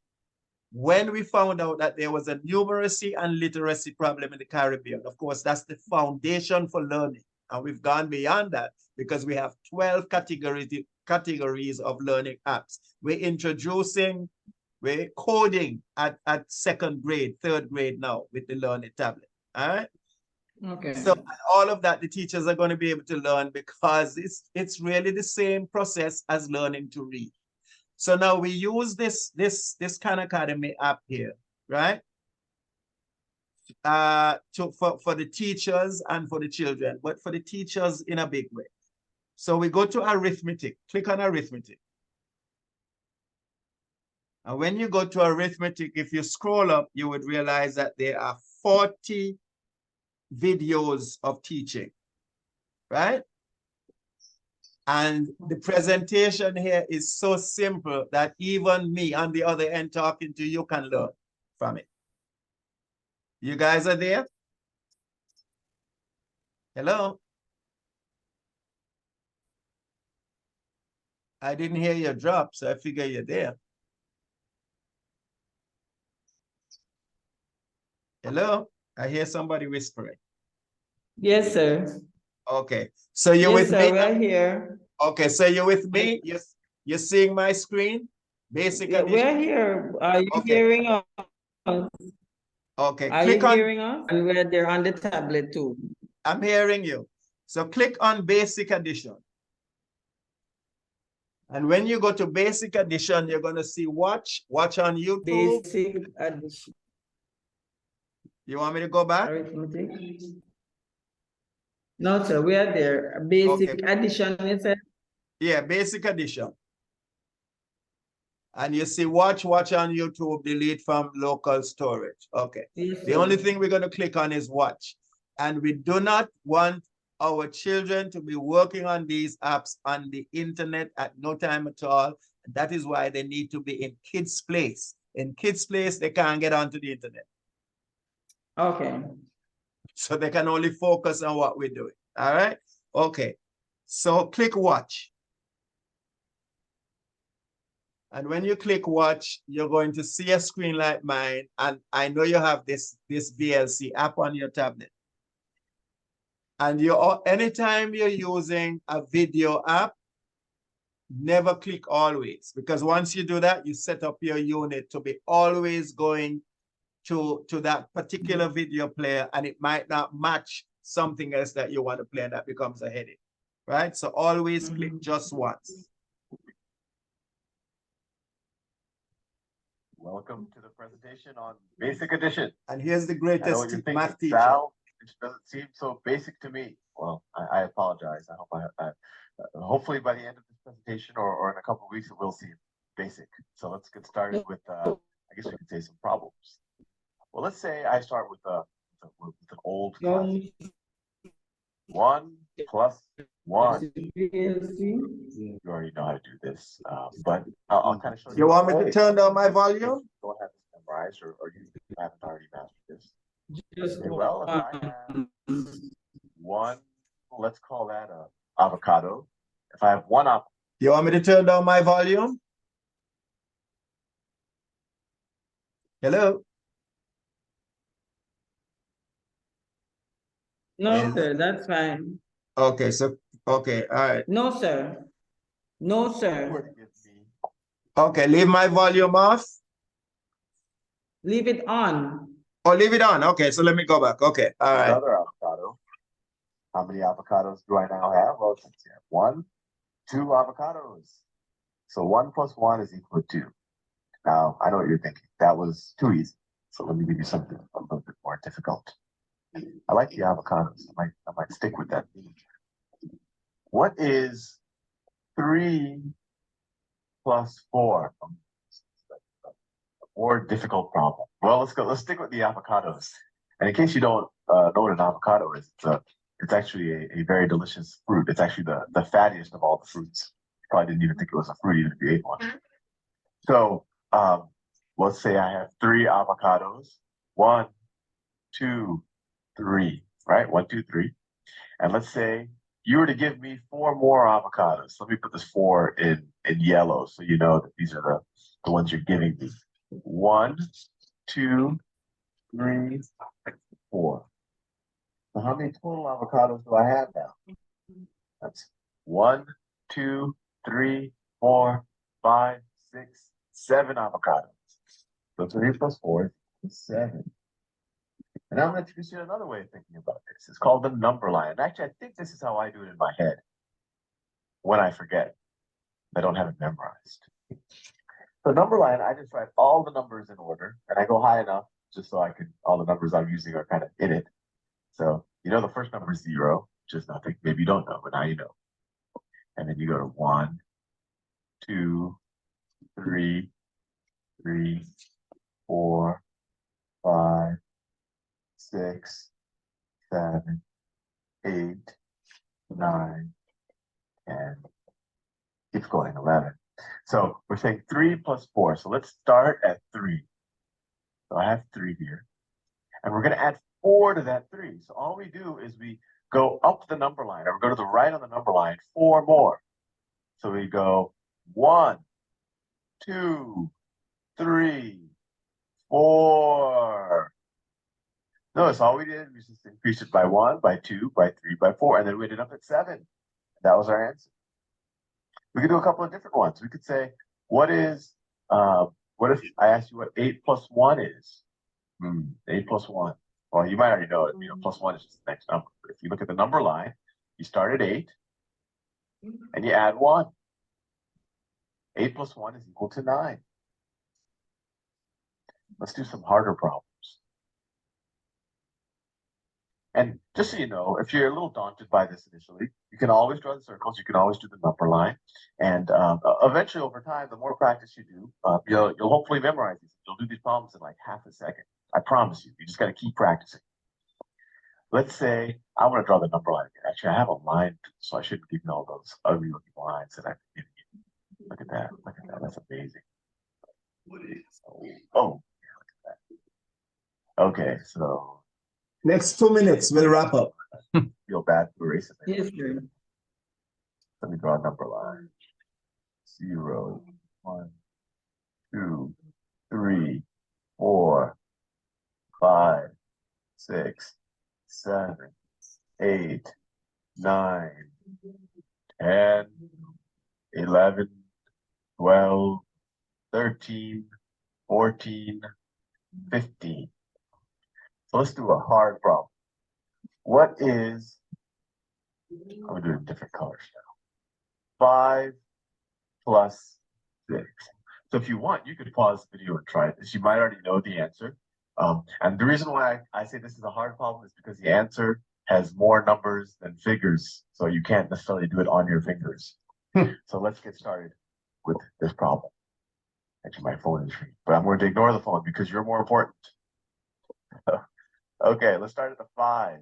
when we found out that there was a numeracy and literacy problem in the Caribbean, of course, that's the foundation for learning. And we've gone beyond that because we have 12 categories of learning apps. We're coding at 2nd grade, 3rd grade now with the Learnit tablet. All right. Okay. So all of that, the teachers are going to be able to learn because it's really the same process as learning to read. So now we use this Khan Academy app here, right? For the teachers and for the children, but for the teachers in a big way. So we go to arithmetic, click on arithmetic. And when you go to arithmetic, if you scroll up, you would realize that there are 40 videos of teaching, right? And the presentation here is so simple that even me on the other end talking to you can learn from it. You guys are there? Hello? I didn't hear your drop, so I figure you're there. Hello? I hear somebody whispering. Yes, sir. Okay, so you're Yes, with sir, me? we're here. Okay, so you're with me? You're seeing my screen? Basic Yeah, addition? we're here. Are you Okay. hearing us? Okay, Are you hearing us? And we're there on the tablet too. I'm hearing you. So click on basic addition. And when you go to basic addition, you're going to see watch on YouTube. Basic addition. You want me to go back? Arithmetic. No, sir, we are there. Basic Okay. addition, you said? Yeah, basic addition. And you see watch on YouTube, delete from local storage. Okay. Yes, The sir. only thing we're going to click on is watch. And we do not want our children to be working on these apps on the internet at no time at all. That is why they need to be in kids' place. In kids' place, they can't get onto the internet. Okay. So they can only focus on what we're doing. All right. Okay. So click watch. And when you click watch, you're going to see a screen like mine. And I know you have this VLC app on your tablet. And anytime you're using a video app, never click always. Because once you do that, you set up your unit to be always going to that particular video player, and it might not match something else that you want to play, and that becomes a headache, right? So always click just once. Welcome to the presentation on basic addition. And here's the I know what greatest you're thinking, math teacher. Sal, it doesn't seem so basic to me. Well, I apologize. I hope hopefully by the end of this presentation or in a couple of weeks, it will seem basic. So let's get started with, I guess we could say, some problems. Well, let's say I start with an old classic. 1 plus 1. You already know how to do this, but I'll kind of show you. You want me to turn down my volume? Don't have this memorized, or you haven't already mastered this. Just Okay, well, if I have 1, let's call that a avocado. If I have 1 apple. You want me to turn down my volume? Hello? No, Is- sir, that's fine. Okay, so, okay, all right. No, sir. No, Were sir. to give me Okay, leave my volume off. Leave it on. Oh, leave it on. Okay, so let me go back. Okay, all right. another avocado, how many avocados do I now have? Well, let's see. 1, 2 avocados. So 1 plus 1 is equal to 2. Now, I know what you're thinking. That was too easy. So let me give you something a little bit more difficult. I like the avocados. I might stick with that. What is 3 plus 4? A more difficult problem. Well, let's stick with the avocados. And in case you don't know what an avocado is, it's actually a very delicious fruit. It's actually the fattiest of all the fruits. You probably didn't even think it was a fruit even if you ate one. So let's say I have 3 avocados. 1, 2, 3. Right? 1, 2, 3. And let's say you were to give me 4 more avocados. Let me put this 4 in yellow so you know that these are the ones you're giving me. 1, 2, 3, 4. So how many total avocados do I have now? That's 1, 2, 3, 4, 5, 6, 7 avocados. So 3 plus 4 is 7. And I'm going to introduce you to another way of thinking about this. It's called the number line. And actually, I think this is how I do it in my head when I forget. I don't have it memorized. The number line, I just write all the numbers in order, and I go high enough just so all the numbers I'm using are kind of in it. So, you know, the first number is 0, which is nothing. Maybe you don't know, but now you know. And then you go to 1, 2, 3, 4, 5, 6, 7, 8, 9, 10. Keeps going, 11. So we're saying 3 plus 4. So let's start at 3. So I have 3 here. And we're going to add 4 to that 3. So all we do is we go up the number line, or we go to the right on the number line, 4 more. So we go 1, 2, 3, 4. Notice all we did was just increase it by 1, by 2, by 3, by 4, and then we ended up at 7. That was our answer. We could do a couple of different ones. We could say, what if I asked you what 8 plus 1 is? 8 plus 1. Well, you might already know it. You know, plus 1 is just the next number. But if you look at the number line, you start at 8, and you add 1. 8 plus 1 is equal to 9. Let's do some harder problems. And just so you know, if you're a little daunted by this initially, you can always draw the circles. You can always do the number line. And eventually, over time, the more practice you do, you'll hopefully memorize these. You'll do these problems in like half a second. I promise you. You just got to keep practicing. Let's say I want to draw the number line again. Actually, I have a line, so I shouldn't give you all those ugly looking lines that I've given you. Look at that. Look at that. That's amazing. Oh, yeah, look at that. Okay, so Next 2 minutes, we'll wrap up. feel bad for erasing it. Yes, sir. Let me draw a number line. 0, 1, 2, 3, 4, 5, 6, 7, 8, 9, 10, 11, 12, 13, 14, 15. So let's do a hard problem. What is, I'm going to do it in different colors now. 5 plus 6. So if you want, you could pause the video and try this. You might already know the answer. And the reason why I say this is a hard problem is because the answer has more numbers than figures. So you can't necessarily do it on your fingers. So let's get started with this problem. Actually, my phone is free, but I'm going to ignore the phone because you're more important. Okay, let's start at the 5.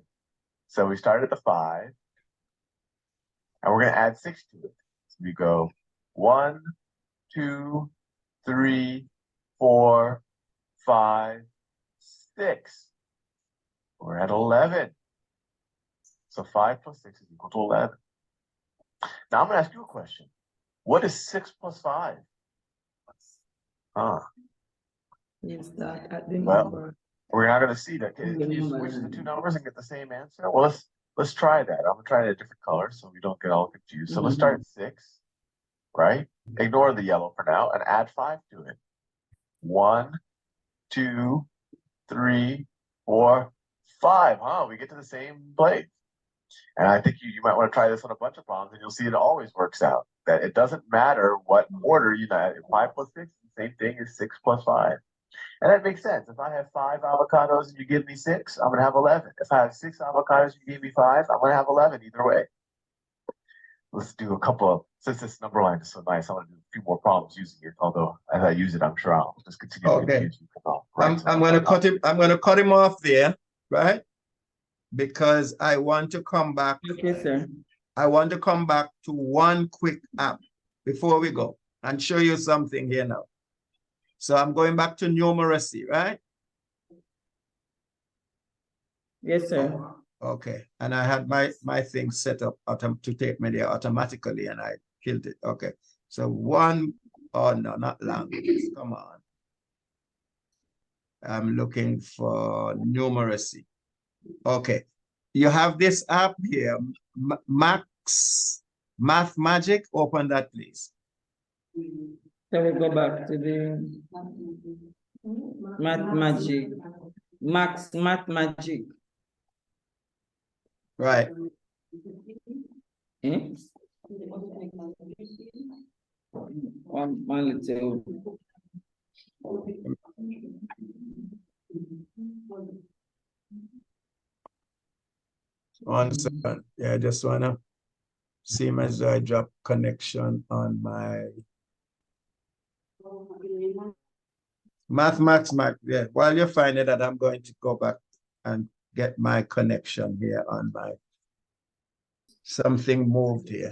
So we start at the 5. And we're going to add 6 to it. So we go 1, 2, 3, 4, 5, 6. We're at 11. So 5 plus 6 is equal to 11. Now I'm going to ask you a question. What is 6 plus 5? Yes, that at the Well, number. We're not going to see that. Can you switch the two numbers and get the same answer? Well, let's try that. I'm gonna try it a different color so we don't get all confused. So let's start at 6, right? Ignore the yellow for now and add 5 to it. 1, 2, 3, 4, 5. Huh? We get to the same place. And I think you might want to try this on a bunch of problems, and you'll see it always works out. That it doesn't matter what order you know. 5 plus 6 is the same thing as 6 plus 5. And that makes sense. If I have 5 avocados and you give me 6, I'm gonna have 11. If I have 6 avocados and you give me 5, I'm gonna have 11 either way. Let's do a couple of, since this number line is so nice, I want to do a few more problems using it. Although as I use it, I'm sure I'll just continue to confuse you. I'm gonna cut him. I'm gonna cut him off there, right? Because I want to come back. Okay, sir. I want to come back to one quick app before we go and show you something here now. So I'm going back to numeracy, right? Yes, sir. Okay, and I had my thing set up to take me there automatically, and I killed it. Okay, so oh no, not languages. Come on. I'm looking for numeracy. Okay, you have this app here, Math Magic. Open that, please. So we go back to the Math Magic. Math Magic. Right. Eh? One little. One second. Yeah, I just wanna see as though I drop connection on my Max. Yeah, while you're finding that, I'm going to go back and get my connection here on my something moved here.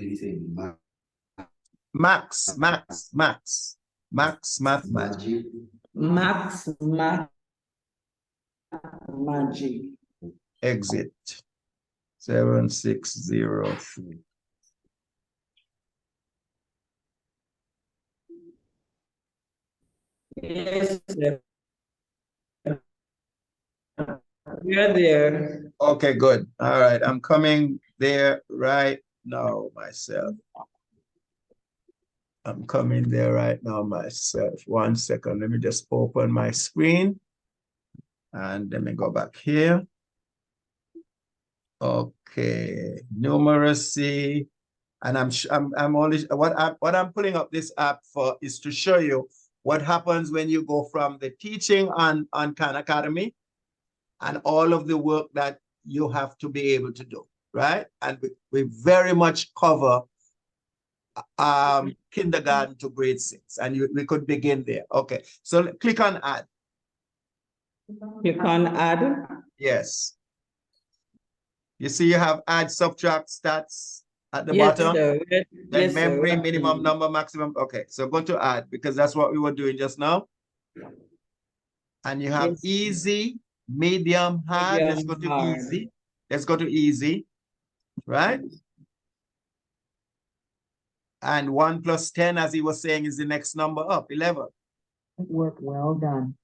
Max Math Magic. Max Math Magic. Exit 7603. Yes, sir. You're there. Okay, good. All right, I'm coming there right now myself. I'm coming there right now myself. 1 second. Let me just open my screen. And let me go back here. Okay, numeracy. And I'm only what I'm pulling up this app for is to show you what happens when you go from the teaching on Khan Academy and all of the work that you have to be able to do, right? And we very much cover kindergarten to grade 6, and we could begin there. Okay, so click on add. Click on add. Yes. You see you have add, subtract, stats at the Yes, bottom. sir. Then Yes, memory, sir. minimum number, maximum. Okay, so go to add because that's what we were doing just now. And you have Yes. easy, medium, hard. Let's go to easy. Let's go to easy, right? And 1 plus 10, as he was saying, is the next number up, 11. Work well done.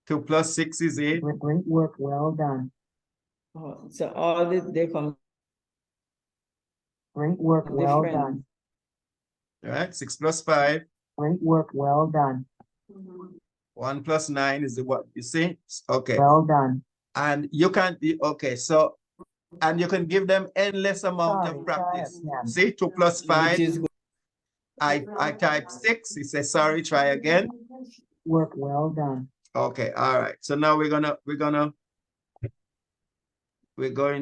2 plus 6 is 8. Great work well done. Oh, so all this they come. Great work well Different. done. All right, 6 plus 5. Great work well done. 1 plus 9 is the what? You see? Okay. Well done. And you can, okay, so, and you can give them endless amount of practice. See, 2 plus 5. I type 6. He says, sorry, try again. Work well done. Okay, all right. So now we're going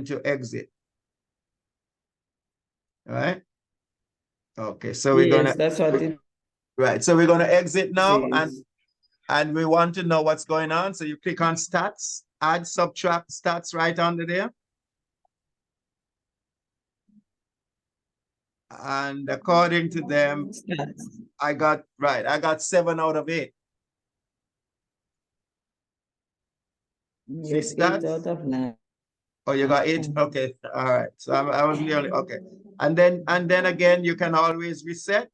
to exit. All right. Okay, so we're gonna, that's what it right. So we're gonna exit now, says. and we want to know what's going on. So you click on stats, add, subtract, stats right under there. And according to them, I got 7 out of 8. Yes, 8 out of 9. Oh, you got 8? Okay, all right. So I was nearly okay. And then again, you can always reset.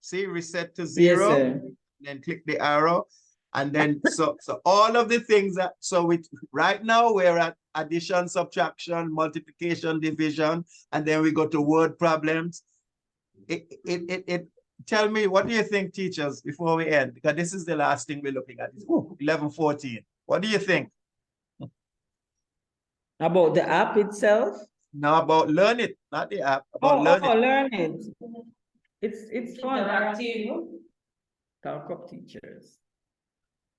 See, reset to 0. Yes, sir. Then click the arrow. And then, so all of the things that, so right now we're at addition, subtraction, multiplication, division, and then we go to word problems. Tell me, what do you think, teachers, before we end? Because this is the last thing we're looking at, 11:14. What do you think? About the app itself? No, about Learnit, not the app, about Learnit. Learnit. It's fun. Talk up teachers.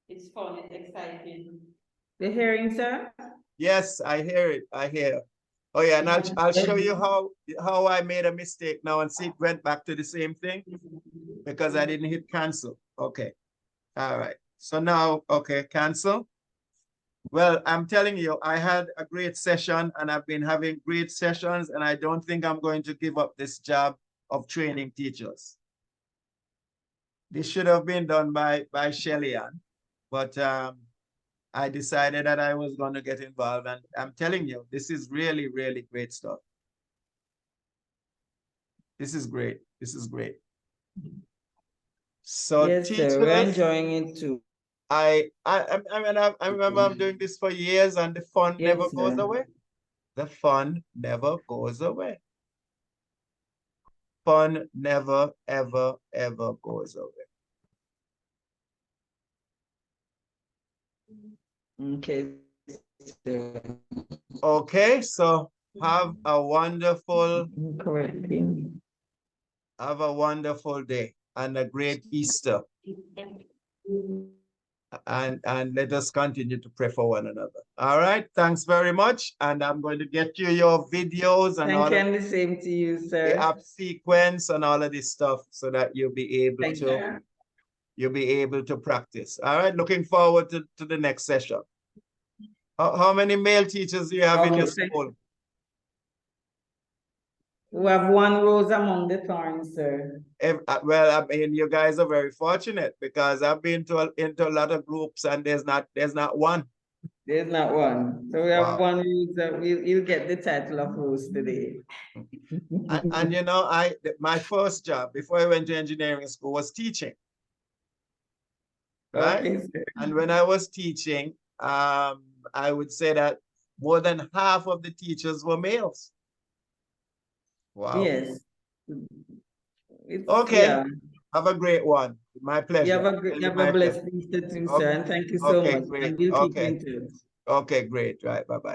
It's fun, it's exciting. The hearing, sir? Yes, I hear it. I hear. Oh yeah, and I'll show you how I made a mistake now and see it went back to the same thing because I didn't hit cancel. Okay. All right. So now, okay, cancel. Well, I'm telling you, I had a great session and I've been having great sessions, and I don't think I'm going to give up this job of training teachers. This should have been done by Shelly Ann, but I decided that I was going to get involved, and I'm telling you, this is really, really great stuff. This is great. This is great. So yes, teachers, sir, we're enjoying it too. I remember I'm doing this for years, and the fun never goes away. The fun never goes away. Fun never, ever, ever goes away. Okay. Okay, so have a wonderful day and a great Easter. And let us continue to pray for one another. All right, thanks very much. And I'm going to get you your videos and all Thank you, and the same to you, sir. the app sequence and all of this stuff so that you'll be able to practice. All right, looking forward to the next session. How many male teachers do you have in your school? We have one rose among the thorns, sir. Well, I mean, you guys are very fortunate because I've been into a lot of groups and there's not one. There's not one. So we have one rose that you'll get the title of rose today. and you know, my first job before I went to engineering school was teaching. Right? Okay, sir. And when I was teaching, I would say that more than half of the teachers were males. Wow. Yes. Okay. Yeah. Have a great one. My pleasure. You have a blessed Easter too, sir. And thank you so much. Great. And we'll keep in touch. Okay, great. Right. Bye-bye.